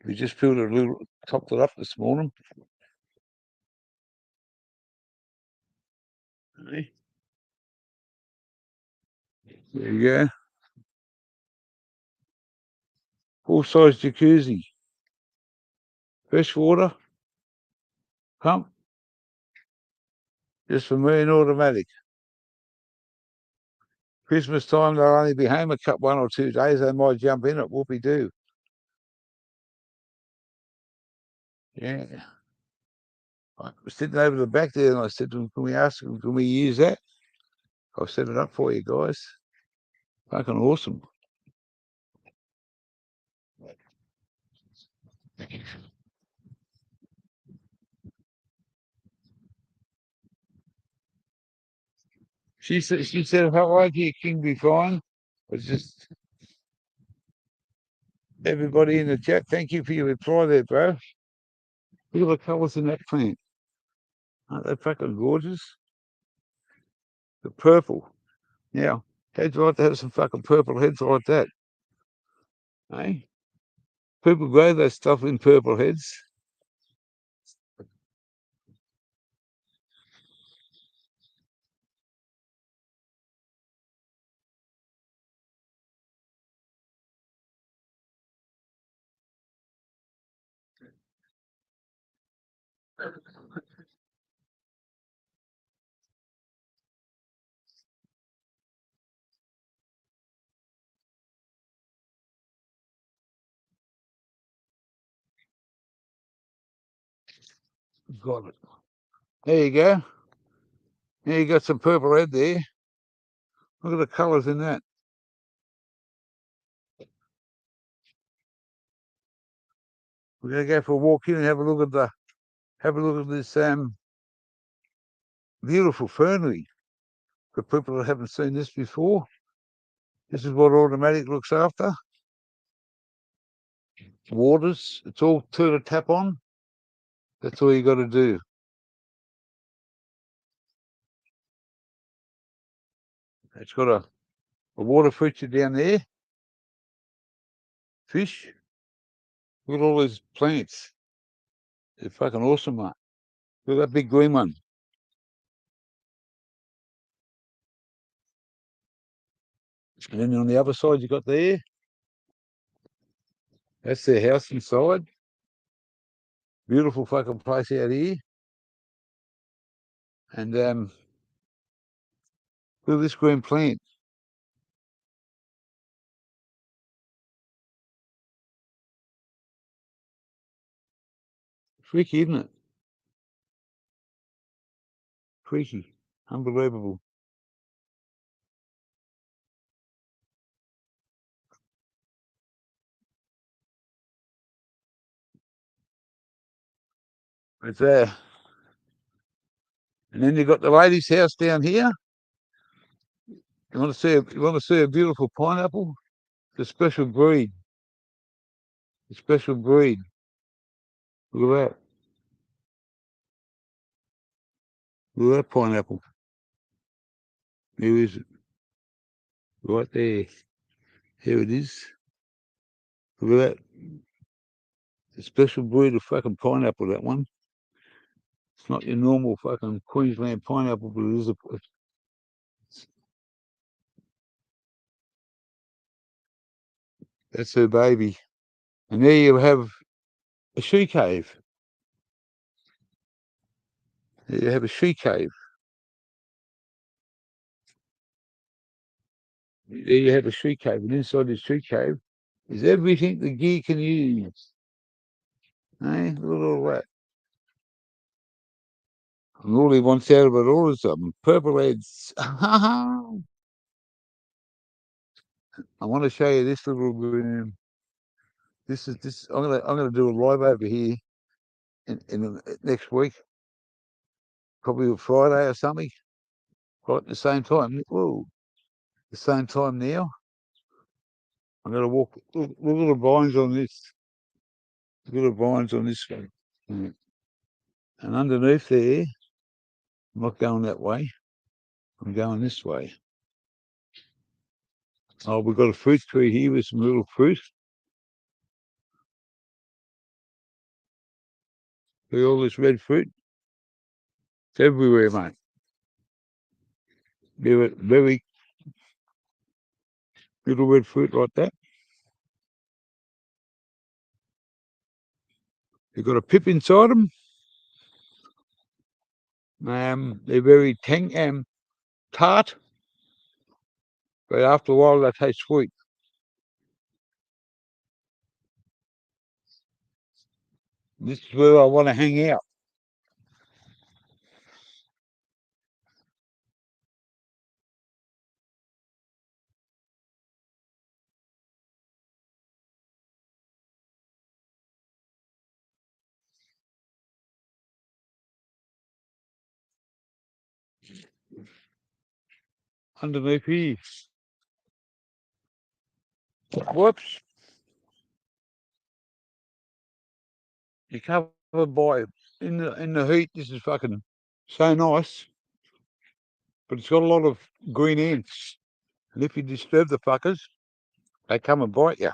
We just filled a little, topped it up this morning. Hey, there you go. Full size jacuzzi, fresh water pump, just for me and automatic. Christmas time, they'll only be home 1 or 2 days. They might jump in it. Whoopie do. Yeah. I was sitting over the back there and I said to them, can we use that? I'll set it up for you guys. Fucking awesome. She said if I like you, King be fine. It's just everybody in the chat, thank you for your reply there, bro. Look at the colours in that plant. Aren't they fucking gorgeous? The purple. Now, how'd you like to have some fucking purple heads like that? Eh? People grow that stuff in purple heads. Got it. There you go. There you got some purple head there. Look at the colours in that. We're gonna go for a walk in and have a look at this beautiful fernery. For people that haven't seen this before, this is what automatic looks after. Waters, it's all turn a tap on. That's all you got to do. It's got a water feature down there. Fish. Look at all these plants. They're fucking awesome, mate. Look at that big green one. And then on the other side you got there, that's their house inside. Beautiful fucking place out here. And look at this green plant. Freaky, isn't it? Freaky. Unbelievable. It's there. And then you got the lady's house down here. You want to see a beautiful pineapple? It's a special breed. A special breed. Look at that. Look at that pineapple. Here is it. Right there. Here it is. Look at that. It's a special breed of fucking pineapple, that one. It's not your normal fucking Queensland pineapple, but it is a. That's her baby. And there you have a she cave. There you have a she cave. There you have a she cave. And inside this she cave is everything the gear can use. Eh? Look at all that. And all he wants out of it all is some purple heads. I want to show you this little room. This. I'm gonna do a live over here in next week, probably a Friday or something. Right at the same time. Whoa, the same time now. I'm gonna walk. Look at the vines on this. Look at the vines on this one. And underneath there, I'm not going that way. I'm going this way. Oh, we've got a fruit tree here with some little fruit. See all this red fruit? It's everywhere, mate. Very little red fruit like that. They've got a pip inside them. They're very tart, but after a while they taste sweet. This is where I want to hang out. Underneath here. Whoops. You're covered by in the heat. This is fucking so nice, but it's got a lot of green ants, and if you disturb the fuckers, they come and bite you.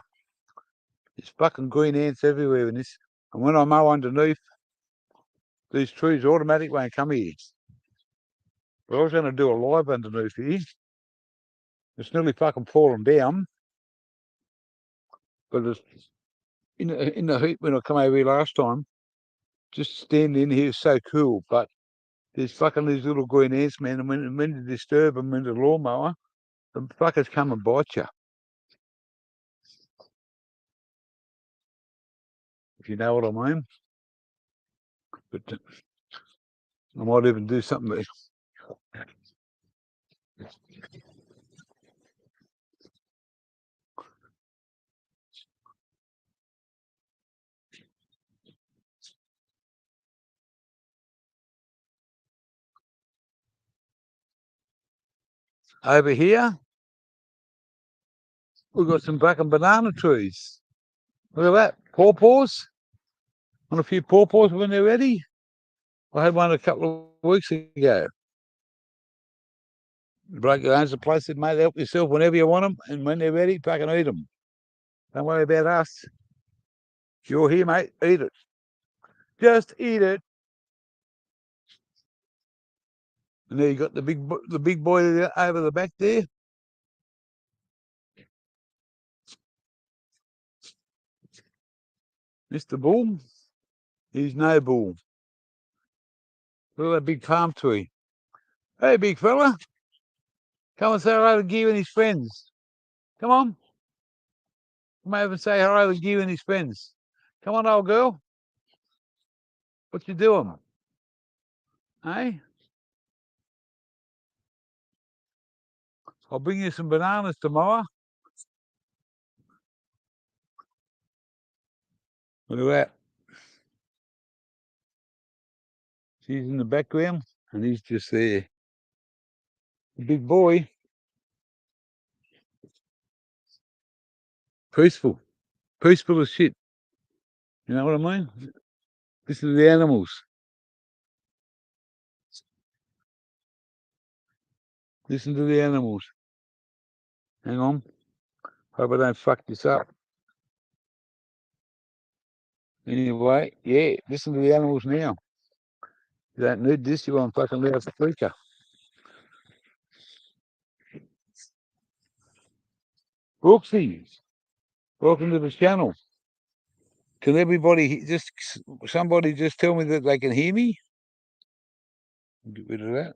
There's fucking green ants everywhere in this. And when I mow underneath, these trees automatically won't come here. But I was going to do a live underneath here. It's nearly fucking fallen down, but it's in the heat when I come over here last time. Just standing in here is so cool, but there's fucking these little green ants, man. And when you disturb them in the lawnmower, the fuckers come and bite you. If you know what I mean. But I might even do something over here. We've got some fucking banana trees. Look at that. Pawpaws. Want a few pawpaws when they're ready? I had one a couple of weeks ago. The bloke who owns the place said, mate, help yourself whenever you want them, and when they're ready, fucking eat them. Don't worry about us. If you're here, mate, eat it. Just eat it. And there you got the big boy over the back there. Mr. Bull, he's no bull. Look at that big palm tree. Hey, big fella, come and say hello to Gear and his friends. Come on. Come over and say hello to Gear and his friends. Come on, old girl. What you doing? Hey? I'll bring you some bananas tomorrow. Look at that. She's in the background, and he's just there. The big boy. Peaceful. Peaceful as shit. You know what I mean? Listen to the animals. Listen to the animals. Hang on. Hope I don't fuck this up. Anyway, yeah, listen to the animals now. You don't need this, you're on fucking loudspeaker. Brooksy, welcome to the channel. Can everybody somebody just tell me that they can hear me? Get rid of that.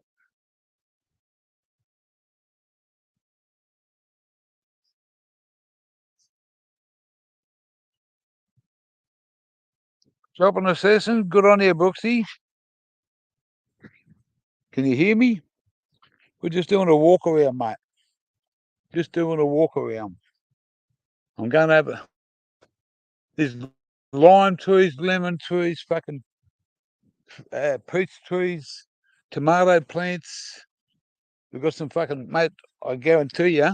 Dropping a session. Good on you, Brooksy. Can you hear me? We're just doing a walk around, mate. Just doing a walk around. I'm going over. There's lime trees, lemon trees, fucking peach trees, tomato plants. We've got some fucking, mate, I guarantee you,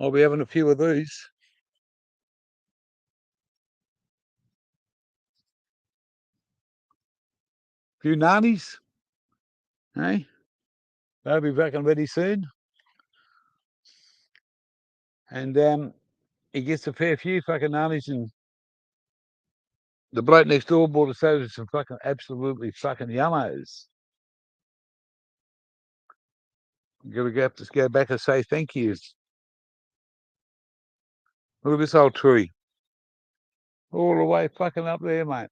I'll be having a few of these. Few nannies, hey? They'll be fucking ready soon. And he gets a fair few fucking nannies, and the bloke next door bought us over some fucking absolutely fucking yummos. You're gonna have to go back and say thank you. Look at this old tree. All the way fucking up there, mate.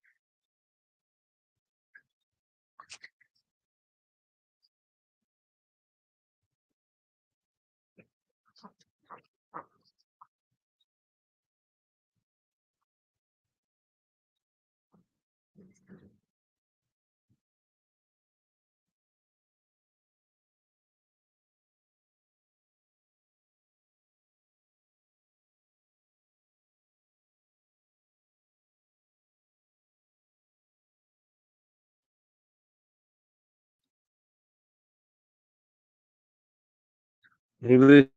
Look at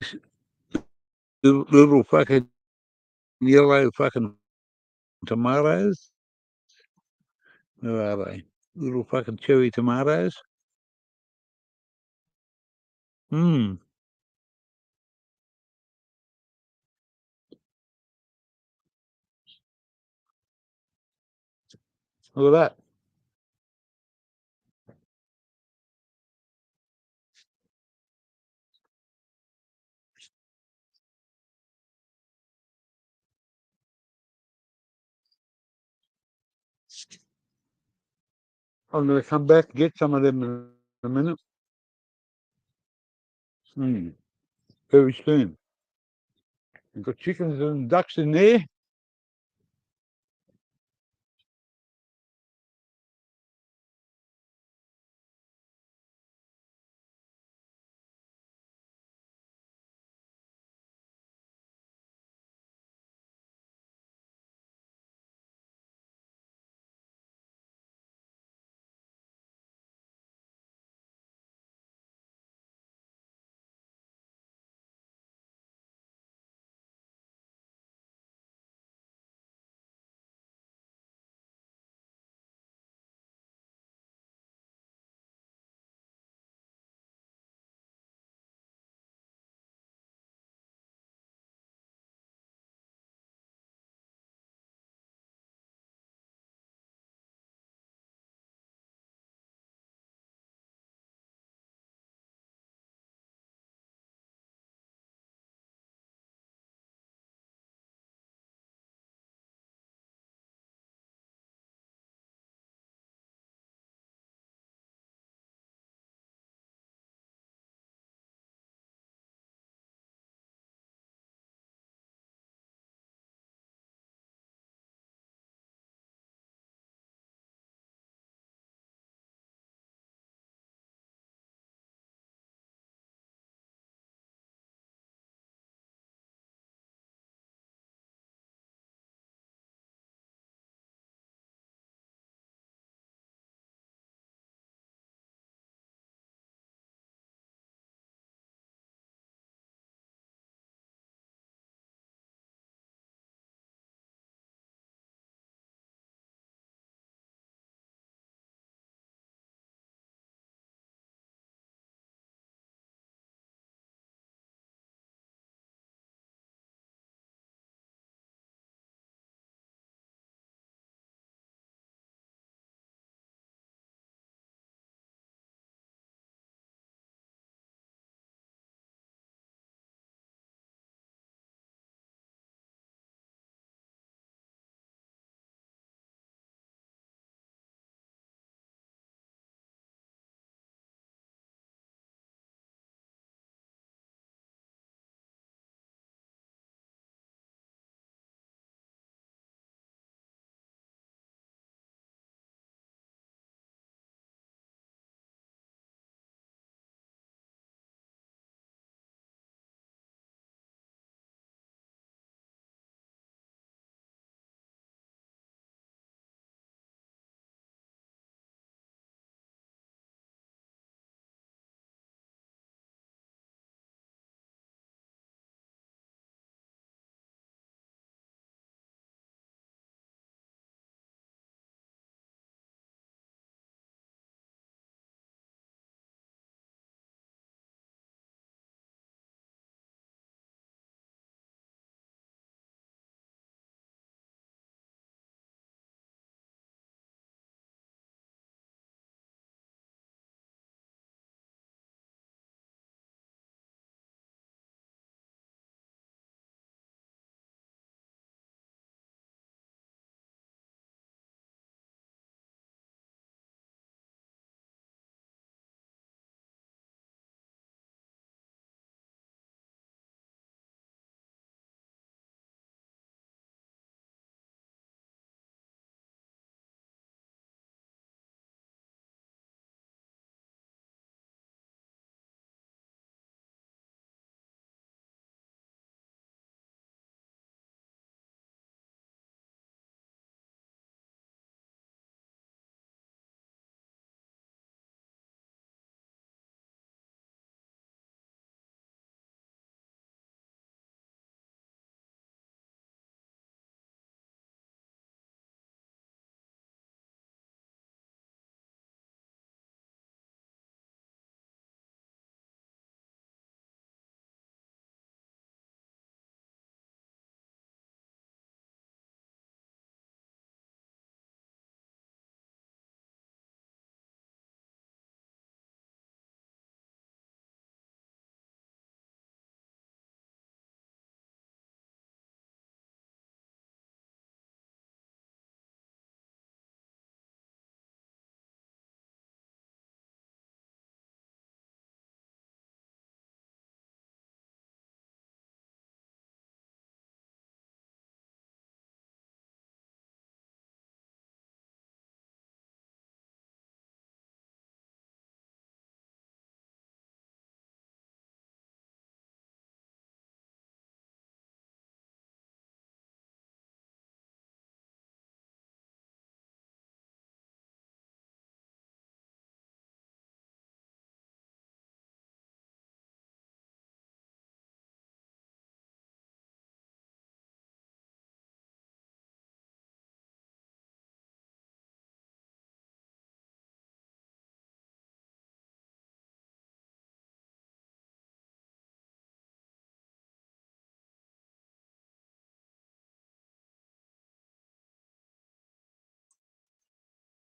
this little fucking yellow fucking tomatoes. Where are they? Little fucking cherry tomatoes. Hmm. Look at that. I'm gonna come back and get some of them in a minute. Very soon. You've got chickens and ducks in there.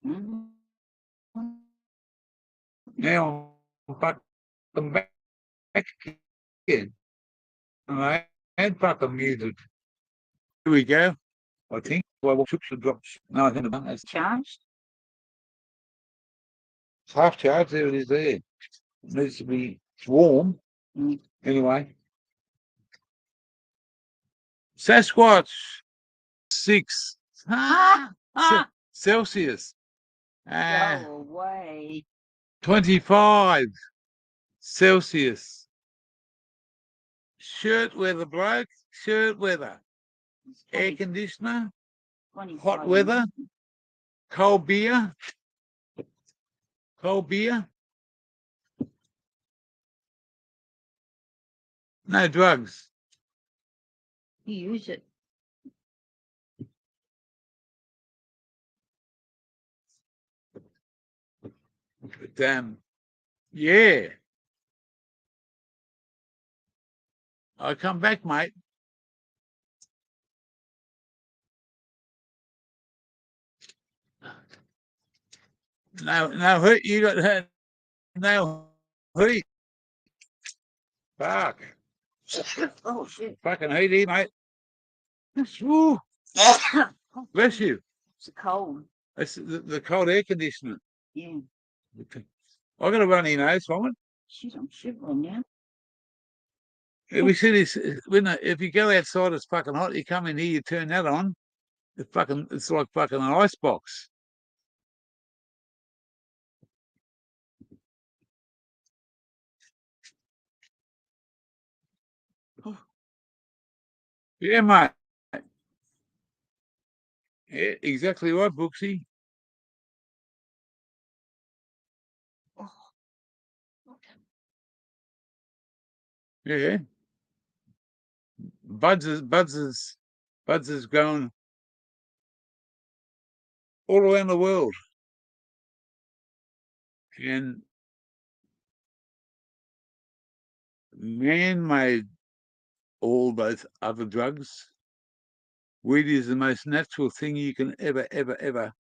Mhm. Now I'm fucking back again. And I had fucking muted. Here we go. I think. Well, took some drops. No, I think it's Charged? half charged. There it is there. It needs to be warm. Mm. Anyway. Sasquatch 6 Celsius. Go away. 25 Celsius. Shirt weather, bloke. Shirt weather. It's Air 20 conditioner. 25 Hot weather. Cold beer. Cold beer. No drugs. You use it. But, yeah. I'll come back, mate. No heat. You got no heat. Fuck. Oh, shit. Fucking heat here, mate. Woo. Bless you. It's cold. That's the cold air conditioner. Yeah. I got a runny nose from it. Shit, I'm shivering now. We see this if you go outside, it's fucking hot. You come in here, you turn that on. It's like fucking an ice box. Yeah, mate. Yeah, exactly right, Booksy. Oh, Yeah. Buds is growing all around the world. And man made all those other drugs. Weed is the most natural thing you can ever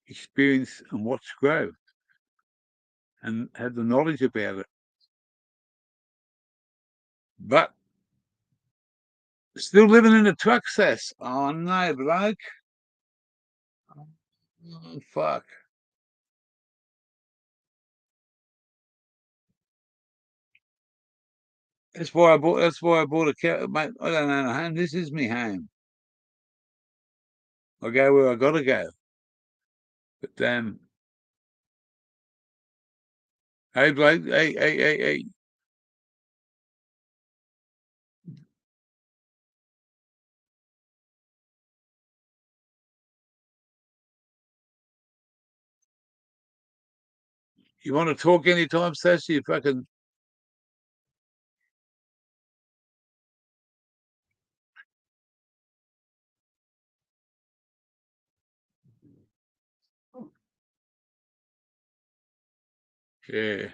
experience and watch grow and have the knowledge about it. But still living in a truck, Sass. Oh no, bloke. Oh, fuck. That's why I bought a car, mate. I don't own a home. This is me home. I go where I gotta go. But hey bloke, hey. You want to talk anytime, Sass? You fucking yeah.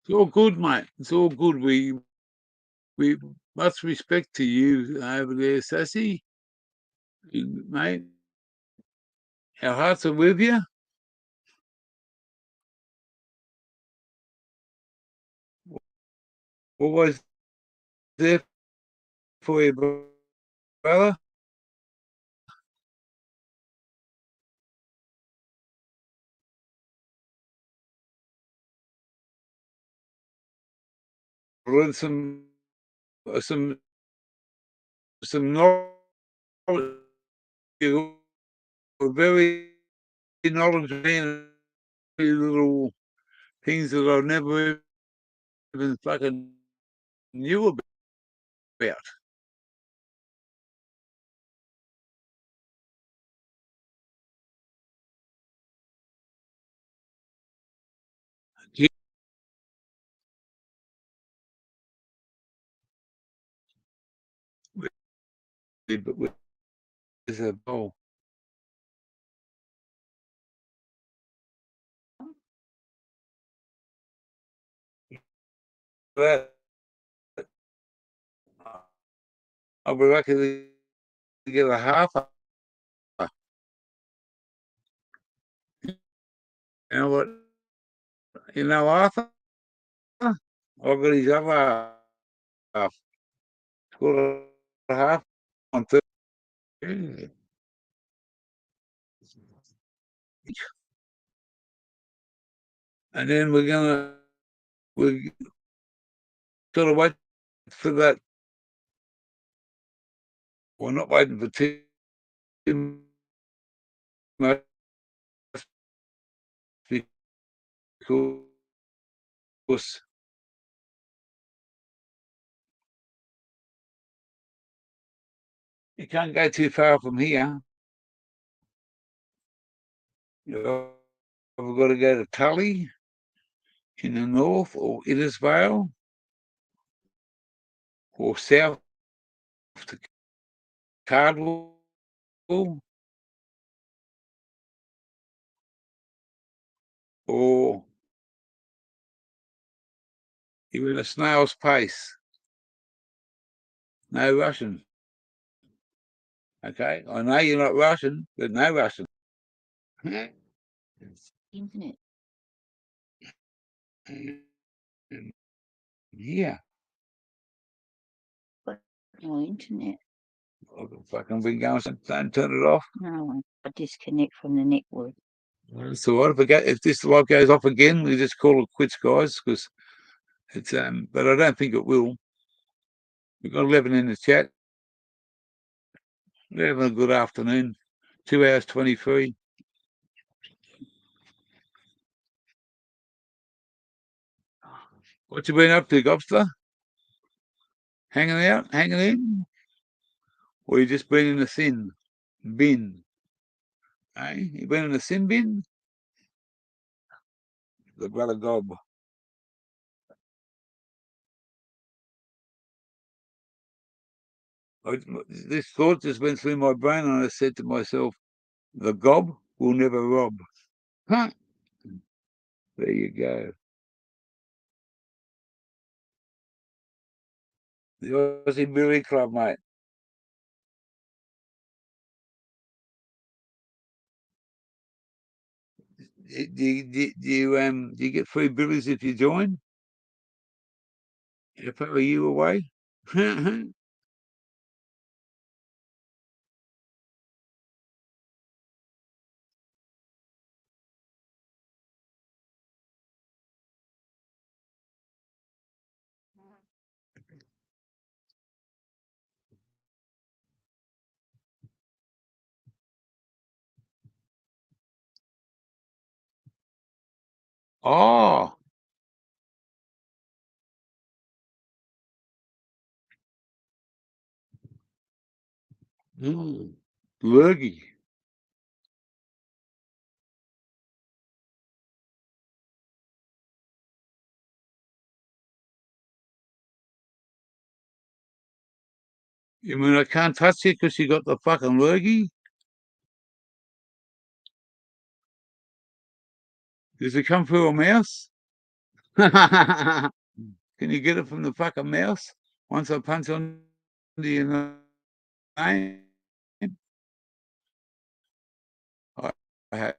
It's all good, mate. It's all good. We much respect to you over there, Sassy. Mate. Our hearts are with you. Always there for you, brother. Learn some knowledge. You're very knowledgeable in little things that I never even fucking knew about. But with a bowl. That I'll be lucky to get a half. You know what? You know Arthur? I've got his other half. It's got a half on Thursday. And then we're gotta wait for that. We're not waiting for too much because you can't go too far from here. You've got to go to Tully in the north, or Innisfail, or south to Cardwell, or you're in a snail's pace. No rushing. Okay, I know you're not rushing, but no rushing. Internet. Yeah, Got no internet. I've fucking been going since. Don't turn it off. No, I disconnect from the network. It's all right. If this light goes off again, we just call it quits, guys, because it's but I don't think it will. We've got 11 in the chat. We're having a good afternoon. 2 hours 23. What you been up to, Gobster? Hanging out, hanging in, or you just been in the sin bin? Eh? You been in the sin bin? The brother Gob. This thought just went through my brain, and I said to myself, "The Gob will never rob." Huh? There you go. The Aussie Billy Club, mate. Do you get free billies if you join? If I were you away? Oh, lurgy. You mean I can't touch you because you got the fucking lurgy? Does it come through a mouse? Can you get it from the fucking mouse? Once I punch on your name, I have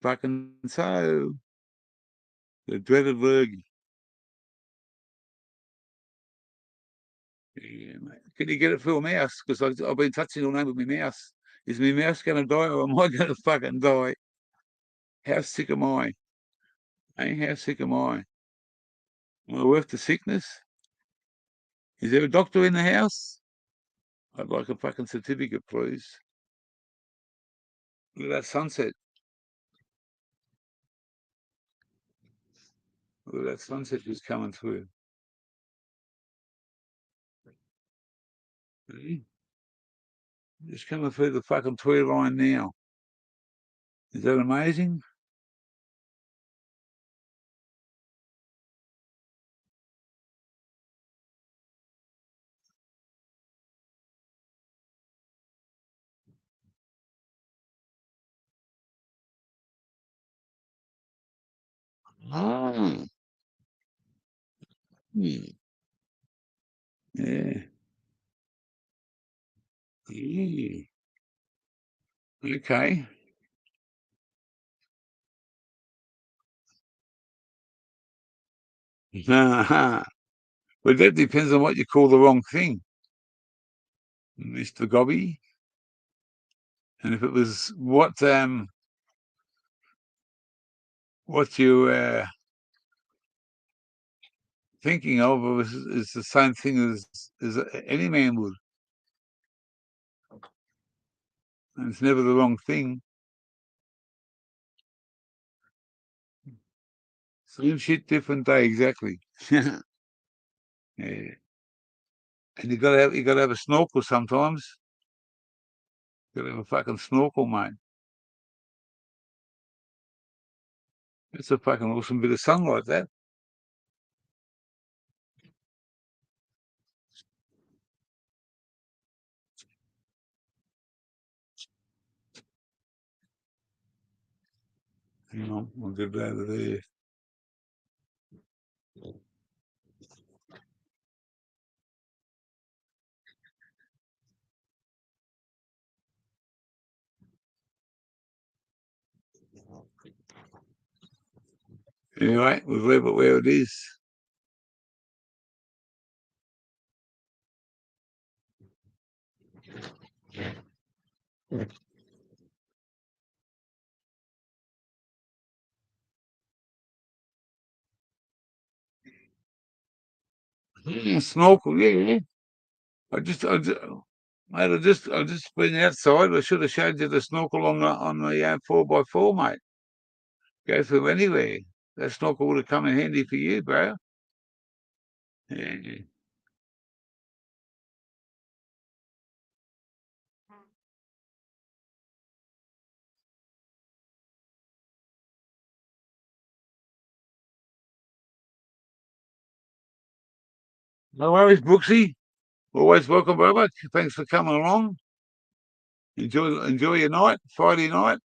fucking so the dreaded lurgy. Yeah, mate. Can you get it through a mouse? Because I've been touching your name with my mouse. Is my mouse going to die or am I going to fucking die? How sick am I? Hey, how sick am I? Am I worth the sickness? Is there a doctor in the house? I'd like a fucking certificate, please. Look at that sunset. Look at that sunset just coming through. See? Just coming through the fucking tree line now. Is that amazing? Ah, yeah. Yeah. Okay. But that depends on what you call the wrong thing, Mr. Gobby. And if it was what you thinking of is the same thing as any man would, and it's never the wrong thing. Same shit, different day, exactly. Yeah. And you gotta have a snorkel sometimes. You gotta have a fucking snorkel, mate. It's a fucking awesome bit of sunlight, that. Hang on, we'll get it over there. Anyway, we'll leave it where it is. Snorkel, yeah. Mate, I just been outside. I should have showed you the snorkel on the 4x4, mate. Go through anywhere. That snorkel would have come in handy for you, bro. Yeah. No worries, Brooksy. Always welcome, brother. Thanks for coming along. Enjoy your night, Friday night.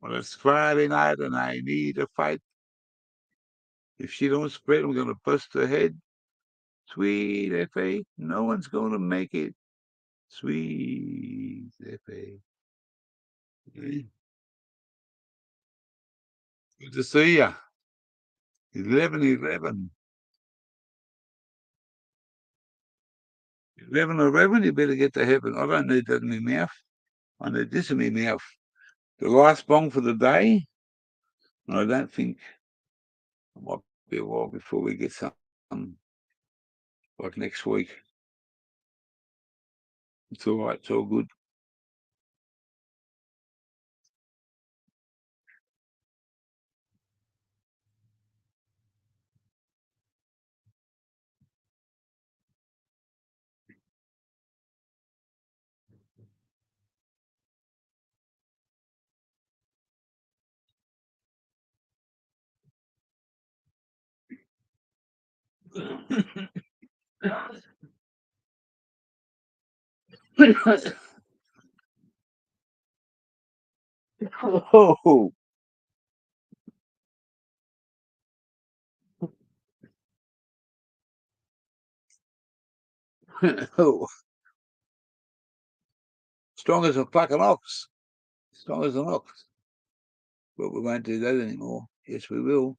Well, it's Friday night and I need a fight. If she don't spread, I'm gonna bust her head. Sweet F.A., no one's gonna make it. Sweet F.A. Good to see ya. 11:11. 11:11, you better get to heaven. I don't need that in my mouth. I need this in my mouth. The last bong for the day. And I don't think it might be a while before we get some like next week. It's all right. It's all good. Oh, oh, strong as a fucking ox. Strong as an ox. But we won't do that anymore. Yes, we will.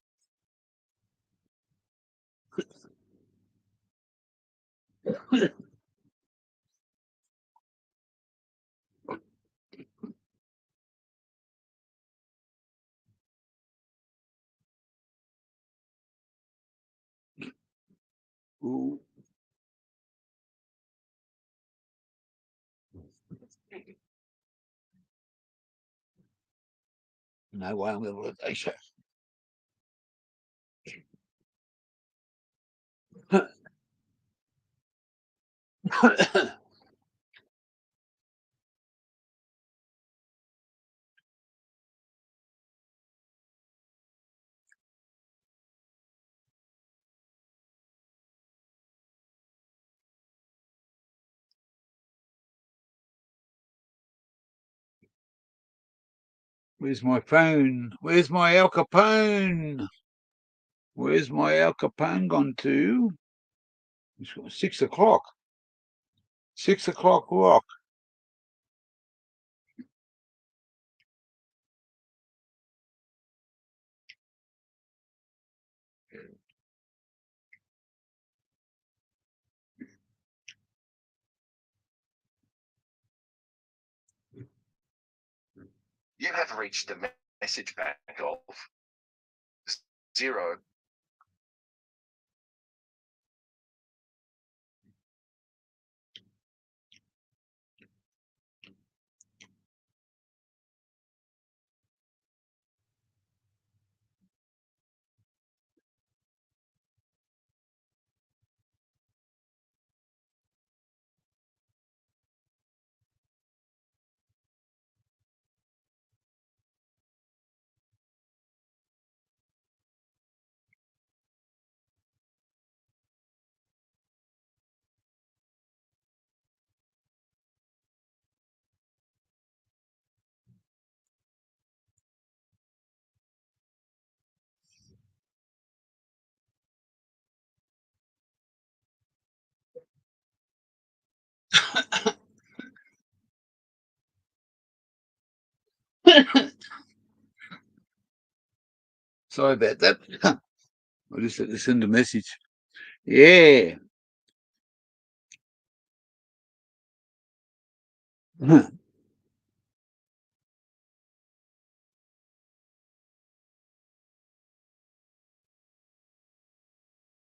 Ooh. No way I'm going to let Aisha. Where's my phone? Where's my Al Capone? Where's my Al Capone gone to? It's 6 o'clock. 6 o'clock rock. You have reached the message bank of 0. Sorry about that. I just had to send a message. Yeah.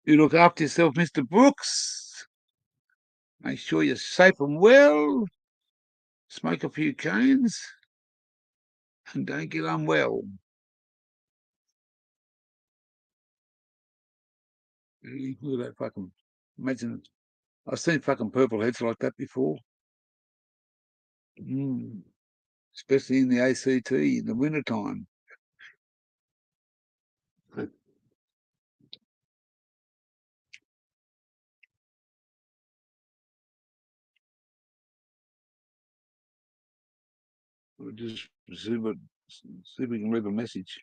You look after yourself, Mr. Brooks. Make sure you're safe and well. Smoke a few cones. And don't get unwell. Look at that fucking. Imagine. I've seen fucking purple heads like that before. Especially in the ACT in the wintertime. We'll just see if we can read the message.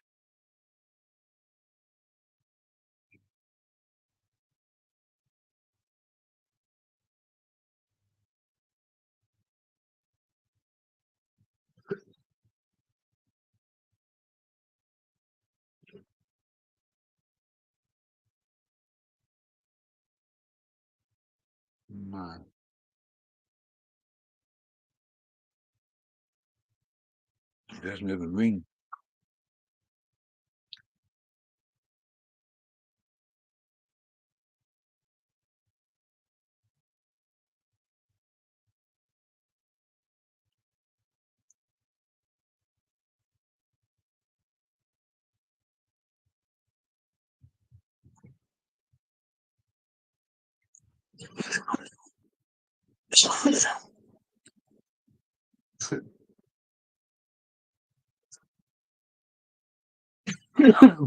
No. It doesn't even ring.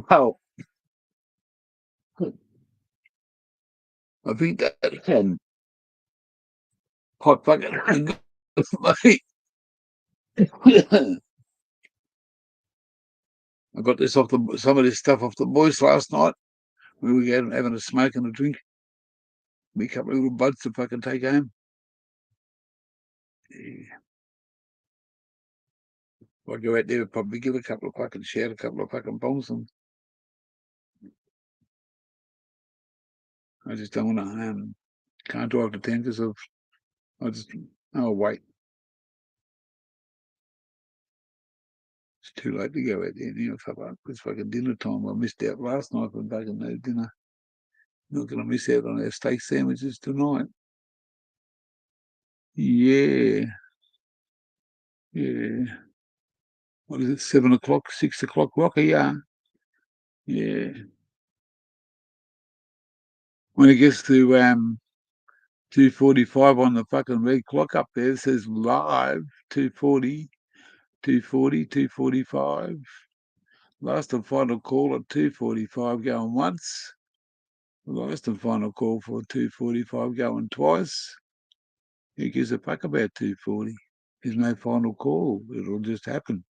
Well, I think that quite fucking mate. I got this off some of this stuff off the boys last night. We were having a smoke and a drink. Me a couple of little buds to fucking take home. Yeah. If I go out there, I'd probably give a couple of fucking shout, a couple of fucking bongs, and I just don't want to. Can't drive to town because I'll wait. It's too late to go out there. It's fucking dinner time. I missed out last night for fucking no dinner. Not going to miss out on our steak sandwiches tonight. Yeah. Yeah. What is it? 7 o'clock, 6 o'clock rocker? Yeah. Yeah. When it gets to 2:45 on the fucking red clock up there, it says live 2:40, 2:40, 2:45. Last and final call at 2:45 going once. Last and final call for 2:45 going twice. Who gives a fuck about 2:40? There's no final call. It'll just happen.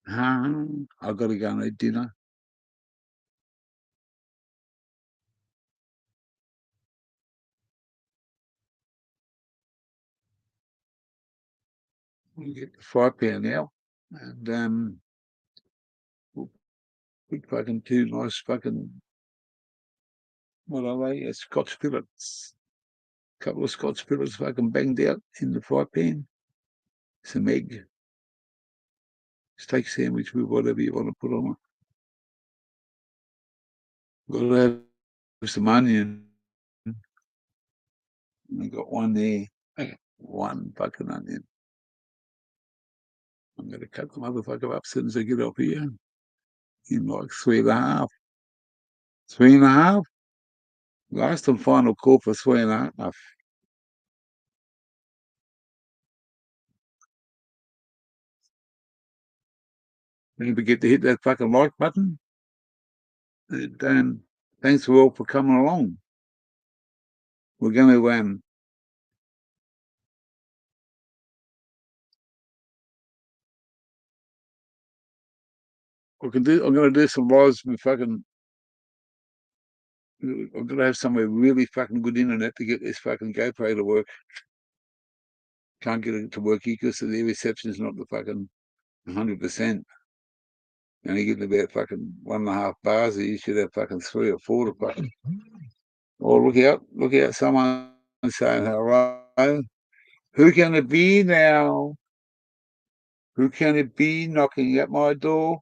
I've got to go and eat dinner. You get the fry pan out, and we'll put fucking two nice fucking, what are they? Scotch fillets. A couple of Scotch fillets fucking banged out in the fry pan. Some egg. Steak sandwich with whatever you want to put on it. Got to have some onion. I got one there. I got one fucking onion. I'm going to cut the motherfucker up as soon as I get up here. In like 3.5. 3.5? Last and final call for 3.5. Don't forget to hit that fucking like button. And thanks for all for coming along. We're going to I'm going to do some lives with fucking. I'm going to have somewhere really fucking good internet to get this fucking GoPro to work. Can't get it to work here because the reception's not the fucking 100%. Only getting about fucking 1.5 bars. You should have fucking 3 or 4 to fucking. Oh, look out! Someone saying hello. Who can it be now? Who can it be knocking at my door?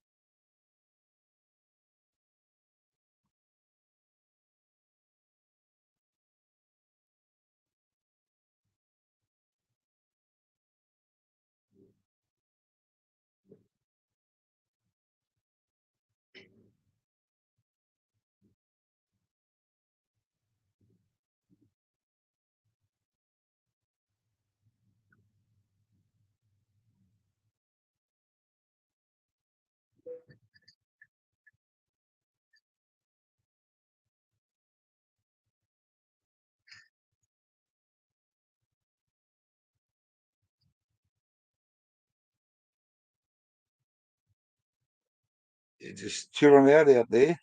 You're just chilling out there.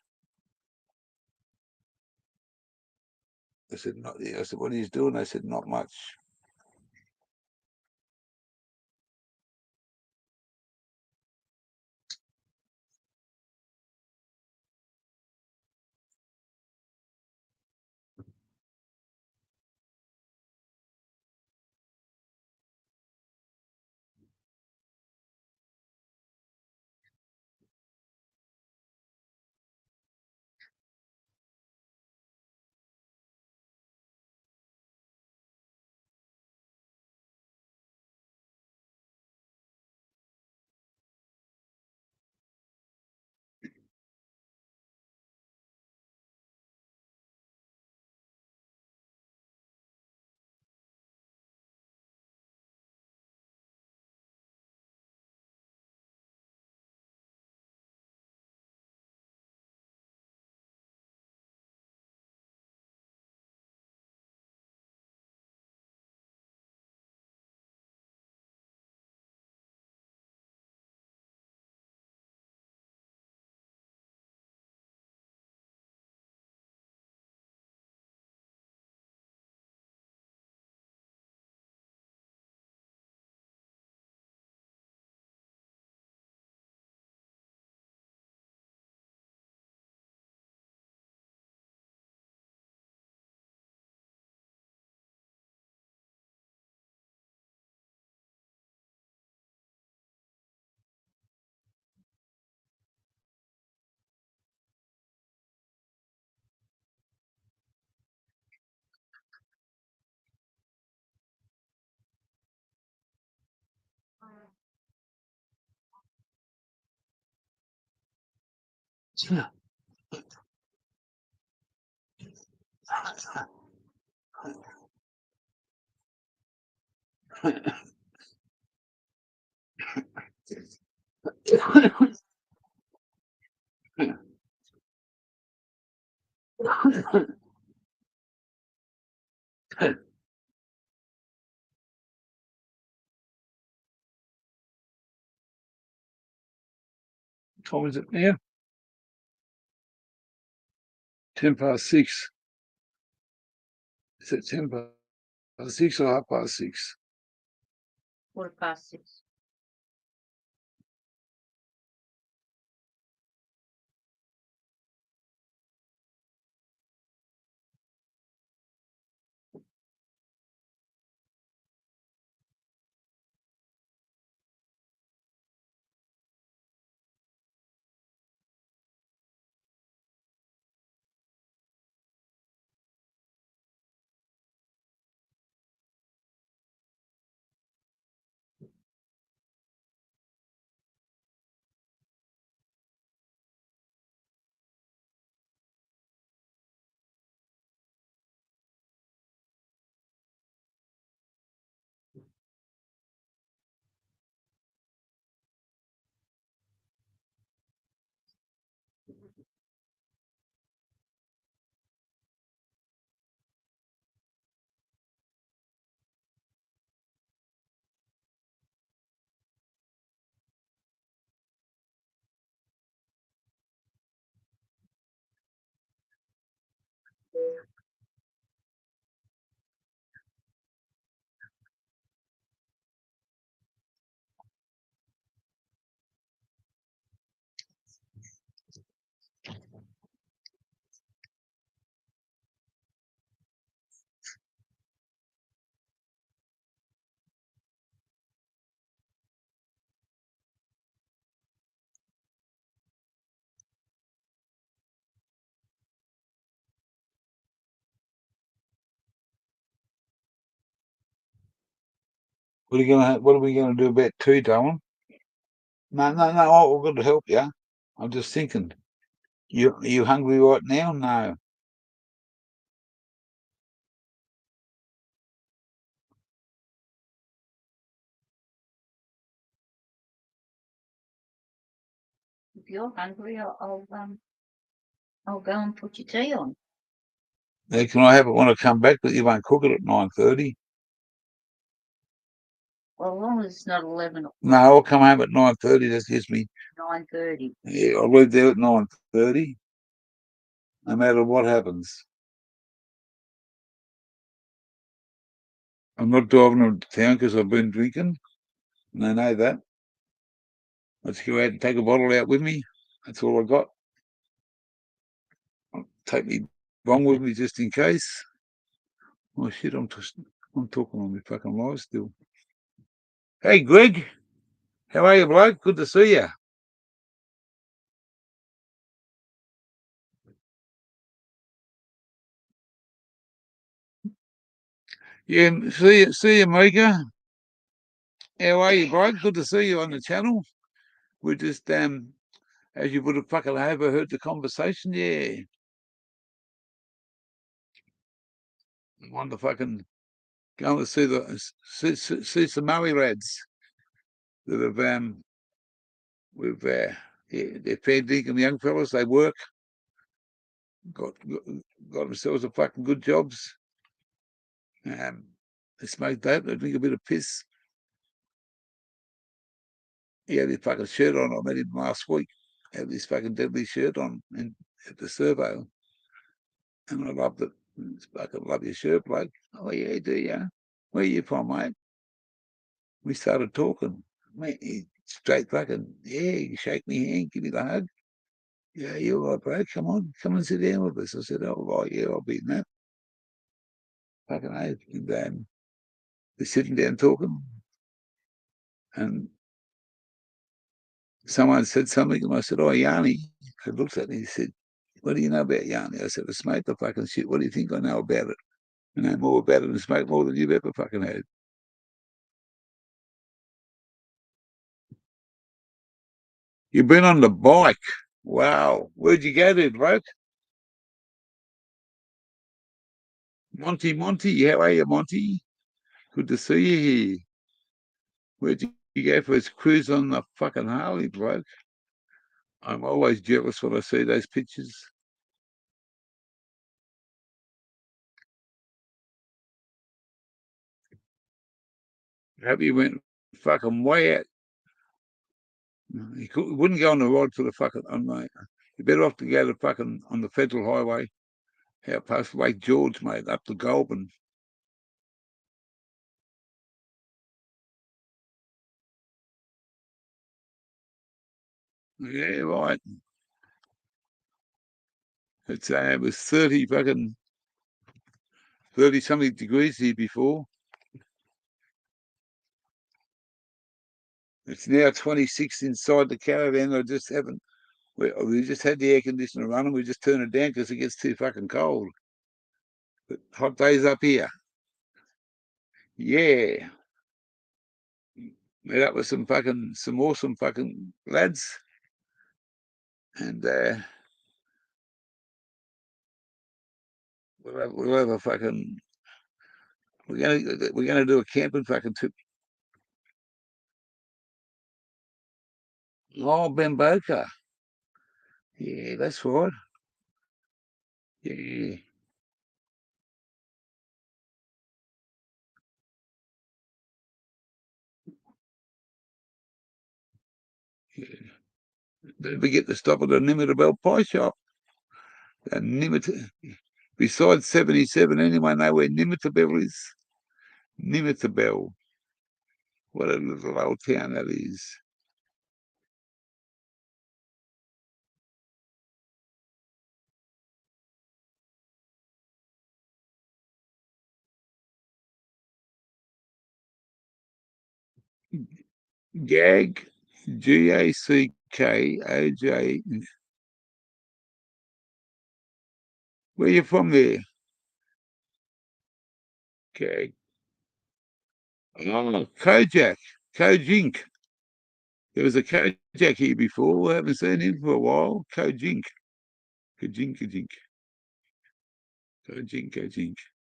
I said, not. I said, what are you doing? I said, not much. What is it now? 6:10. Is it 6:10 or 6:30? 4 past 6. What are we gonna do about tea, darling? No, no, no. I've got to help you. I'm just thinking. Are you hungry right now? No. If you're hungry, I'll go and put your tea on. Now, can I have it when I come back? But you won't cook it at 9:30. Well, as long as it's not 11 or No, I'll come home at 9:30. That gives me. 9:30. Yeah, I'll leave there at 9:30. No matter what happens. I'm not driving them to town because I've been drinking, and they know that. Let's go out and take a bottle out with me. That's all I got. I'll take me bong with me just in case. Oh shit! I'm talking on my fucking live still. Hey, Greg, how are you, bloke? Good to see you. Yeah, see you, Mika. How are you, bloke? Good to see you on the channel. We're just as you would have fucking overheard the conversation, yeah. I want to fucking go and see some Maori lads that have with yeah, they're fair dinkum young fellas. They work, got got themselves a fucking good jobs. They smoke dope. They drink a bit of piss. He had his fucking shirt on. I met him last week. He had this fucking deadly shirt on at the servo, and I loved it. It's fucking love your shirt, bloke. Oh yeah, do you? Where you from, mate? We started talking. Mate, he straight fucking yeah. He shake me hand, give me the hug. Yeah, you're right, bro. Come and sit down with us. I said, oh right, yeah, I'll be in that. Fucking hell. And they're sitting down talking, and someone said something, and I said, oh, Yanni. I looked at me, he said, what do you know about Yanni? I said, I smoked the fucking shit. What do you think I know about it? I know more about it and smoke more than you've ever fucking had. You've been on the bike. Wow. Where'd you go to, bloke? Monty, how are you, Monty? Good to see you here. Where'd you go for his cruise on the fucking Harley, bloke? I'm always jealous when I see those pictures. I hope you went fucking way out. He wouldn't go on the ride for the fucking on the. You're better off to go to fucking on the federal highway, out past Lake George, mate, up to Goulburn. Yeah, right. It was 30 something degrees here before. It's now 26 inside the caravan. I just haven't. We just had the air conditioner running. We just turn it down because it gets too fucking cold. But hot days up here. Yeah. Met up with some awesome fucking lads. And we'll have a fucking. We're gonna do a camping fucking trip. Oh, Bamboka. Yeah, that's right. Yeah, yeah. Don't forget to stop at the Nimittabel Pie Shop. And besides 77, anyone know where Nimittabel is? Nimittabel. What a little old town that is. Gag, Gackoj. Where you from there? Gag. Oh, Kojink. There was a Kojak here before. We haven't seen him for a while. Kojink. Kojink.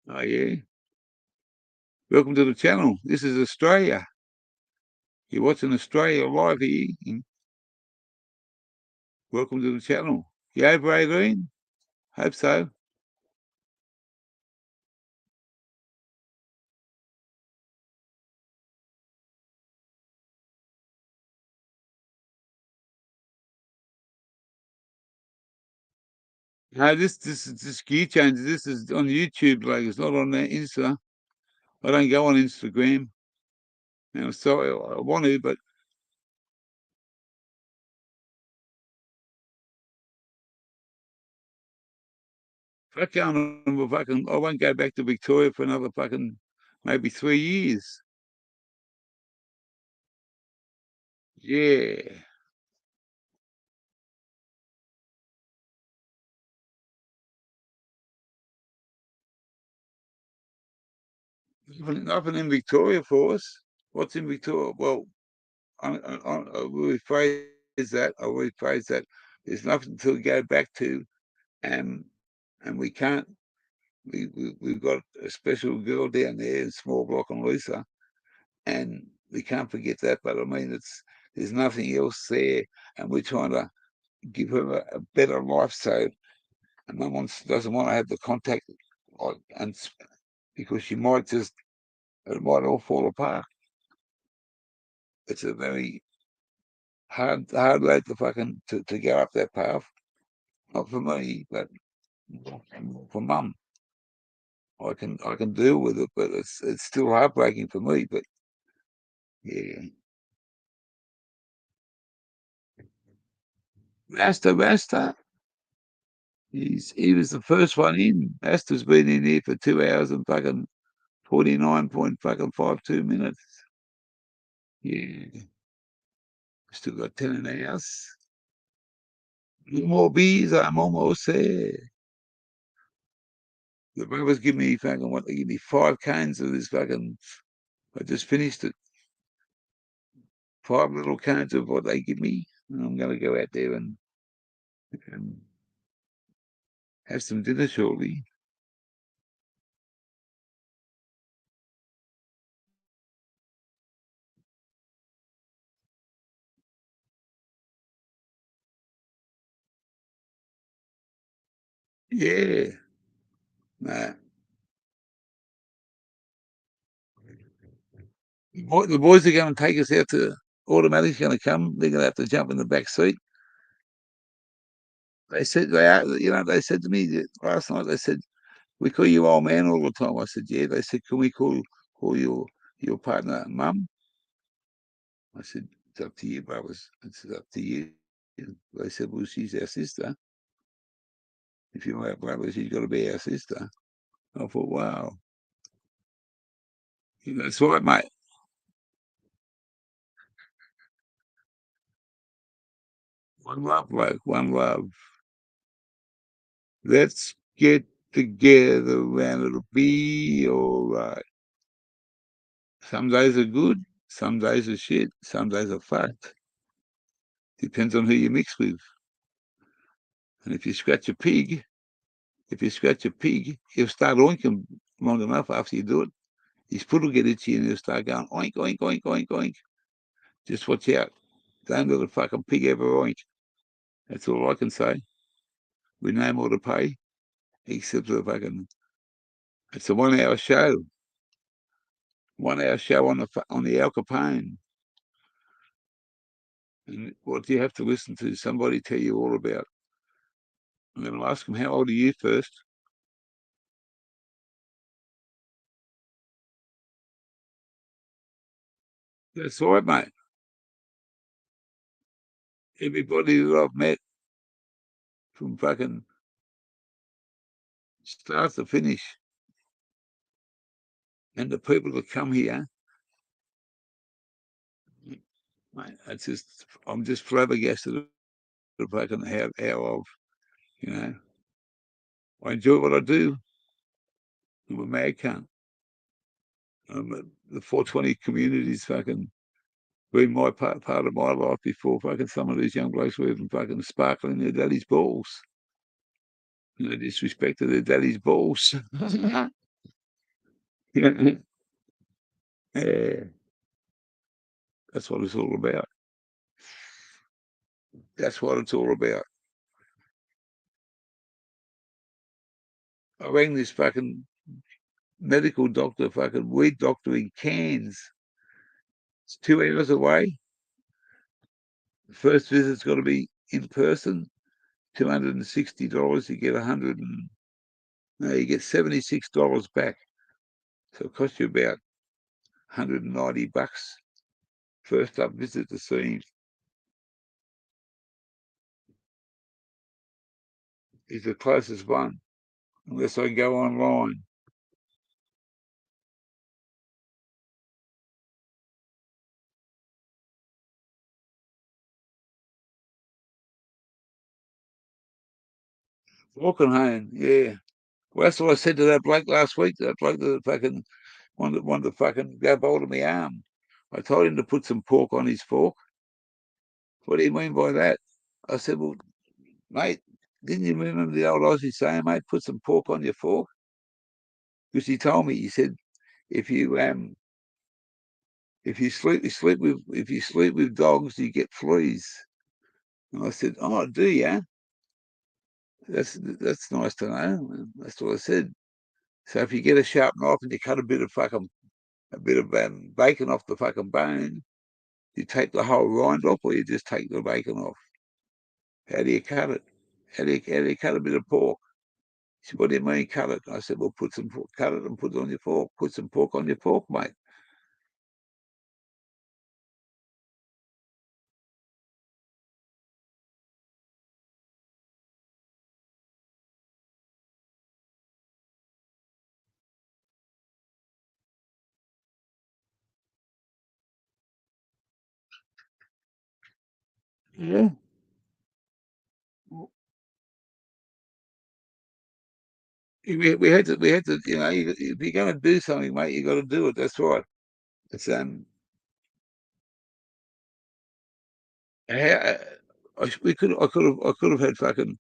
Oh, yeah. Welcome to the channel. This is Australia. You're watching Australia live here. Welcome to the channel. You over 18? Hope so. No, this is this gear change. This is on YouTube, like it's not on Insta. I don't go on Instagram. Now, sorry, I want to, but I can't. I won't go back to Victoria for another fucking maybe 3 years. Yeah. Nothing in Victoria for us. What's in Victoria? Well, I will rephrase that. I'll rephrase that. There's nothing to go back to, and we can't. We've got a special girl down there in Small Block and Lisa, and we can't forget that. But I mean, there's nothing else there, and we're trying to give her a better life. So, and Mum doesn't want to have the contact, and because she might just it might all fall apart. It's a very hard road to fucking to go up that path. Not for me, but for Mum. I can deal with it, but it's still heartbreaking for me. But yeah, Rasta. He was the first one in. Rasta's been in here for 2 hours and fucking 49.52 minutes. Yeah, still got 10 in the house. More bees. I'm almost there. The brothers give me fucking what? They give me 5 cans of this fucking. I just finished it. 5 little cans of what they give me. And I'm going to go out there and have some dinner shortly. Yeah. Nah. The boys are going to take us out to automatic's going to come. They're going to have to jump in the back seat. They said they said to me last night. They said we call you old man all the time. I said yeah. They said can we call your partner Mum? I said it's up to you, brothers. It's up to you. They said well she's our sister. If you're our brother, she's got to be our sister. I thought wow, that's right, mate. One love, bloke. One love. Let's get together and it'll be all right. Some days are good, some days are shit, some days are fucked. Depends on who you mix with. And if you scratch a pig, he'll start oinking long enough after you do it. His foot will get itchy and he'll start going oink, oink, oink, oink, oink. Just watch out. Don't let a fucking pig ever oink. That's all I can say. We no more to pay, except for fucking. It's a 1 hour show. 1 hour show on the Al Capone. And what do you have to listen to? Somebody tell you all about. I'm going to ask them, how old are you first? That's all right, mate. Everybody that I've met from fucking start to finish, and the people that come here, mate, I'm just flabbergasted at fucking how I enjoy what I do. I'm a mad cunt. The 420 community's fucking been my part of my life before fucking some of these young blokes were even fucking sparkling their daddy's balls. You know, disrespected their daddy's balls. Yeah, that's what it's all about. That's what it's all about. I rang this fucking medical doctor, fucking weed doctor in Cairns. It's 2 hours away. The first visit's got to be in person. $260. You get you get $76 back. So it costs you about $190 first up visit to see him. He's the closest one, unless I go online. Walking home, yeah. Well, that's what I said to that bloke last week. That bloke that fucking wanted to fucking grab hold of my arm. I told him to put some pork on his fork. What do you mean by that? I said, well, mate, didn't you remember the old Aussie saying, mate, put some pork on your fork? Because he told me, he said, if you sleep with dogs, you get fleas. And I said, oh, do you? That's nice to know. That's what I said. So if you get a sharp knife and you cut a bit of bacon off the fucking bone, you take the whole rind off, or you just take the bacon off. How do you cut it? How do you cut a bit of pork? He said, what do you mean cut it? I said, well, cut it and put it on your fork. Put some pork on your fork, mate. Yeah. We had to, you know, if you're going to do something, mate, you got to do it. That's right. It's how, I could have had fucking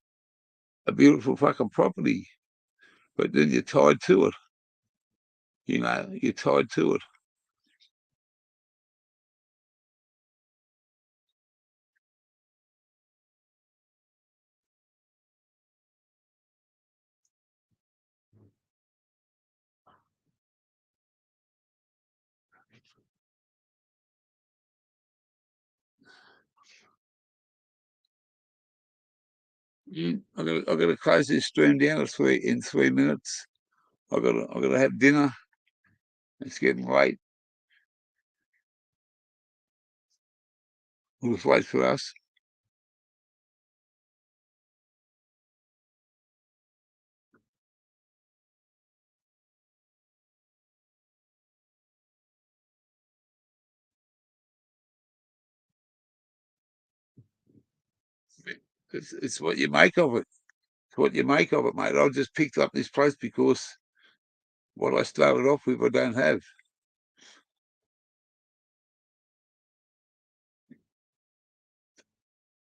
a beautiful fucking property, but then you're tied to it. You know, you're tied to it. I got to close this stream down in 3 minutes. I got to have dinner. It's getting late. It was late for us. It's what you make of it. It's what you make of it, mate. I just picked up this place because what I started off with, I don't have.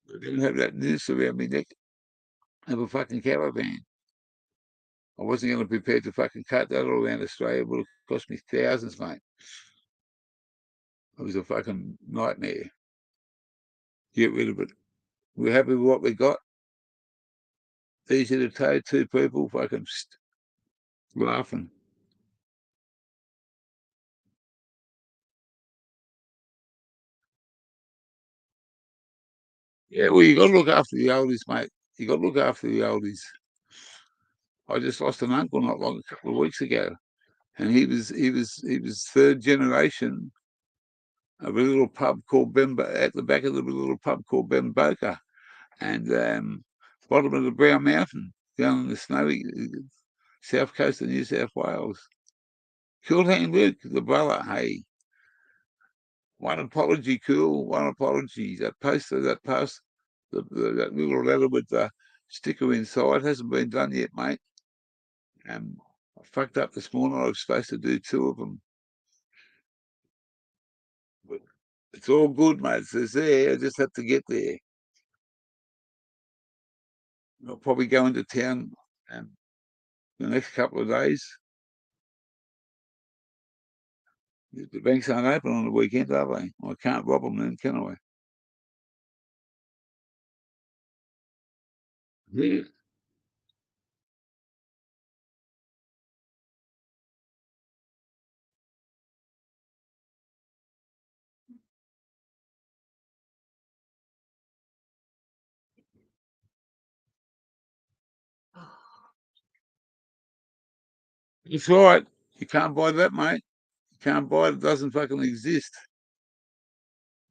I didn't have that noose around my neck of a fucking caravan. I wasn't going to be prepared to fucking cut that all around Australia. It would have cost me thousands, mate. It was a fucking nightmare. Get rid of it. We're happy with what we got. Easy to tow, two people fucking laughing. Yeah, well, you got to look after the oldies, mate. You got to look after the oldies. I just lost an uncle not long, a couple of weeks ago, and he was third generation of a little pub called at the back of the little pub called Bemboka, and bottom of the Brown Mountain, down in the snowy south coast of New South Wales. Cool Hand Luke, the brother. Hey, one apology, cool. One apology. That little letter with the sticker inside hasn't been done yet, mate. I fucked up this morning. I was supposed to do two of them. It's all good, mate. It's there. I just have to get there. I'll probably go into town the next couple of days. The banks aren't open on the weekend, are they? I can't rob them then, can I? Yeah. It's right. You can't buy that, mate. You can't buy it. It doesn't fucking exist.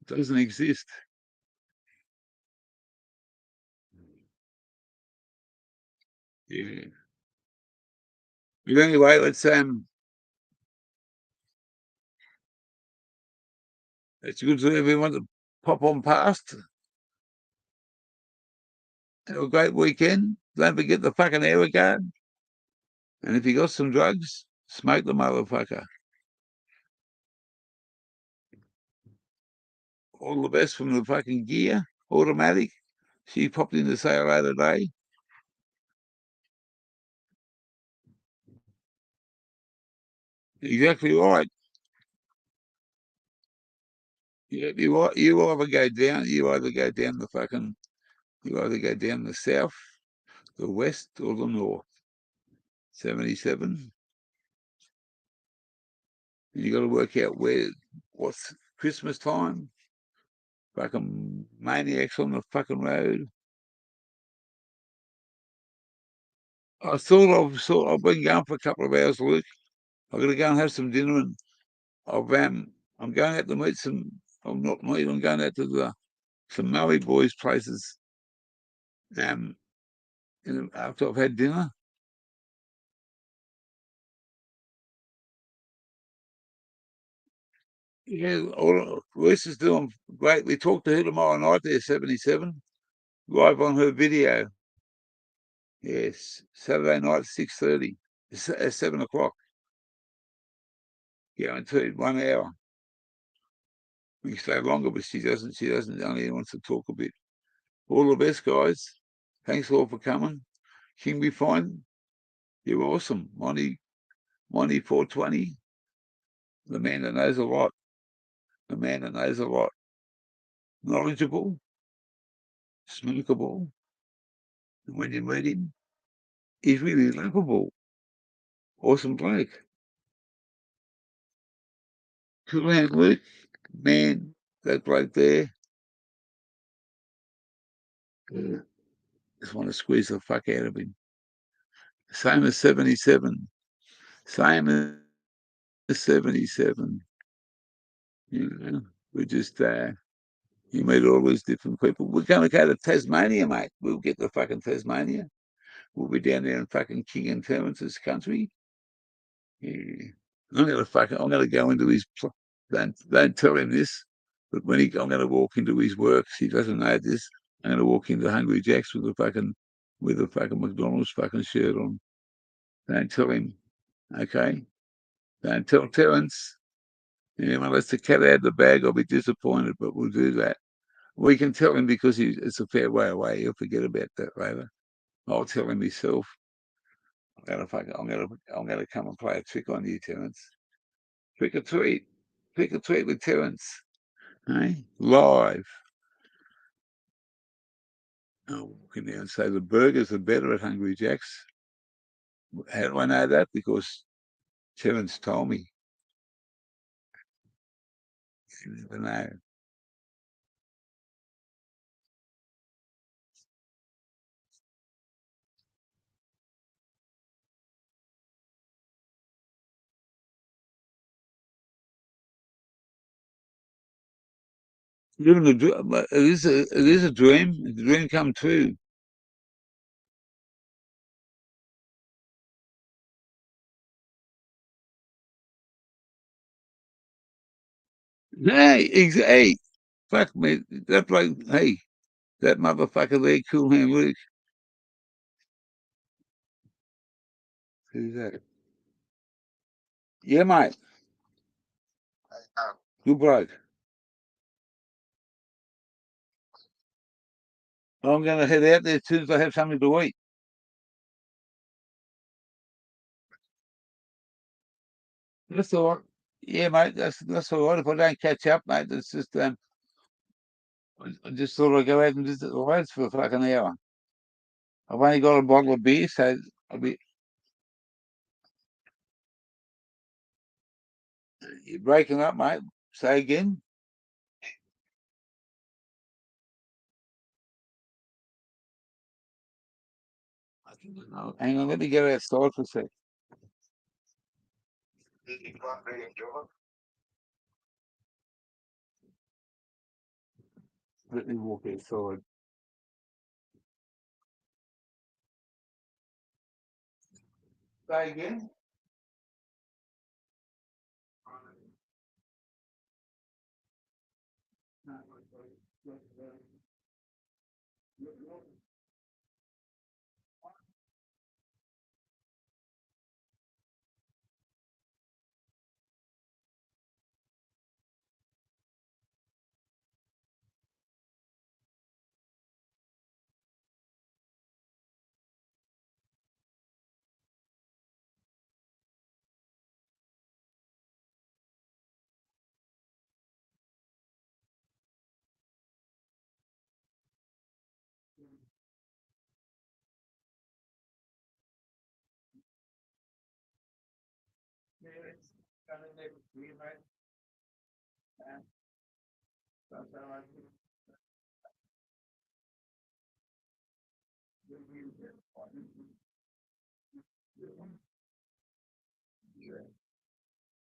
It doesn't exist. Yeah. But anyway, it's good to everyone to pop on past. Have a great weekend. Don't forget the fucking air guard. And if you got some drugs, smoke the motherfucker. All the best from the fucking gear, automatic. She popped in to say hello today. Exactly right. Yeah, you either go down, you either go down the south, the west, or the north. 77. You got to work out what's Christmas time. Fucking maniacs on the fucking road. I've been going for a couple of hours, Luke. I've got to go and have some dinner, and I'm going out to meet some. I'm not meet. I'm going out to some Maori boys' places. Um, after I've had dinner. Yeah, Reese is doing great. We talked to her tomorrow night. There, 77, live on her video. Yes, Saturday night, 6:30, 7 o'clock. Guaranteed 1 hour. We can stay longer, but she doesn't. She doesn't. Only wants to talk a bit. All the best, guys. Thanks all for coming. Can we find you're awesome, Monty 420, the man that knows a lot, the man that knows a lot, knowledgeable, smokable, and when you meet him, he's really lovable. Awesome bloke. Cool hand Luke, man, that bloke there. Just want to squeeze the fuck out of him. Same as 77. Same as 77. You know, we just you meet all these different people. We're gonna go to Tasmania, mate. We'll get to fucking Tasmania. We'll be down there in fucking King and Terence's country. Yeah. I'm gonna go into his don't tell him this, but I'm gonna walk into his works, he doesn't know this. I'm gonna walk into Hungry Jack's with a fucking McDonald's fucking shirt on. Don't tell him, okay? Don't tell Terence. Yeah, unless the cat out of the bag, I'll be disappointed, but we'll do that. We can tell him because it's a fair way away. He'll forget about that later. I'll tell him myself. I'm gonna come and play a trick on you, Terence. Trick or treat. Trick or treat with Terence. Hey? Live. I'll walk in there and say the burgers are better at Hungry Jack's. How do I know that? Because Terence told me. You never know. Living it is a dream. A dream come true. Hey, fuck me. That motherfucker there, Cool Hand Luke. Who's that? Yeah, mate. Good bloke. I'm going to head out there as soon as I have something to eat. That's all right. Yeah, mate, that's all right. If I don't catch up, mate, it's just I just thought I'd go out and visit the lads for a fucking hour. I've only got a bottle of beer, so I'll be. You're breaking up, mate. Say again. No, hang on, let me go outside for a sec. Let me walk outside. Say again.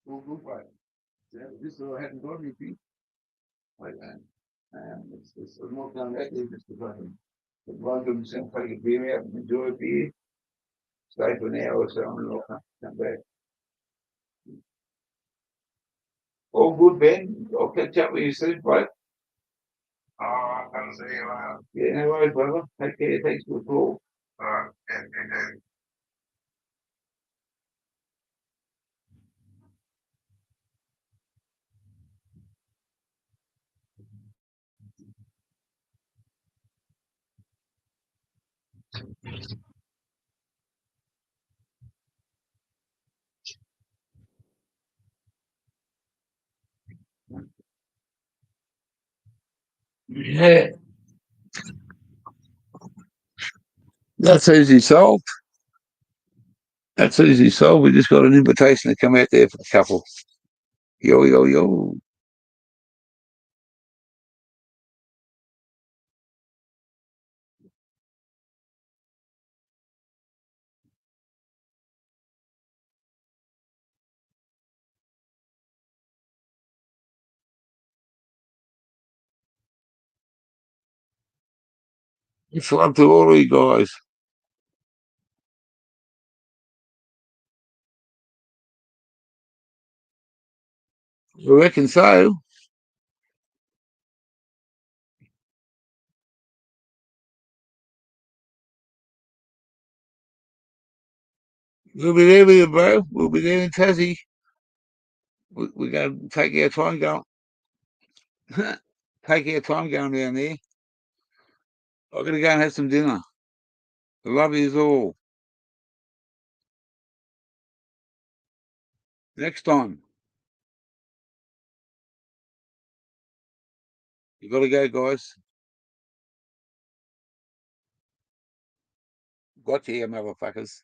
Well, good, mate. Yeah, this is I hadn't got anything like that. I'm not going back there just to fucking run to himself, take a beer out and enjoy a beer, stay for an hour or so, and I'll come back. All good, Ben. I'll catch up with you soon, mate. I'll see you later. Yeah, no worries, brother. Take care. Thanks for the call. Yeah. Yeah, that's easy solved. That's easy solved. We just got an invitation to come out there for a couple. Yo, yo, yo. It's love to all of you guys. I reckon so. We'll be there with you, bro. We'll be there in Tassie. We're going to take our time going. Take our time going down there. I'm going to go and have some dinner. I love you all. Next time. You got to go, guys. Got you, motherfuckers.